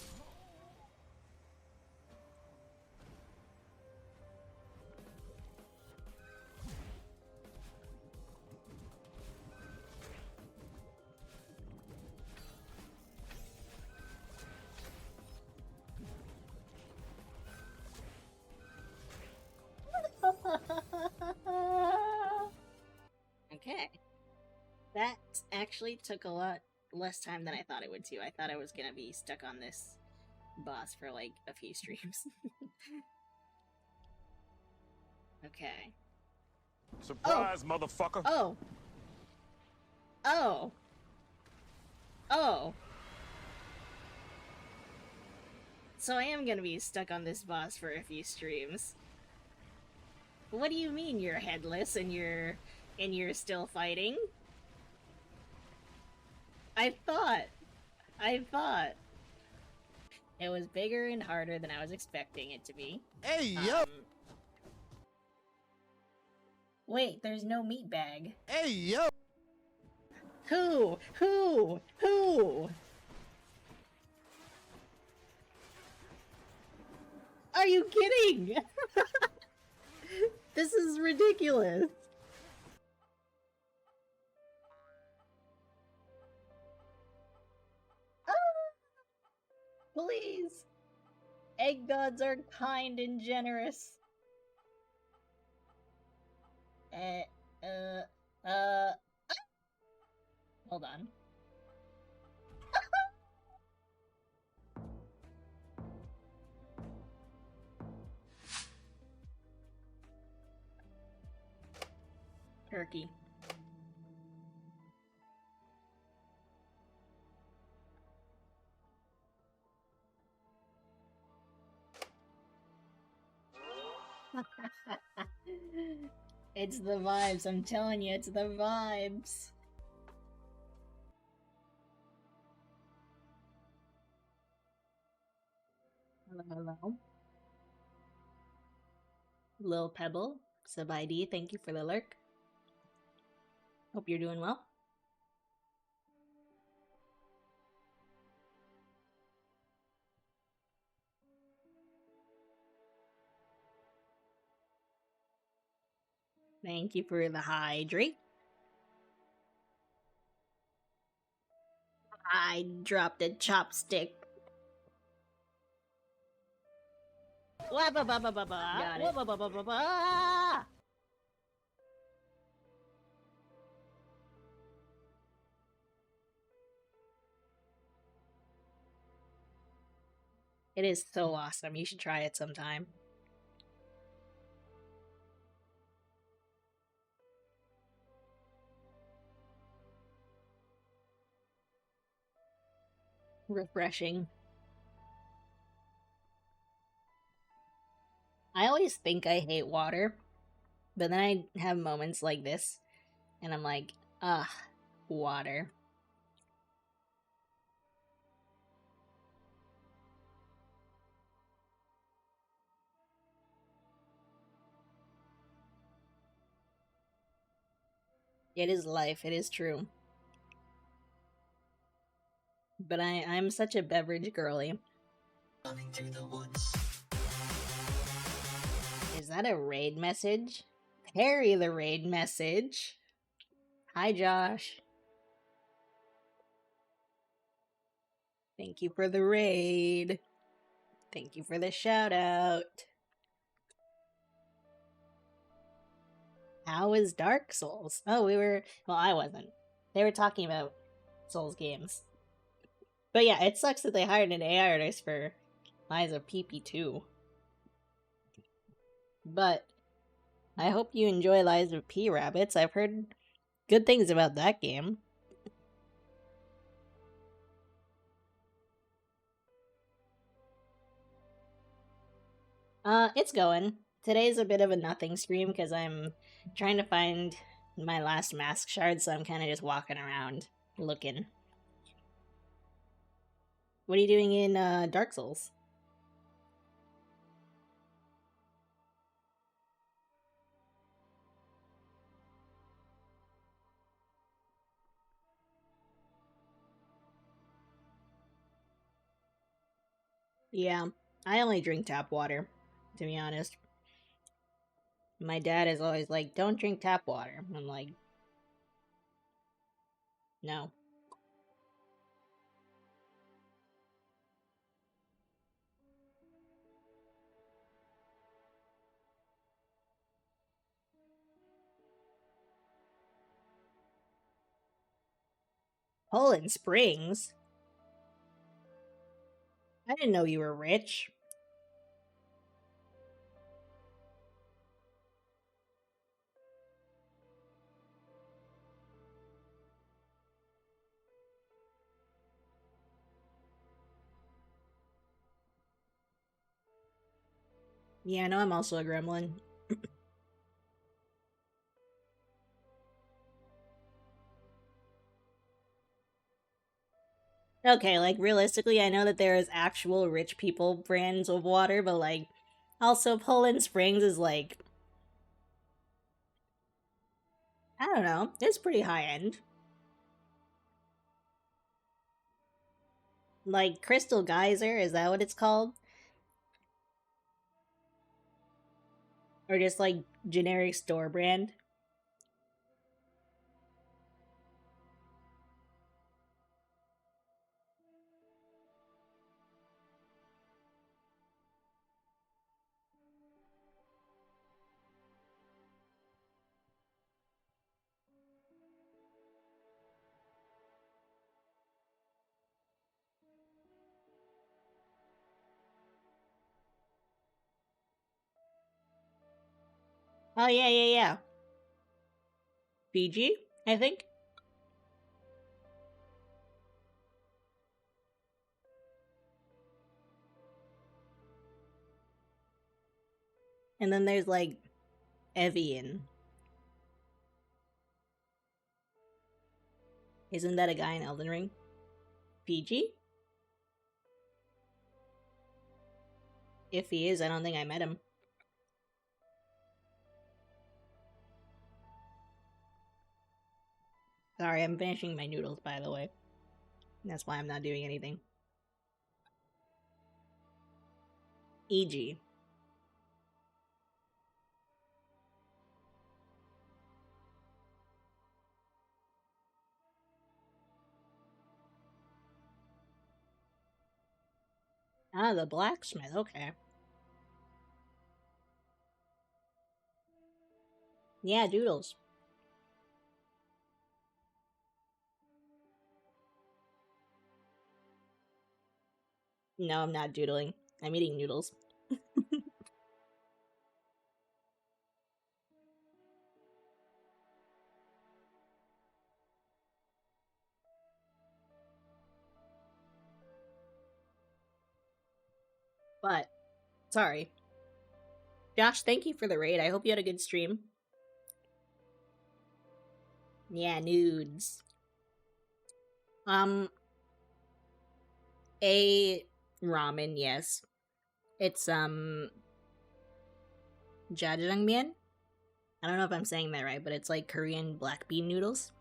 Okay. That actually took a lot less time than I thought it would too. I thought I was gonna be stuck on this boss for like a few streams. Okay. Surprise, motherfucker. Oh! Oh! Oh! So I am gonna be stuck on this boss for a few streams. What do you mean you're headless and you're still fighting? I thought it was bigger and harder than I was expecting it to be. Hey, yo! Wait, there's no meat bag. Hey, yo! Who? Are you kidding? This is ridiculous. Ah! Please. Egg gods are kind and generous. Hold on. Turkey. It's the vibes, I'm telling you, it's the vibes. Hello, hello. Lil Pebble, sub ID, thank you for the lurk. Hope you're doing well. Thank you for the hydrate. I dropped a chopstick. Got it. It is so awesome. You should try it sometime. Refreshing. I always think I hate water, but then I have moments like this, and I'm like, ah, water. It is life, it is true. But I'm such a beverage girly. Running through the woods. Is that a raid message? Harry the raid message. Hi, Josh. Thank you for the raid. Thank you for the shout out. How is Dark Souls? Oh, well, I wasn't. They were talking about Souls games. But yeah, it sucks that they hired an AI artist for Lies of PP2. But I hope you enjoy Lies of P-Rabbits. I've heard good things about that game. It's going. Today's a bit of a nothing stream because I'm trying to find my last mask shard, so I'm kind of just walking around looking. What are you doing in Dark Souls? Yeah, I only drink tap water, to be honest. My dad is always like, don't drink tap water. I'm like, no. Poland Springs? I didn't know you were rich. Yeah, I know I'm also a gremlin. Okay, like realistically, I know that there is actual rich people brands of water, but like also Poland Springs is like I don't know, it's pretty high end. Like Crystal Geyser, is that what it's called? Or just like generic store brand? Oh yeah, yeah, yeah. Fiji, I think. And then there's like Evian. Isn't that a guy in Elden Ring? Fiji? If he is, I don't think I met him. Sorry, I'm finishing my noodles, by the way. That's why I'm not doing anything. E.g. Ah, the blacksmith, okay. Yeah, doodles. No, I'm not doodling. I'm eating noodles. But, sorry. Josh, thank you for the raid. I hope you had a good stream. Yeah, nudes. Um, a ramen, yes. It's, jajangmyeon? I don't know if I'm saying that right, but it's like Korean black bean noodles.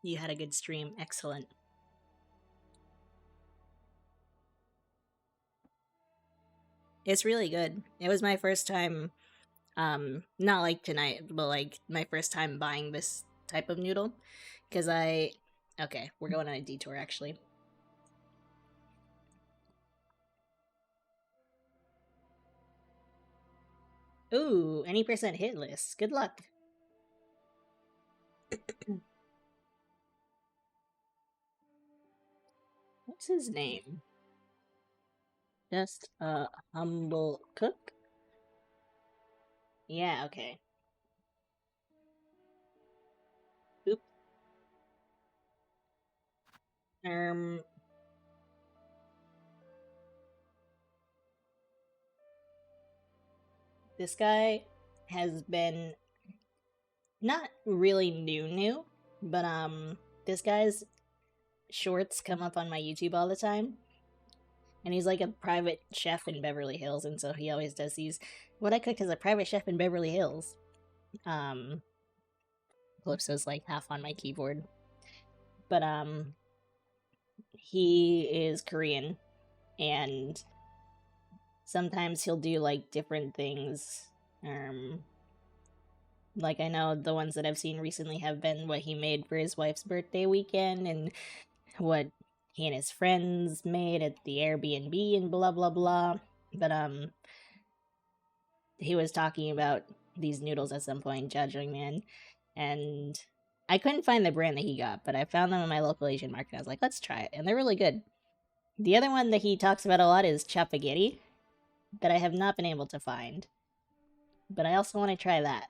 You had a good stream. Excellent. It's really good. It was my first time, not like tonight, but like my first time buying this type of noodle. Because okay, we're going on a detour actually. Ooh, any percent hit list. Good luck. What's his name? Just a humble cook? Yeah, okay. Oop. Um, this guy has been not really new, but this guy's shorts come up on my YouTube all the time. And he's like a private chef in Beverly Hills, and so he always does these what I cook as a private chef in Beverly Hills. Um Calypso's like half on my keyboard. But he is Korean, and sometimes he'll do like different things. Like, I know the ones that I've seen recently have been what he made for his wife's birthday weekend and what he and his friends made at the Airbnb and blah blah blah. But he was talking about these noodles at some point, judging man, and I couldn't find the brand that he got, but I found them in my local Asian market. I was like, let's try it, and they're really good. The other one that he talks about a lot is chapaghetti, that I have not been able to find, but I also want to try that.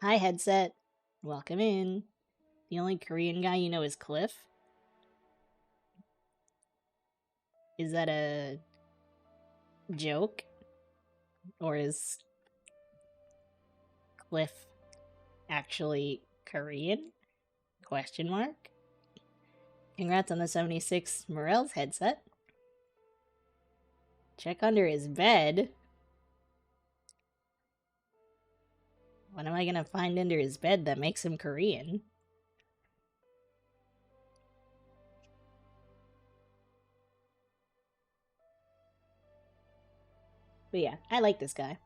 Hi, headset. Welcome in. The only Korean guy you know is Cliff? Is that a joke? Or is Cliff actually Korean? Question mark. Congrats on the 76 Morel's headset. Check under his bed. What am I gonna find under his bed that makes him Korean? But yeah, I like this guy.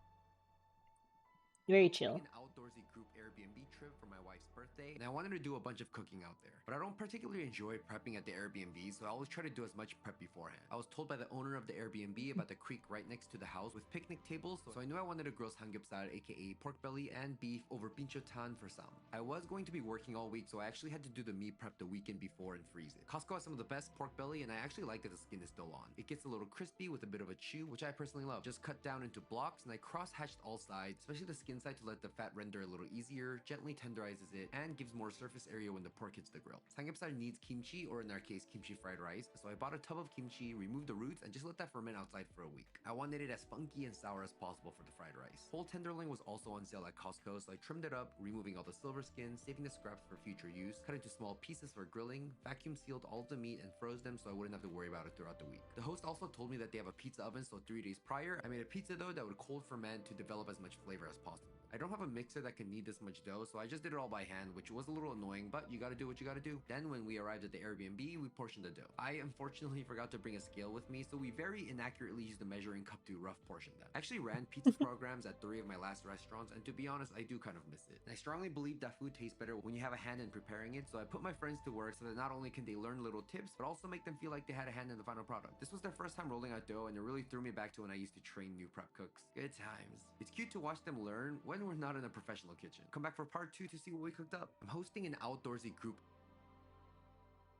Very chill. An outdoorsy group Airbnb trip for my wife's birthday, and I wanted to do a bunch of cooking out there. But I don't particularly enjoy prepping at the Airbnb, so I always try to do as much prep beforehand. I was told by the owner of the Airbnb about the creek right next to the house with picnic tables, so I knew I wanted to grill samgyeopsal, aka pork belly and beef over pinchotan for some. I was going to be working all week, so I actually had to do the meat prep the weekend before and freeze it. Costco has some of the best pork belly, and I actually like that the skin is still on. It gets a little crispy with a bit of a chew, which I personally love. Just cut down into blocks, and I cross-hatched all sides, especially the skin side to let the fat render a little easier, gently tenderizes it, and gives more surface area when the pork hits the grill. Samgyeopsal needs kimchi, or in our case, kimchi fried rice, so I bought a tub of kimchi, removed the roots, and just let that ferment outside for a week. I wanted it as funky and sour as possible for the fried rice. Whole tenderloin was also on sale at Costco, so I trimmed it up, removing all the silver skins, saving the scraps for future use, cut into small pieces for grilling, vacuum sealed all of the meat, and froze them so I wouldn't have to worry about it throughout the week. The host also told me that they have a pizza oven, so 3 days prior, I made a pizza dough that would cold ferment to develop as much flavor as possible. I don't have a mixer that can knead this much dough, so I just did it all by hand, which was a little annoying, but you gotta do what you gotta do. Then when we arrived at the Airbnb, we portioned the dough. I unfortunately forgot to bring a scale with me, so we very inaccurately used the measuring cup to rough portion them. I actually ran pizza programs at 3 of my last restaurants, and to be honest, I do kind of miss it. I strongly believe that food tastes better when you have a hand in preparing it, so I put my friends to work so that not only can they learn little tips, but also make them feel like they had a hand in the final product. This was their first time rolling out dough, and it really threw me back to when I used to train new prep cooks. Good times. It's cute to watch them learn when we're not in a professional kitchen. Come back for part 2 to see what we cooked up. I'm hosting an outdoorsy group.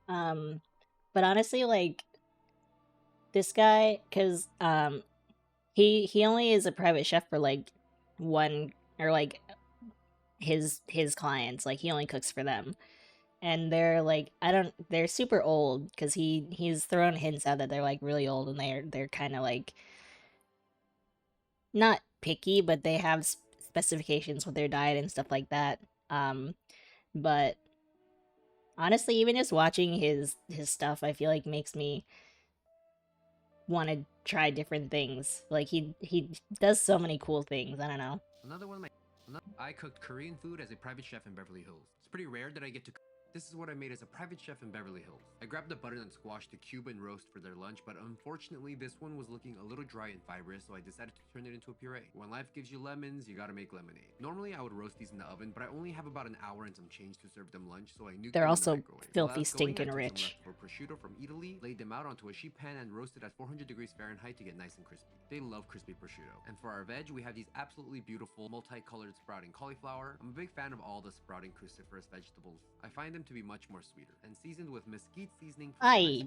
But honestly, like, this guy, because he only is a private chef for like one, or like his clients, like he only cooks for them, and they're like, they're super old, because he's thrown hints out that they're like really old, and they're kind of like not picky, but they have specifications with their diet and stuff like that. But honestly, even just watching his stuff, I feel like makes me want to try different things. Like, he does so many cool things. I don't know. Another one of my... I cooked Korean food as a private chef in Beverly Hills. It's pretty rare that I get to cook. This is what I made as a private chef in Beverly Hills. I grabbed the butternut squash to cube and roast for their lunch, but unfortunately this one was looking a little dry and fibrous, so I decided to turn it into a puree. When life gives you lemons, you gotta make lemonade. Normally I would roast these in the oven, but I only have about an hour and some change to serve them lunch, so I nuked They're them also in the microwave. filthy, Last going, stinking I took rich. some leftover prosciutto from Italy, laid them out onto a sheet pan, and roasted at 400 degrees Fahrenheit to get nice and crispy. They love crispy prosciutto. And for our veg, we have these absolutely beautiful multicolored sprouting cauliflower. I'm a big fan of all the sprouting cruciferous vegetables. I find them to be much more sweeter, and seasoned with mesquite seasoning.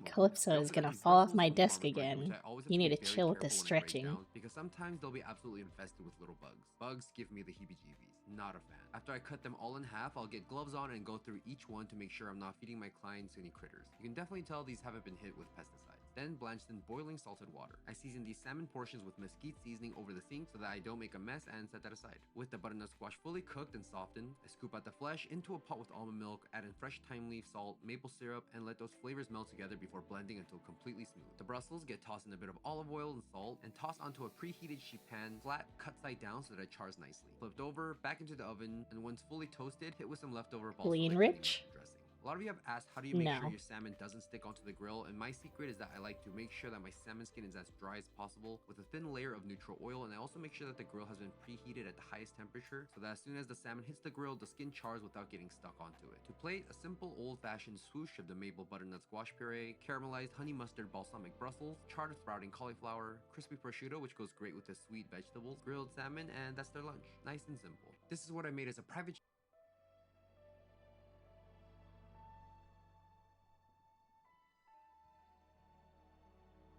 Calypso is gonna fall off my desk again. You need to chill with the stretching. Because sometimes they'll be absolutely infested with little bugs. Bugs give me the heebie-jeebies. Not a fan. After I cut them all in half, I'll get gloves on and go through each one to make sure I'm not feeding my clients any critters. You can definitely tell these haven't been hit with pesticides. then blanched in boiling salted water. I seasoned these salmon portions with mesquite seasoning over the sink so that I don't make a mess and set that aside. With the butternut squash fully cooked and softened, I scoop out the flesh into a pot with almond milk, add in fresh thyme leaf, salt, maple syrup, and let those flavors melt together before blending until completely smooth. The Brussels get tossed in a bit of olive oil and salt and tossed onto a preheated sheet pan, flat, cut side down so that it chars nicely. Flipped over, back into the oven, and once fully toasted, hit with some leftover balsamic Lean honey rich? mustard dressing. A lot of you have asked, how do you make sure No. your salmon doesn't stick onto the grill? And my secret is that I like to make sure that my salmon skin is as dry as possible with a thin layer of neutral oil, and I also make sure that the grill has been preheated at the highest temperature so that as soon as the salmon hits the grill, the skin chars without getting stuck onto it. To plate, a simple old-fashioned swoosh of the maple butternut squash puree, caramelized honey mustard balsamic Brussels, charred sprouting cauliflower, crispy prosciutto, which goes great with the sweet vegetables, grilled salmon, and that's their lunch. Nice and simple. This is what I made as a private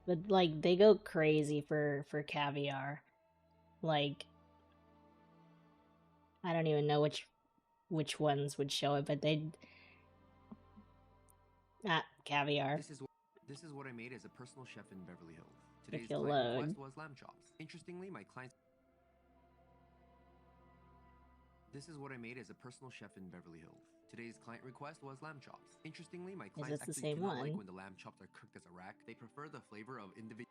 But like they go crazy for caviar. Like I don't even know which ones would show it, but they not caviar. This is what I made as a personal chef in Beverly Hills. If Today's you'll client load. request was lamb chops. Interestingly, my client's This is what I made as a personal chef in Beverly Hills. Today's client request was lamb chops. Interestingly, my clients this the actually same do not like one? when the lamb chops are cooked as a rack. They prefer the flavor of individual.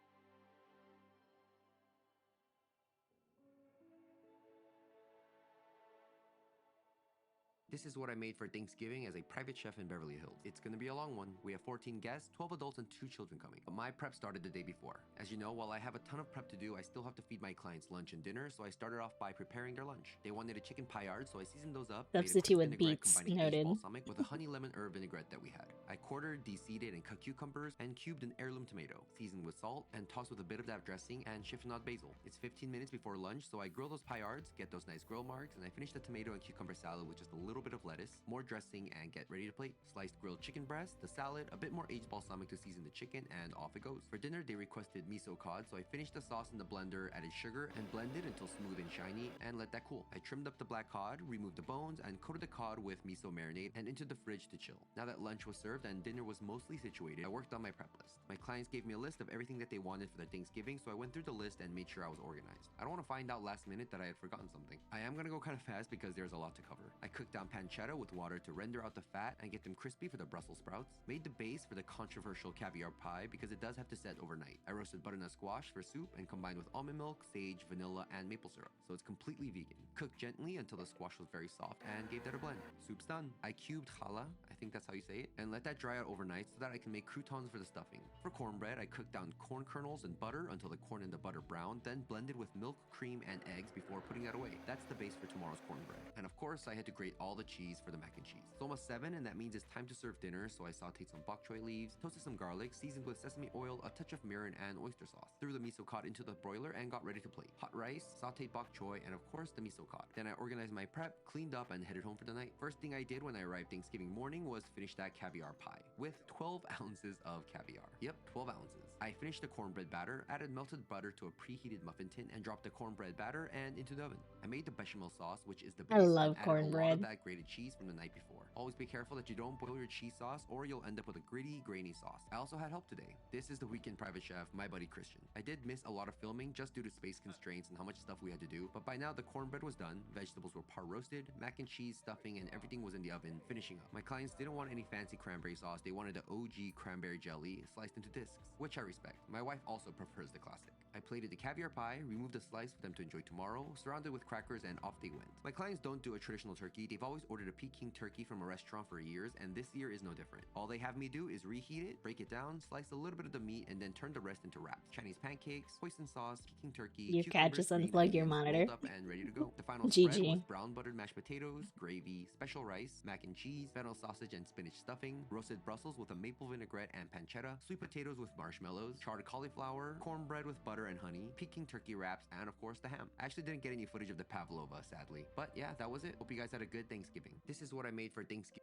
This is what I made for Thanksgiving as a private chef in Beverly Hills. It's gonna be a long one. We have 14 guests, 12 adults, and 2 children coming. But my prep started the day before. As you know, while I have a ton of prep to do, I still have to feed my clients lunch and dinner, so I started off by preparing their lunch. They wanted a chicken paillard, so I seasoned those up. Made a Substitute quick with vinaigrette beets, combining aged noted. balsamic with a honey lemon herb vinaigrette that we had. I quartered, de-seeded, and cut cucumbers, and cubed an heirloom tomato, seasoned with salt, and tossed with a bit of that dressing and chiffonade basil. It's 15 minutes before lunch, so I grill those paillards, get those nice grill marks, and I finish the tomato and cucumber salad with just a little bit of lettuce, more dressing, and get ready to plate. Sliced grilled chicken breast, the salad, a bit more aged balsamic to season the chicken, and off it goes. For dinner, they requested miso cod, so I finished the sauce in the blender, added sugar, and blended until smooth and shiny, and let that cool. I trimmed up the black cod, removed the bones, and coated the cod with miso marinade, and into the fridge to chill. Now that lunch was served and dinner was mostly situated, I worked on my prep list. My clients gave me a list of everything that they wanted for their Thanksgiving, so I went through the list and made sure I was organized. I don't want to find out last minute that I had forgotten something. I am gonna go kind of fast because there's a lot to cover. I cooked down pancetta with water to render out the fat and get them crispy for the Brussels sprouts. Made the base for the controversial caviar pie because it does have to set overnight. I roasted butternut squash for soup and combined with almond milk, sage, vanilla, and maple syrup, so it's completely vegan. Cooked gently until the squash was very soft and gave that a blend. Soup's done. I cubed challah, I think that's how you say it, and let that dry out overnight so that I can make croutons for the stuffing. For cornbread, I cooked down corn kernels and butter until the corn and the butter browned, then blended with milk, cream, and eggs before putting that away. That's the base for tomorrow's cornbread. And of course, I had to grate all the cheese for the mac and cheese. It's almost 7, and that means it's time to serve dinner, so I sauteed some bok choy leaves, toasted some garlic, seasoned with sesame oil, a touch of mirin, and oyster sauce. Threw the miso cod into the broiler and got ready to plate. Hot rice, sauteed bok choy, and of course the miso cod. Then I organized my prep, cleaned up, and headed home for the night. First thing I did when I arrived Thanksgiving morning was finish that caviar pie with 12 ounces of caviar. Yep, 12 ounces. I finished the cornbread batter, added melted butter to a preheated muffin tin, and dropped the cornbread batter and into the oven. I made the bechamel sauce, which is the base, I love and added a lot of cornbread. that grated cheese from the night before. Always be careful that you don't boil your cheese sauce or you'll end up with a gritty, grainy sauce. I also had help today. This is the weekend private chef, my buddy Christian. I did miss a lot of filming just due to space constraints and how much stuff we had to do, but by now the cornbread was done, vegetables were par roasted, mac and cheese, stuffing, and everything was in the oven, finishing up. My clients didn't want any fancy cranberry sauce, they wanted the OG cranberry jelly sliced into discs, which I respect. My wife also prefers the classic. I plated the caviar pie, removed the slice for them to enjoy tomorrow, surrounded with crackers, and off they went. My clients don't do a traditional turkey, they've always ordered a Peking turkey from a restaurant for years, and this year is no different. All they have me do is reheat it, break it down, slice a little bit of the meat, and then turn the rest into wraps. Chinese pancakes, hoisin sauce, Peking turkey, Your cat cucumbers, just green unplugged your onions, monitor. rolled up and ready to go. The final spread GG. was brown buttered mashed potatoes, gravy, special rice, mac and cheese, fennel sausage and spinach stuffing, roasted Brussels with a maple vinaigrette and pancetta, sweet potatoes with marshmallows, charred cauliflower, cornbread with butter and honey, Peking turkey wraps, and of course the ham. I actually didn't get any footage of the pavlova, sadly. But yeah, that was it. Hope you guys had a good Thanksgiving. This is what I made for Thanksgiving.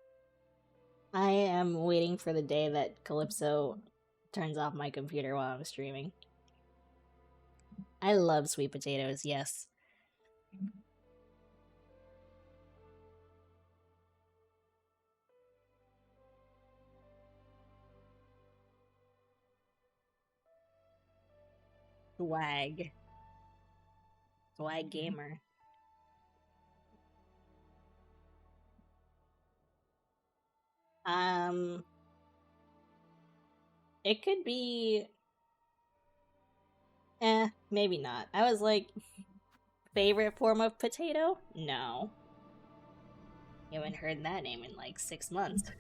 I am waiting for the day that Calypso turns off my computer while I'm streaming. I love sweet potatoes, yes. Swag. Swag gamer. It could be... maybe not. I was like, favorite form of potato? No. You haven't heard that name in like 6 months.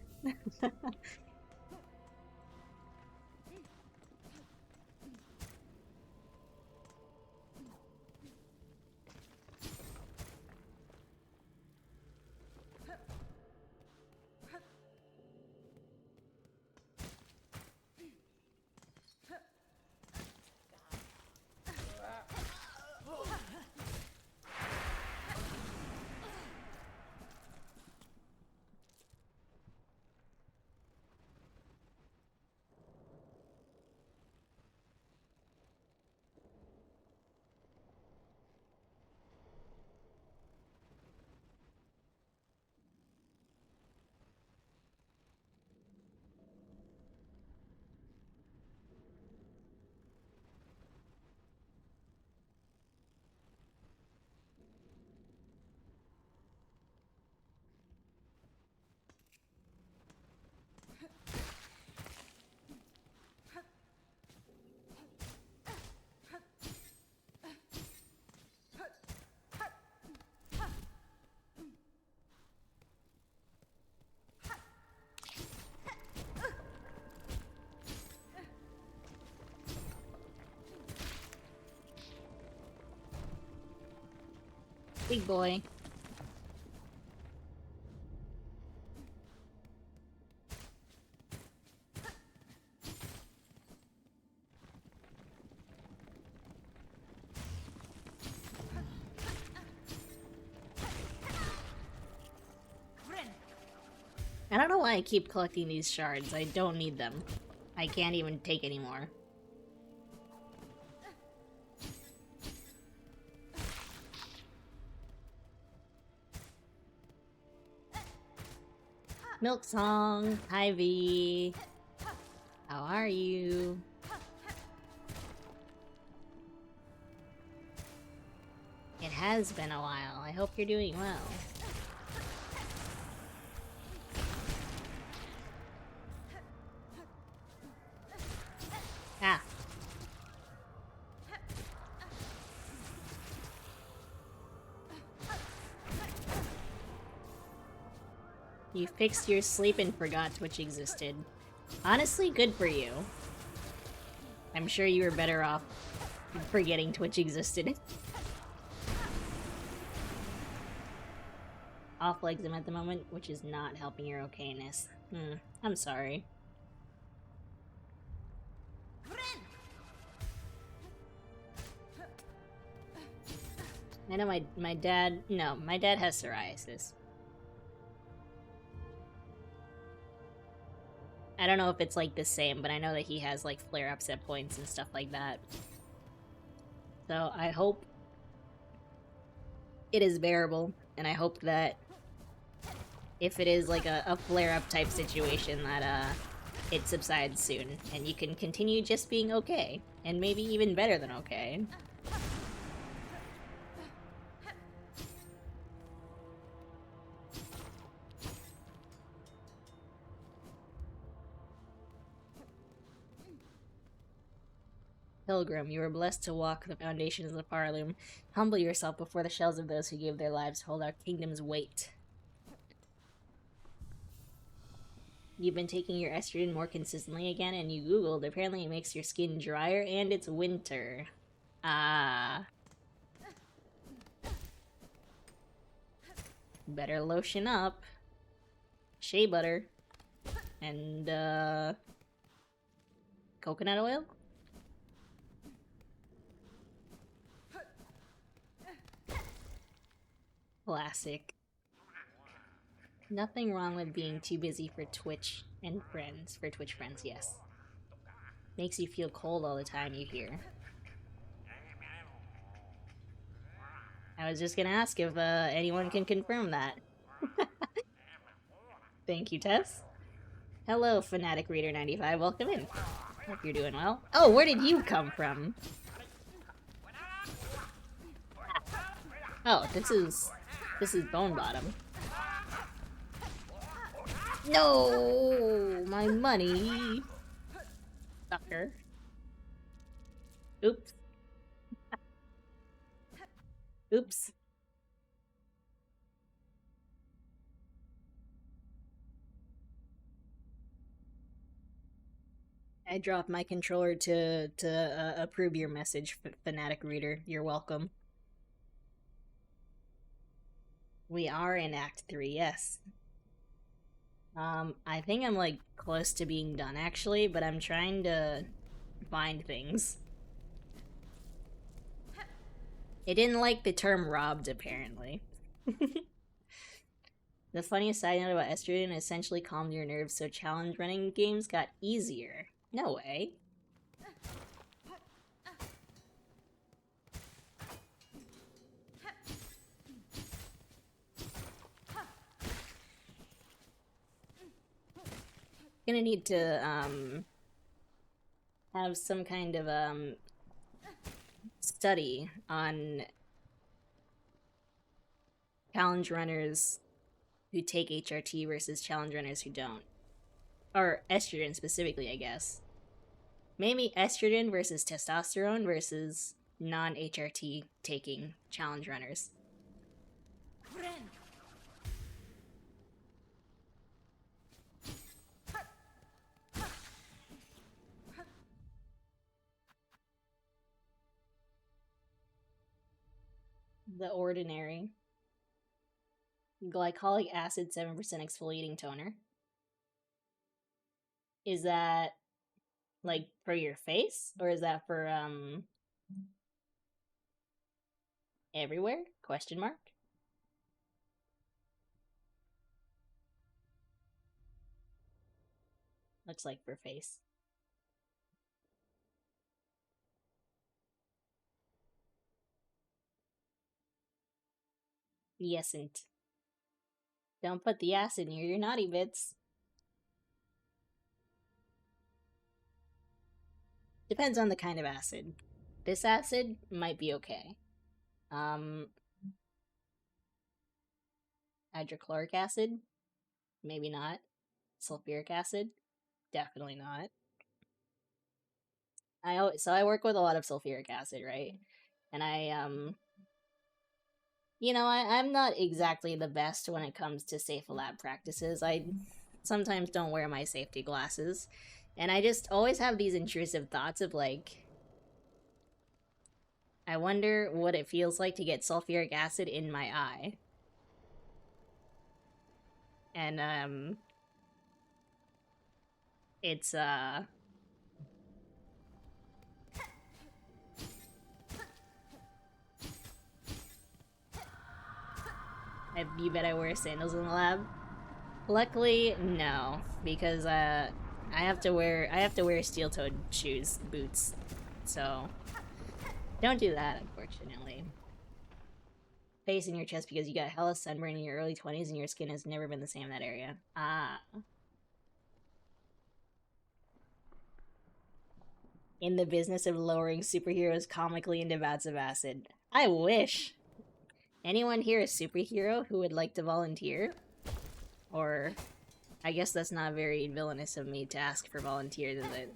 Big boy. I don't know why I keep collecting these shards. I don't need them. I can't even take anymore. Silksong, hi V. How are you? It has been a while. I hope you're doing well. Ah. You fixed your sleep and forgot Twitch existed. Honestly, good for you. I'm sure you were better off forgetting Twitch existed. Off legs him at the moment, which is not helping your okayness. I'm sorry. I know my dad... No, my dad has psoriasis. I don't know if it's like the same, but I know that he has like flare-ups at points and stuff like that. So I hope it is bearable, and I hope that if it is like a flare-up type situation that it subsides soon, and you can continue just being okay, and maybe even better than okay. Pilgrim, you are blessed to walk the foundations of the Parloom. Humble yourself before the shells of those who gave their lives hold our kingdom's weight. You've been taking your estrogen more consistently again, and you googled. Apparently it makes your skin drier, and it's winter. Ah. Better lotion up. Shea butter. And, coconut oil? Classic. Nothing wrong with being too busy for Twitch and friends. For Twitch friends, yes. Makes you feel cold all the time, you hear. I was just gonna ask if anyone can confirm that. Thank you, Tess. Hello, Fanatic Reader 95. Welcome in. Hope you're doing well. Oh, where did you come from? Oh, this is Bone Bottom. No, my money. Sucker. Oops. Oops. I dropped my controller to approve your message, fanatic reader. You're welcome. We are in Act 3, yes. I think I'm like close to being done actually, but I'm trying to find things. It didn't like the term robbed, apparently. The funniest side note about estrogen essentially calmed your nerves, so challenge running games got easier. No way. Gonna need to, have some kind of, study on challenge runners who take HRT versus challenge runners who don't. Or estrogen specifically, I guess. Maybe estrogen versus testosterone versus non-HRT taking challenge runners. The Ordinary. Glycolic acid 7% exfoliating toner. Is that like for your face, or is that for everywhere? Question mark. Looks like for face. Yesn't. Don't put the acid near your naughty bits. Depends on the kind of acid. This acid might be okay. Hydrochloric acid? Maybe not. Sulfuric acid? Definitely not. So I work with a lot of sulfuric acid, right? And I'm not exactly the best when it comes to safe lab practices. I sometimes don't wear my safety glasses. And I just always have these intrusive thoughts of like, I wonder what it feels like to get sulfuric acid in my eye. And, it's, you bet I wear sandals in the lab? Luckily, no, because I have to wear steel-toed shoes, boots. So don't do that, unfortunately. Face in your chest because you got hella sunburn in your early 20s and your skin has never been the same in that area. Ah. In the business of lowering superheroes comically into vats of acid. I wish. Anyone here a superhero who would like to volunteer? Or, I guess that's not very villainous of me to ask for volunteers, is it?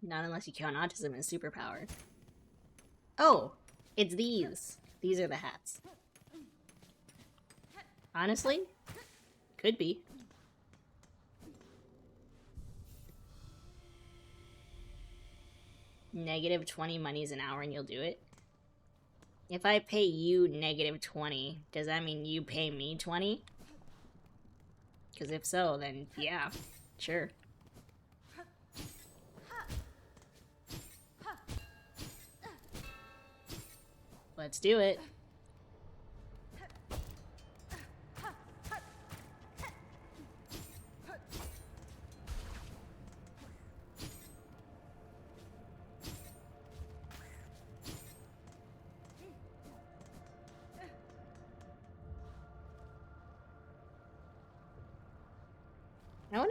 Not unless you count autism as superpower. Oh! It's these! These are the hats. Honestly? Could be. Negative 20 monies an hour and you'll do it? If I pay you negative 20, does that mean you pay me 20? Because if so, then yeah, sure. Let's do it.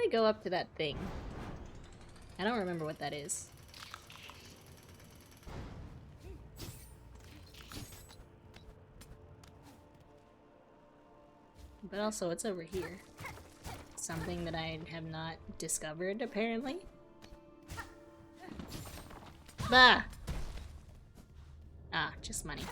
want to go up to that thing. I don't remember what that is. But also, it's over here. Something that I have not discovered, apparently. Bah! Ah, just money.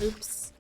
Oops.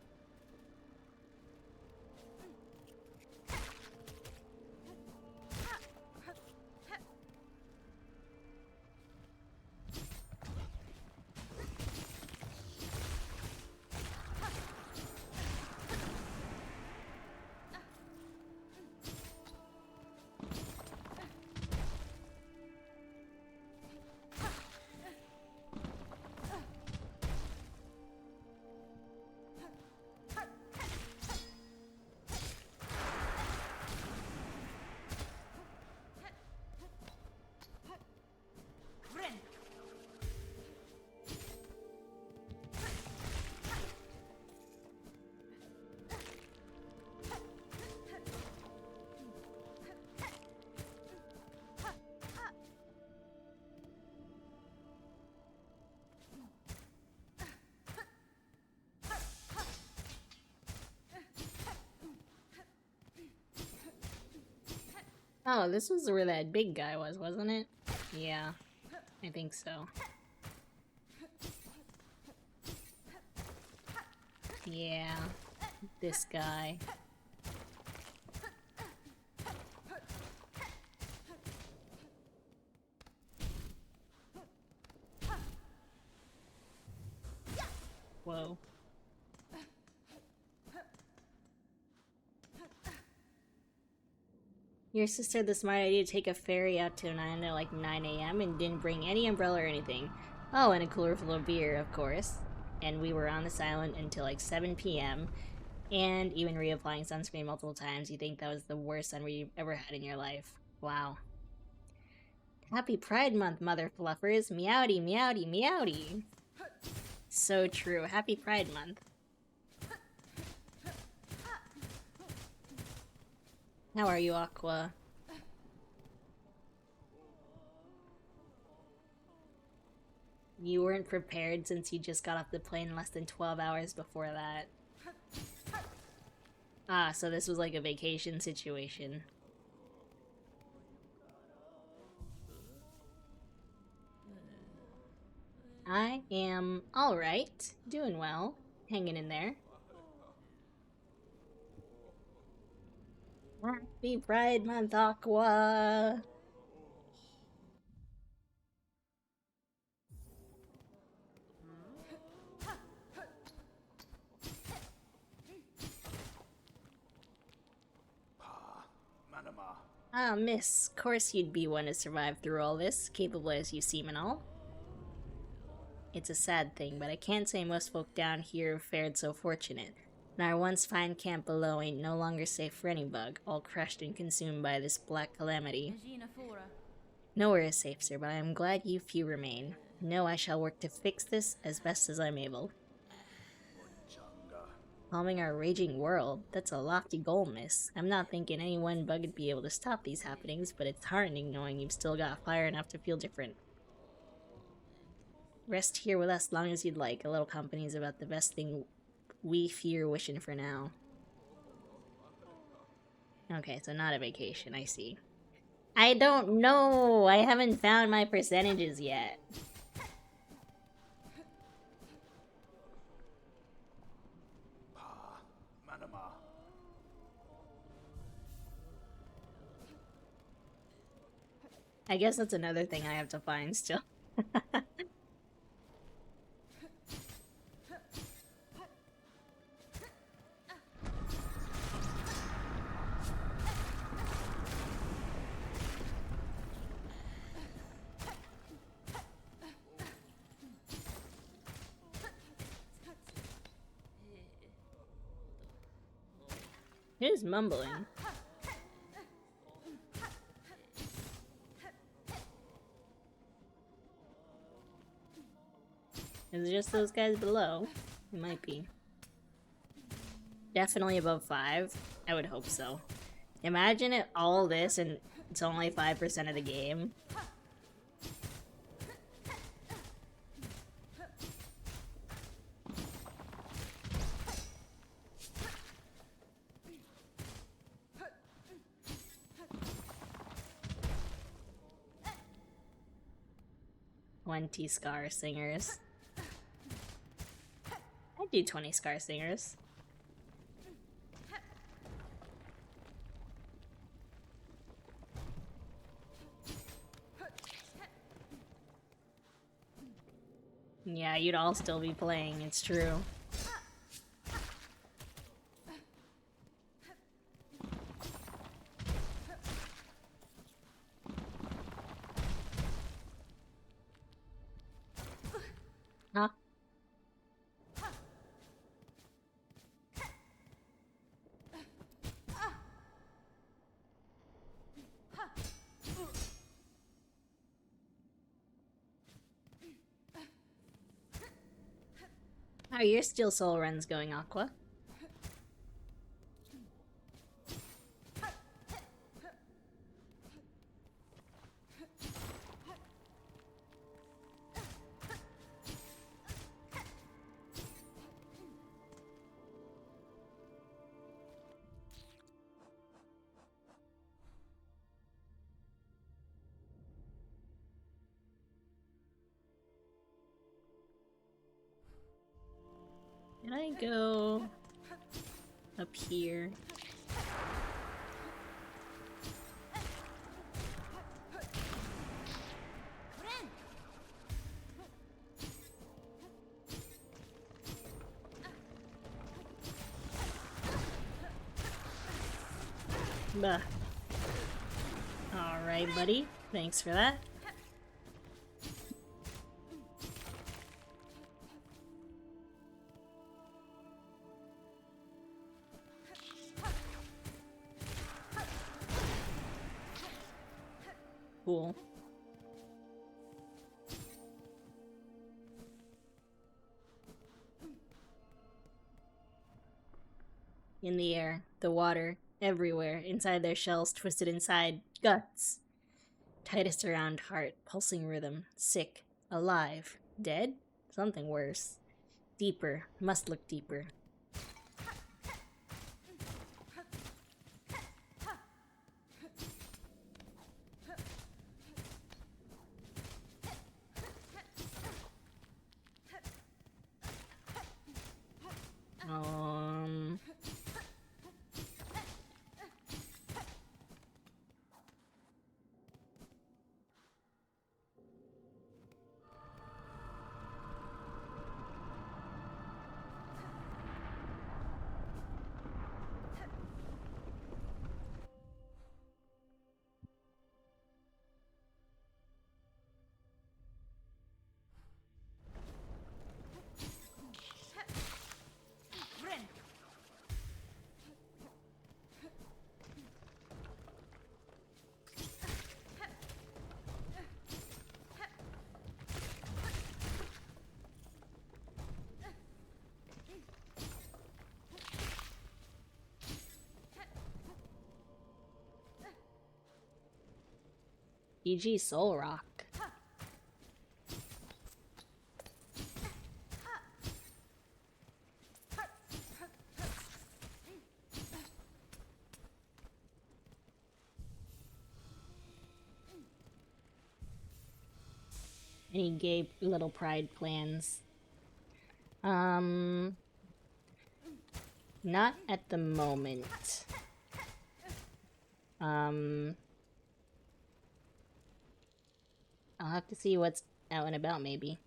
Oh, this was where that big guy was, wasn't it? Yeah, I think so. Yeah, this guy. Whoa. Your sister had the smart idea to take a ferry out to an island at like 9 a.m. and didn't bring any umbrella or anything. Oh, and a cooler full of beer, of course. And we were on this island until like 7 p.m. And even reapplying sunscreen multiple times. You think that was the worst sun you've ever had in your life. Wow. Happy Pride Month, mother fluffers. Meowdy, meowdy, meowdy. So true. Happy Pride Month. How are you, Aqua? You weren't prepared since you just got off the plane less than 12 hours before that. Ah, so this was like a vacation situation. I am alright. Doing well. Hanging in there. Happy Pride Month, Aqua! Ah, miss. Course you'd be one to survive through all this, capable as you seem and all. It's a sad thing, but I can't say most folk down here have fared so fortunate. And our once fine camp below ain't no longer safe for any bug, all crushed and consumed by this black calamity. Nowhere is safe, sir, but I am glad you few remain. No, I shall work to fix this as best as I'm able. Calming our raging world? That's a lofty goal, miss. I'm not thinking any one bug would be able to stop these happenings, but it's heartening knowing you've still got fire enough to feel different. Rest here with us long as you'd like. A little company is about the best thing we few are wishing for now. Okay, so not a vacation, I see. I don't know! I haven't found my percentages yet. I guess that's another thing I have to find still. Who's mumbling? Is it just those guys below? It might be. Definitely above 5. I would hope so. Imagine it all this and it's only 5% of the game. "20 Scar Singers." I'd do 20 Scar Singers. Yeah, you'd all still be playing, it's true. Huh? How are your Steel Soul runs going, Aqua? Can I go up here? Bah. Alright, buddy. Thanks for that. Cool. In the air, the water, everywhere, inside their shells, twisted inside, guts. Tightest around heart, pulsing rhythm, sick, alive, dead? Something worse. Deeper, must look deeper. Um... EG Soul Rock. Any gay little pride plans? Not at the moment. I'll have to see what's out and about, maybe.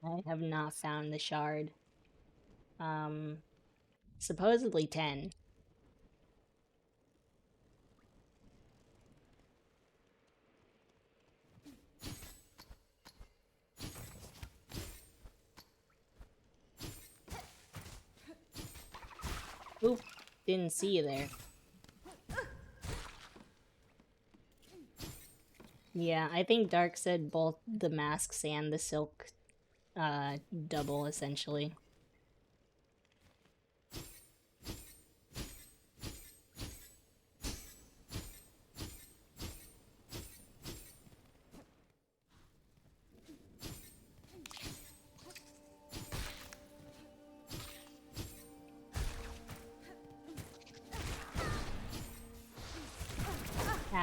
I have not found the shard. Supposedly 10. Oop, didn't see you there. Yeah, I think Dark said both the masks and the silk double, essentially.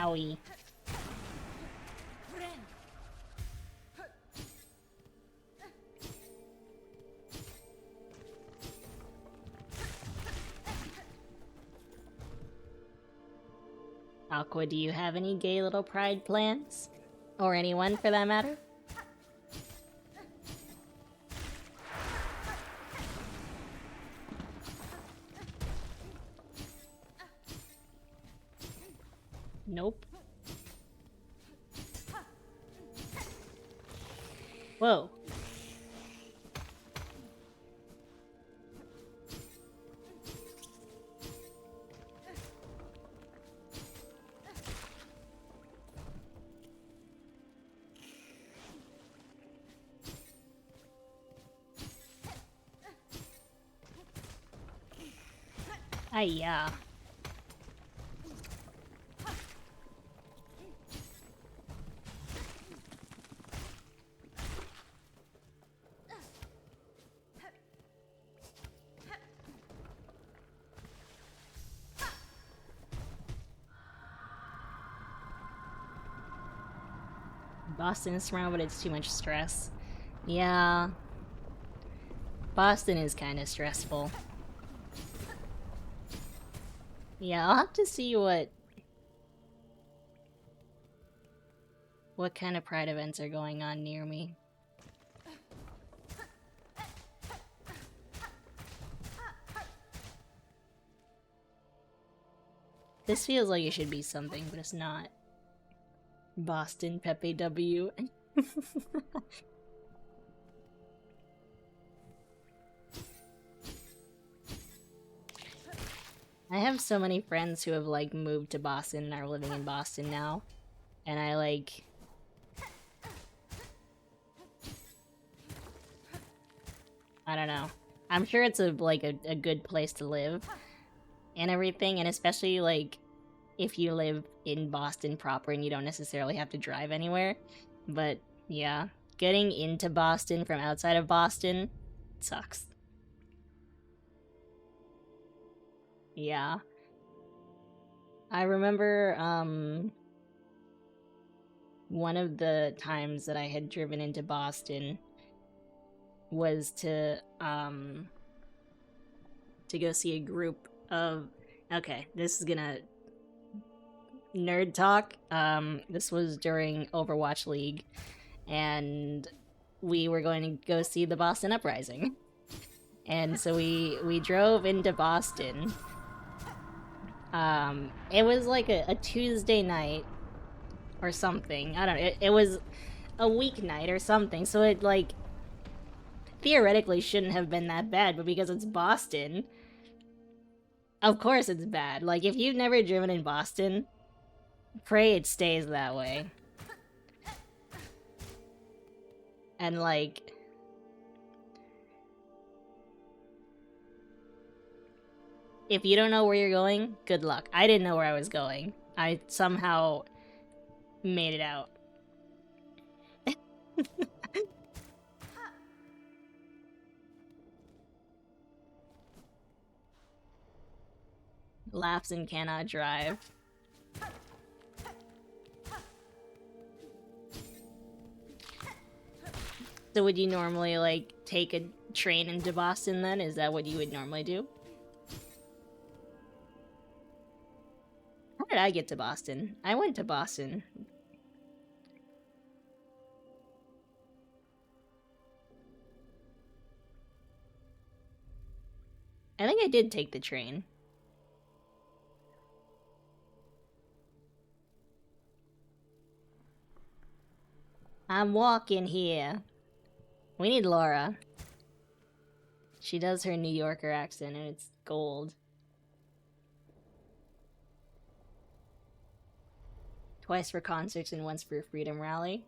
Owie. Aqua, do you have any gay little pride plans? Or anyone, for that matter? Nope. Whoa. Hiya. Boston is surrounded, but it's too much stress. Yeah. Boston is kind of stressful. Yeah, I'll have to see what kind of pride events are going on near me. This feels like it should be something, but it's not. Boston Pepe W. I have so many friends who have, like, moved to Boston and are living in Boston now. And I, like... I don't know. I'm sure it's a good place to live. And everything, and especially, like, if you live in Boston proper and you don't necessarily have to drive anywhere. But, yeah. Getting into Boston from outside of Boston sucks. Yeah. I remember, one of the times that I had driven into Boston was to go see a group of... Okay, this is gonna... nerd talk. This was during Overwatch League, and we were going to go see the Boston Uprising. And so we drove into Boston. It was like a Tuesday night or something. I don't know. It was a weeknight or something, so it, like, theoretically shouldn't have been that bad, but because it's Boston, of course it's bad. Like, if you've never driven in Boston, pray it stays that way. And, like... if you don't know where you're going, good luck. I didn't know where I was going. I somehow made it out. Laughs and cannot drive. So would you normally, like, take a train into Boston then? Is that what you would normally do? How did I get to Boston? I went to Boston. I think I did take the train. I'm walking here. We need Laura. She does her New Yorker accent and it's gold. Twice for concerts and once for a freedom rally.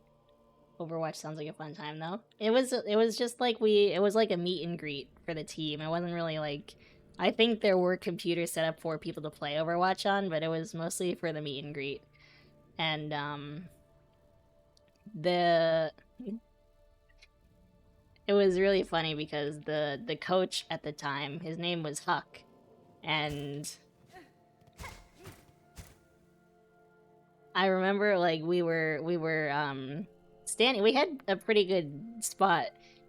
Overwatch sounds like a fun time though. It was just like it was like a meet and greet for the team. It wasn't really like, I think there were computers set up for people to play Overwatch on, but it was mostly for the meet and greet. And it was really funny because the coach at the time, his name was Huck, and I remember like we were standing, we had a pretty good spot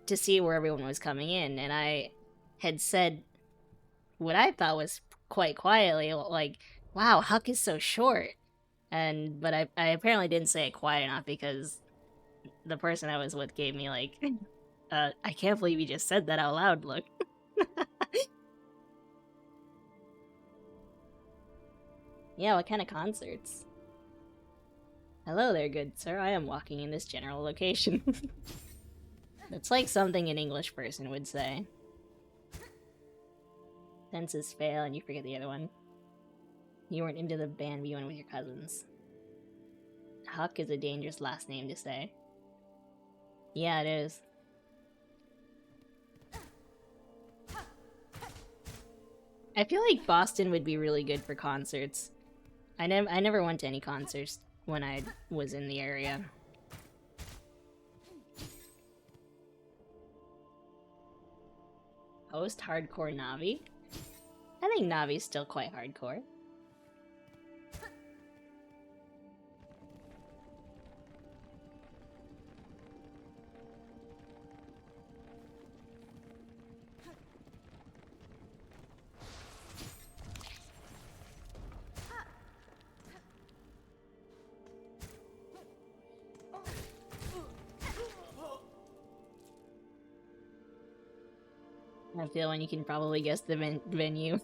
to see where everyone was coming in, and I had said what I thought was quite quietly, like, wow, Huck is so short. But I apparently didn't say it quiet enough because the person I was with gave me like I can't believe you just said that out loud look. Yeah, what kind of concerts? Hello there, good sir. I am walking in this general location. That's like something an English person would say. Senses fail and you forget the other one. You weren't into the band, but you went with your cousins. Huck is a dangerous last name to say. Yeah, it is. I feel like Boston would be really good for concerts. I never went to any concerts when I was in the area. Post hardcore Navi? I think Navi's still quite hardcore. I feel when you can probably guess the venue.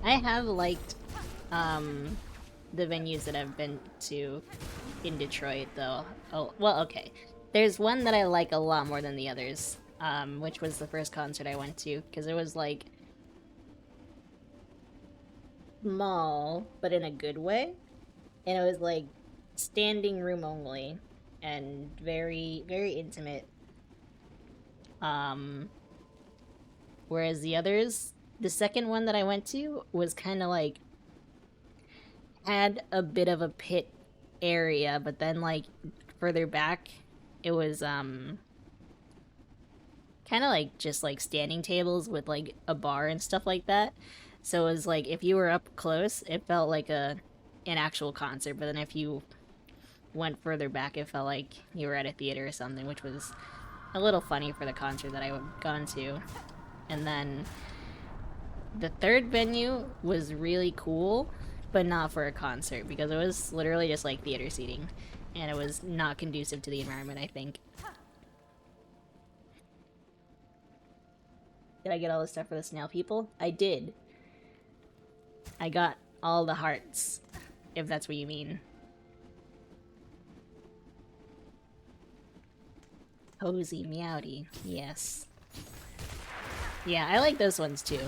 I have liked the venues that I've been to in Detroit though. Oh, well, okay. There's one that I like a lot more than the others, which was the first concert I went to, because it was like small, but in a good way. And it was like standing room only and very, very intimate. Whereas the others, the second one that I went to was kind of like had a bit of a pit area, but then like further back it was kind of like just like standing tables with like a bar and stuff like that. So it was like if you were up close it felt like an actual concert, but then if you went further back it felt like you were at a theater or something, which was a little funny for the concert that I had gone to. And then the third venue was really cool, but not for a concert because it was literally just like theater seating and it was not conducive to the environment, I think. Did I get all the stuff for the snail people? I did. I got all the hearts, if that's what you mean. Cozy Meowdy, yes. Yeah, I like those ones too.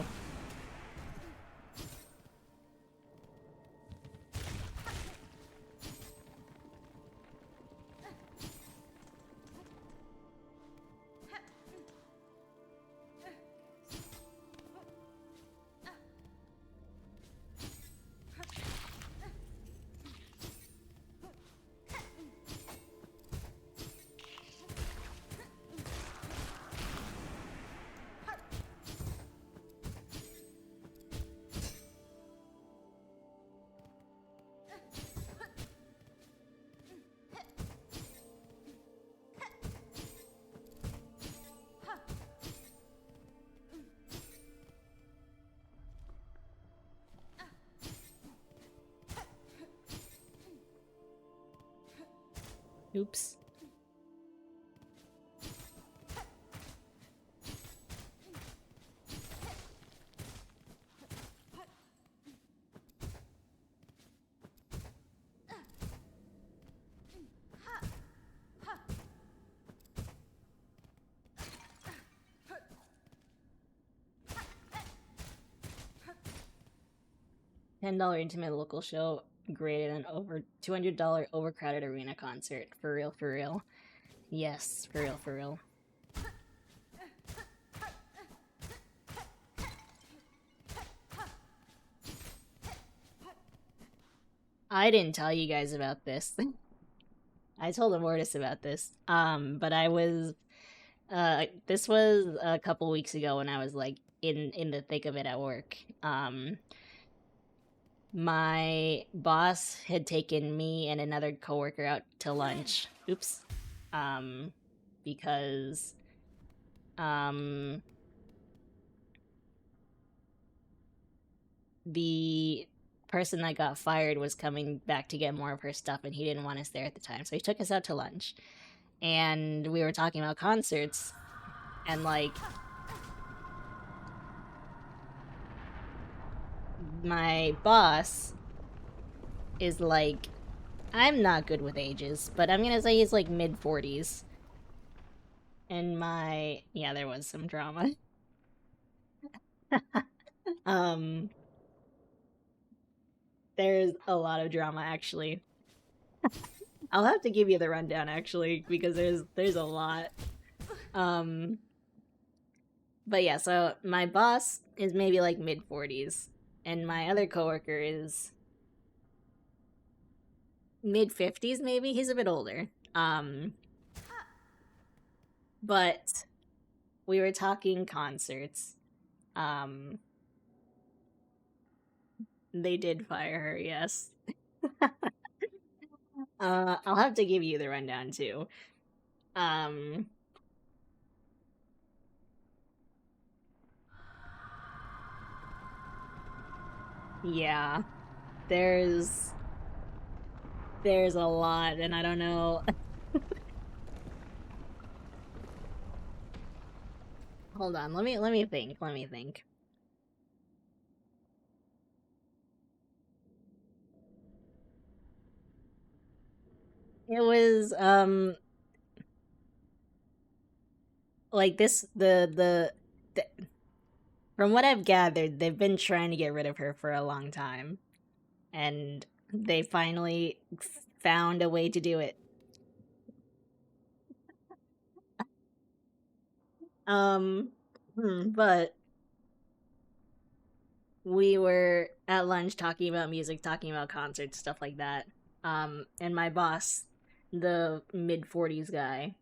Oops. $10 intimate local show graded an over $200 overcrowded arena concert. For real, for real. Yes, for real, for real. I didn't tell you guys about this. I told Immortus about this. But I was this was a couple weeks ago when I was like in the thick of it at work. My boss had taken me and another coworker out to lunch. Oops. Because the person that got fired was coming back to get more of her stuff and he didn't want us there at the time. So he took us out to lunch. And we were talking about concerts and like my boss is like, I'm not good with ages, but I'm gonna say he's like mid-40s. And yeah, there was some drama. There's a lot of drama actually. I'll have to give you the rundown actually because there's a lot. But yeah, so my boss is maybe like mid-40s and my other coworker is mid-50s maybe. He's a bit older. But we were talking concerts. They did fire her, yes. I'll have to give you the rundown too. Yeah. There's a lot and I don't know. Hold on, let me think. It was like this the from what I've gathered, they've been trying to get rid of her for a long time. And they finally found a way to do it. But we were at lunch talking about music, talking about concerts, stuff like that. And my boss, the mid-40s guy,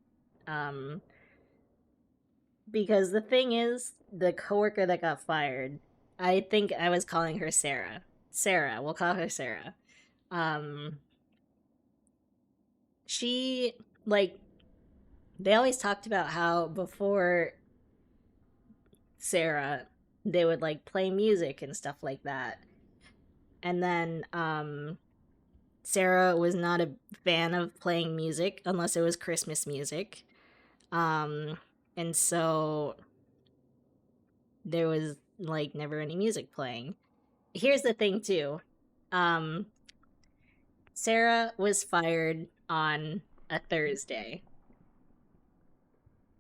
because the thing is, the coworker that got fired, I think I was calling her Sarah. Sarah, we'll call her Sarah. She, like, they always talked about how before Sarah, they would like play music and stuff like that. And then Sarah was not a fan of playing music unless it was Christmas music. And so there was like never any music playing. Here's the thing too. Sarah was fired on a Thursday.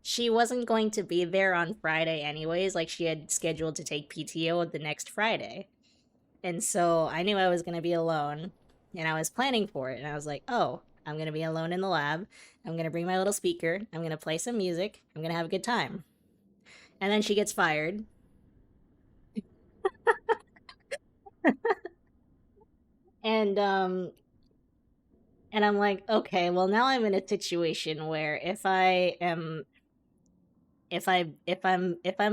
She wasn't going to be there on Friday anyways, like she had scheduled to take PTO the next Friday. And so I knew I was going to be alone and I was planning for it and I was like, "Oh, I'm going to be alone in the lab. I'm going to bring my little speaker. I'm going to play some music. I'm going to have a good time." And then she gets fired. And I'm like, "Okay, well now I'm in a situation where if I'm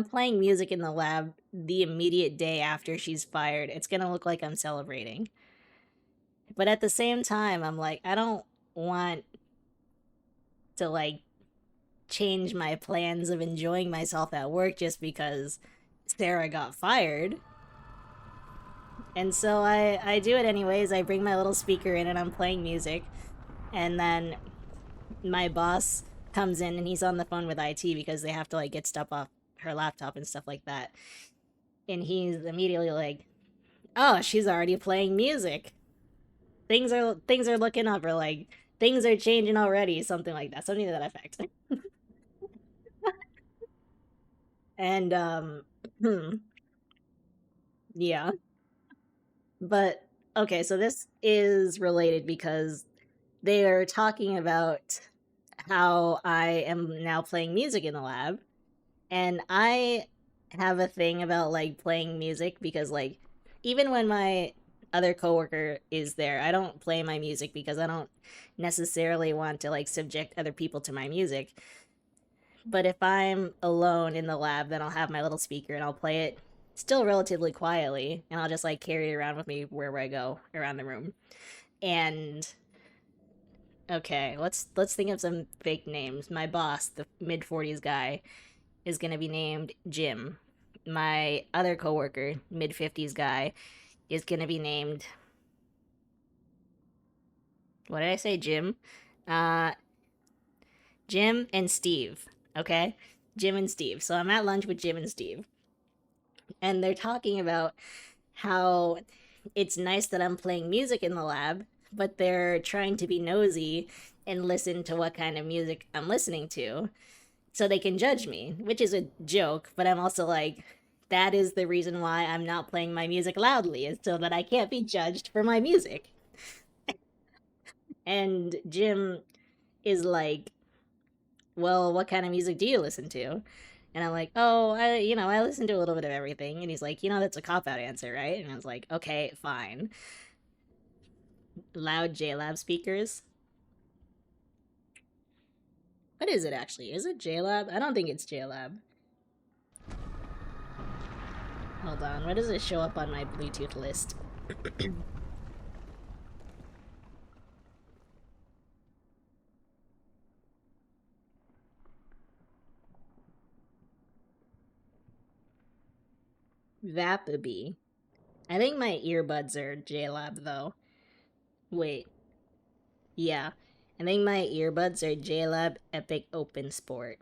playing music in the lab the immediate day after she's fired, it's gonna look like I'm celebrating." But at the same time, I'm like, I don't want to like change my plans of enjoying myself at work just because Sarah got fired. And so I do it anyways. I bring my little speaker in and I'm playing music. And then my boss comes in and he's on the phone with IT because they have to like get stuff off her laptop and stuff like that. And he's immediately like, "Oh, she's already playing music. Things are looking up," or like things are changing already, something like that, something to that effect. And yeah. But okay, so this is related because they are talking about how I am now playing music in the lab, and I have a thing about like playing music because like even when my other coworker is there, I don't play my music because I don't necessarily want to like subject other people to my music. But if I'm alone in the lab, then I'll have my little speaker and I'll play it still relatively quietly, and I'll just like carry it around with me wherever I go around the room. And okay, let's think of some fake names. My boss, the mid 40s guy, is gonna be named Jim. My other coworker, mid 50s guy, is gonna be named. What did I say, Jim? Uh, Jim and Steve. Okay, Jim and Steve. So I'm at lunch with Jim and Steve, and they're talking about how it's nice that I'm playing music in the lab, but they're trying to be nosy and listen to what kind of music I'm listening to so they can judge me, which is a joke, but I'm also like, that is the reason why I'm not playing my music loudly, is so that I can't be judged for my music. And Jim is like, well, what kind of music do you listen to? And I'm like, oh, I listen to a little bit of everything. And he's like, that's a cop out answer, right? And I was like, okay, fine. Loud JLab speakers. What is it actually? Is it JLab? I don't think it's JLab. Hold on, where does it show up on my Bluetooth list? Vapaby. I think my earbuds are JLab though. Wait. Yeah. I think my earbuds are JLab Epic Open Sport.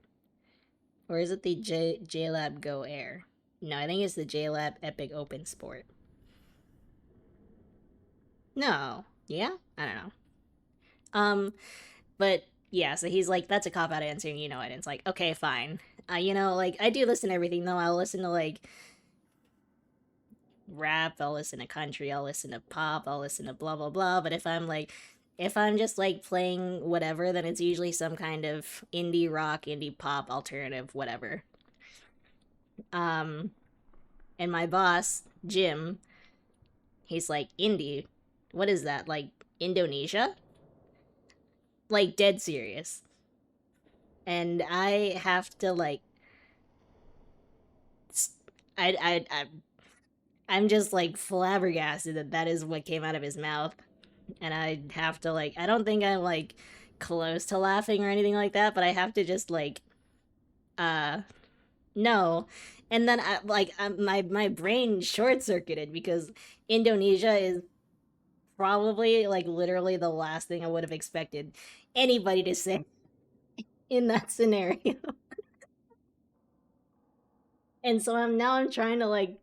Or is it the JLab Go Air? No, I think it's the JLab Epic Open Sport. No. Yeah? I don't know. But yeah, so he's like, that's a cop out answer, you know it. And it's like, okay, fine. Like, I do listen to everything, though. I'll listen to, like, rap, I'll listen to country, I'll listen to pop, I'll listen to blah, blah, blah. But if I'm just, like, playing whatever, then it's usually some kind of indie rock, indie pop, alternative, whatever. And my boss, Jim, he's like, indie? What is that? Like, Indonesia? Like, dead serious. And I have to, like, I I'm just like flabbergasted that that is what came out of his mouth, and I have to like I don't think I'm like close to laughing or anything like that, but I have to just like uh no, and then my brain short circuited because Indonesia is probably like literally the last thing I would have expected anybody to say in that scenario. And so I'm trying to like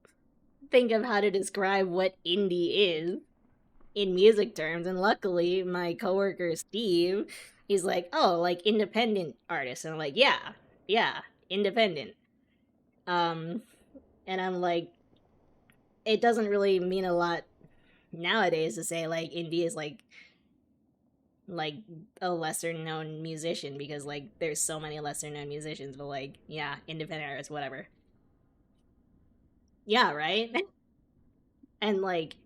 think of how to describe what indie is in music terms, and luckily my coworker Steve, he's like, oh, like independent artist, and I'm like, yeah, independent. um and I'm like, it doesn't really mean a lot nowadays to say like indie is like a lesser known musician, because like there's so many lesser known musicians, but like, yeah, independent artists, whatever. Yeah, right. And like,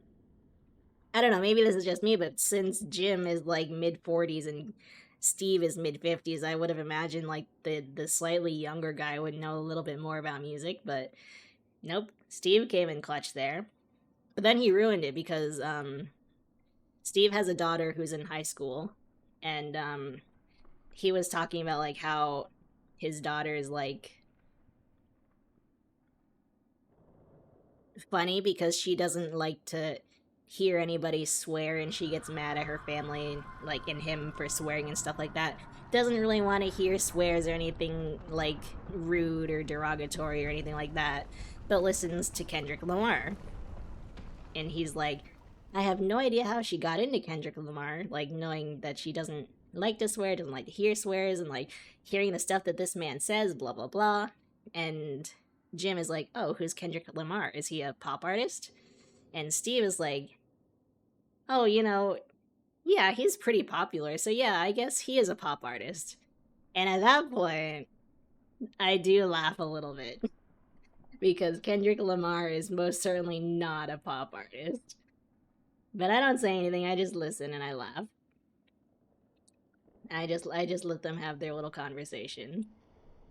I don't know, maybe this is just me, but since Jim is like mid 40s and Steve is mid 50s, I would have imagined like the slightly younger guy would know a little bit more about music, but nope, Steve came in clutch there. But then he ruined it because Steve has a daughter who's in high school, and he was talking about like how his daughter is like funny because she doesn't like to hear anybody swear, and she gets mad at her family like and him for swearing and stuff like that. Doesn't really want to hear swears or anything like rude or derogatory or anything like that, but listens to Kendrick Lamar. And he's like, I have no idea how she got into Kendrick Lamar, like knowing that she doesn't like to swear, doesn't like to hear swears, and like hearing the stuff that this man says, blah blah blah. And Jim is like, oh, who's Kendrick Lamar? Is he a pop artist? And Steve is like, oh, yeah, he's pretty popular. So yeah, I guess he is a pop artist. And at that point, I do laugh a little bit because Kendrick Lamar is most certainly not a pop artist. But I don't say anything. I just listen and I laugh. I just let them have their little conversation.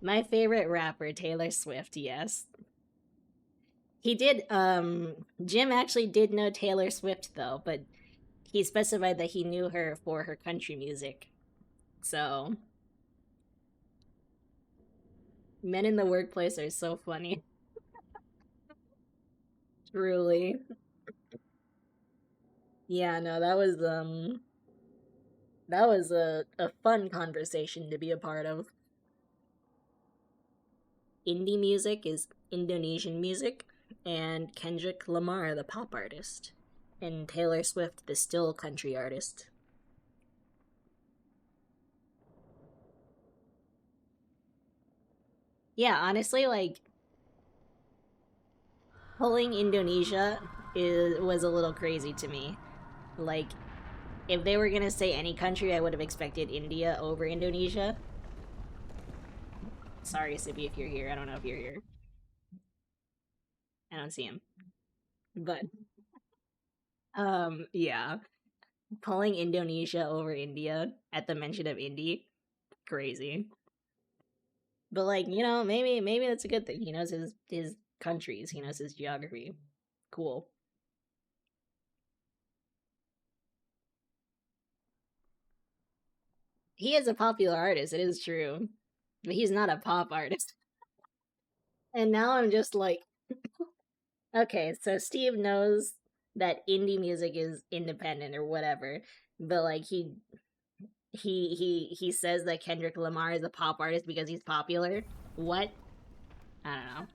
My favorite rapper, Taylor Swift, yes. He did Jim actually did know Taylor Swift though, but he specified that he knew her for her country music. So, men in the workplace are so funny. Truly. Yeah, no, that was a fun conversation to be a part of. Indie music is Indonesian music, and Kendrick Lamar, the pop artist, and Taylor Swift, the still country artist. Yeah, honestly, like pulling Indonesia was a little crazy to me. Like, if they were gonna say any country, I would have expected India over Indonesia. Sorry, Sibi, if you're here. I don't know if you're here. I don't see him. But yeah, pulling Indonesia over India at the mention of indie, crazy. But like, maybe that's a good thing. He knows his countries. He knows his geography. Cool. He is a popular artist. It is true, but he's not a pop artist. And now I'm just like, okay, so Steve knows that indie music is independent or whatever, but like he says that Kendrick Lamar is a pop artist because he's popular. What? I don't know.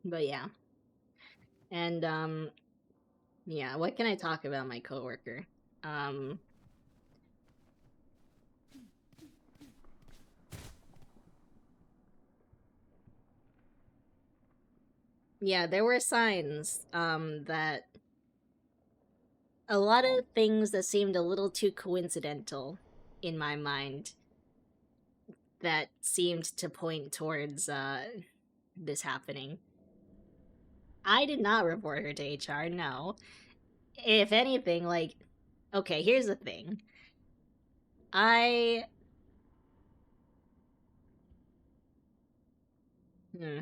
But yeah. And yeah, what can I talk about my coworker? Um yeah, there were signs that a lot of things that seemed a little too coincidental in my mind that seemed to point towards this happening. I did not report her to HR, no. If anything, like, okay, here's the thing. I. Hmm,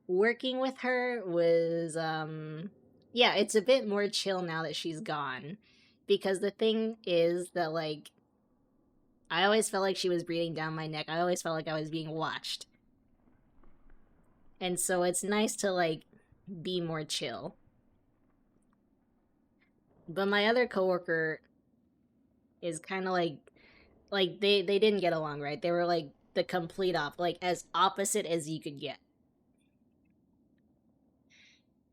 working with her was, yeah, it's a bit more chill now that she's gone. Because the thing is that, like, I always felt like she was breathing down my neck. I always felt like I was being watched. And so it's nice to, like, be more chill. But my other coworker is kind of like they didn't get along, right? They were like the complete like as opposite as you could get.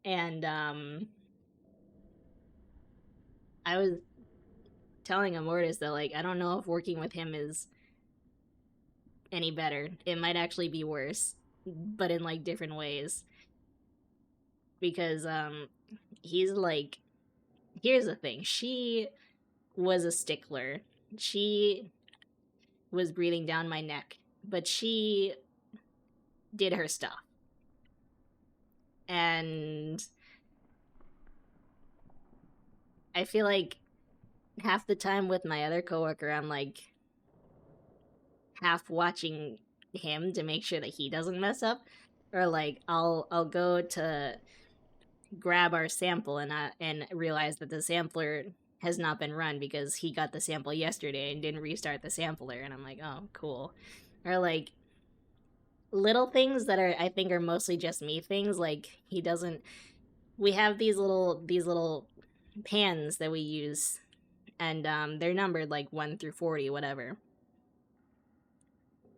And I was telling Amortis that like I don't know if working with him is any better. It might actually be worse, but in like different ways. Because he's like, here's the thing. She was a stickler. She was breathing down my neck, but she did her stuff. And I feel like half the time with my other coworker, I'm like half watching him to make sure that he doesn't mess up, or like I'll go to grab our sample and realize that the sampler has not been run because he got the sample yesterday and didn't restart the sampler, and I'm like, oh, cool. Or like little things that are I think are mostly just me things, like he doesn't. We have these little pans that we use, and they're numbered like 1 through 40, whatever.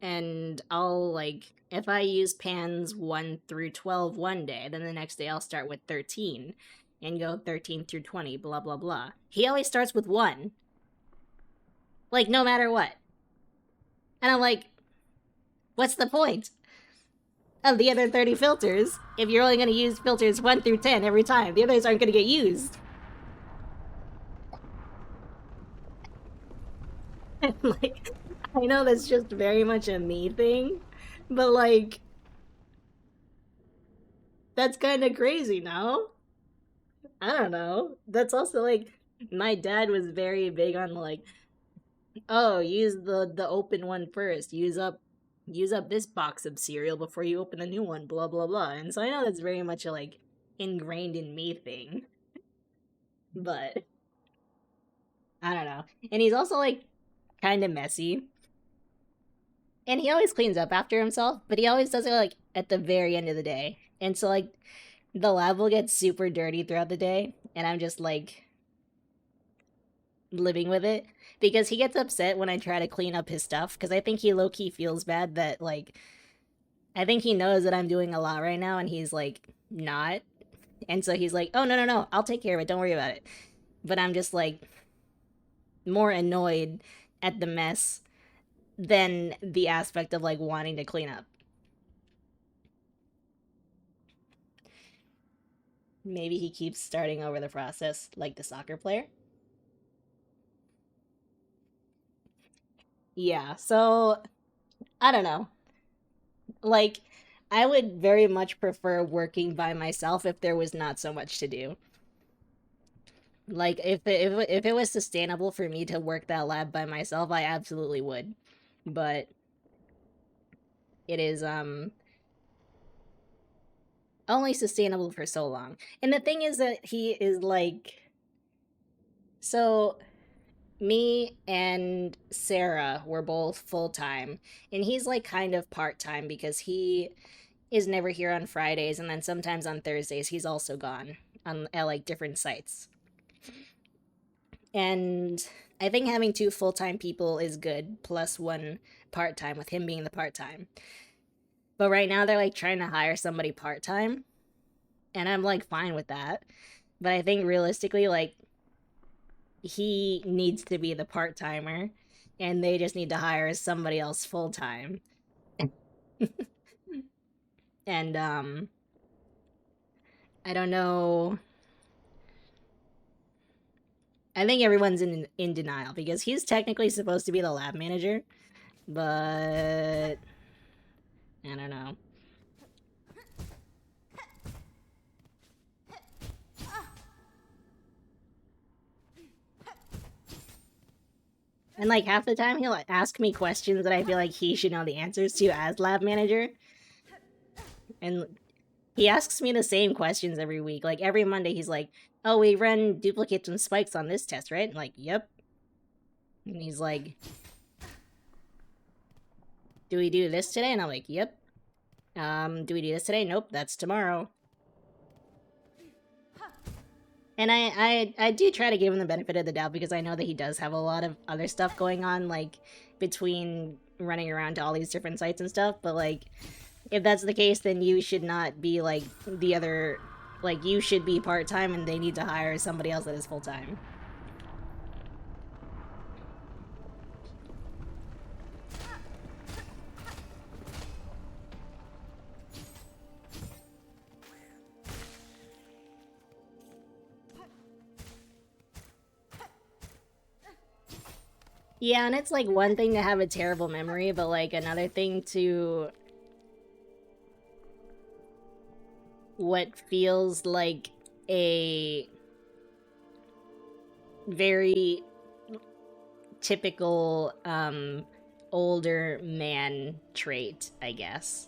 and I'll, like, if I use pans 1 through 12 one day, then the next day I'll start with 13 and go 13 through 20, blah, blah, blah. He always starts with 1. Like, no matter what. And I'm like, what's the point of the other 30 filters if you're only going to use filters 1 through 10 every time? The others aren't going to get used. Like, I know that's just very much a me thing, but like, that's kind of crazy, no? I don't know. That's also like, my dad was very big on like, oh, use the open one first. Use up this box of cereal before you open a new one, blah blah blah. And so I know that's very much a like ingrained in me thing. But I don't know. And he's also like kind of messy. And he always cleans up after himself, but he always does it like at the very end of the day. And so like the lab will get super dirty throughout the day, and I'm just like living with it because he gets upset when I try to clean up his stuff because I think he low-key feels bad that like I think he knows that I'm doing a lot right now and he's like not. And so he's like, "Oh, no, I'll take care of it. Don't worry about it." But I'm just like more annoyed at the mess than the aspect of like wanting to clean up. Maybe he keeps starting over the process like the soccer player. Yeah, so I don't know. Like, I would very much prefer working by myself if there was not so much to do. Like, if it was sustainable for me to work that lab by myself, I absolutely would. But it is only sustainable for so long. And the thing is that he is like, so me and Sarah were both full-time, and he's like kind of part-time because he is never here on Fridays, and then sometimes on Thursdays he's also gone on at like different sites. And I think having 2 full-time people is good, plus 1 part-time, with him being the part-time. But right now they're like trying to hire somebody part-time, and I'm like fine with that. But I think realistically, like, he needs to be the part-timer, and they just need to hire somebody else full-time. And I don't know. I think everyone's in denial because he's technically supposed to be the lab manager, but I don't know. And like half the time he'll ask me questions that I feel like he should know the answers to as lab manager. And he asks me the same questions every week. Like every Monday he's like, "Oh, we run duplicates and spikes on this test, right?" I'm like, "Yep." And he's like, "Do we do this today?" And I'm like, "Yep." Do we do this today? Nope, that's tomorrow. And I do try to give him the benefit of the doubt because I know that he does have a lot of other stuff going on, like, between running around to all these different sites and stuff, but, like, if that's the case, then you should not be, like, the other... Like, you should be part-time and they need to hire somebody else that is full-time. Yeah, and it's like one thing to have a terrible memory, but like another thing to what feels like a very typical older man trait, I guess.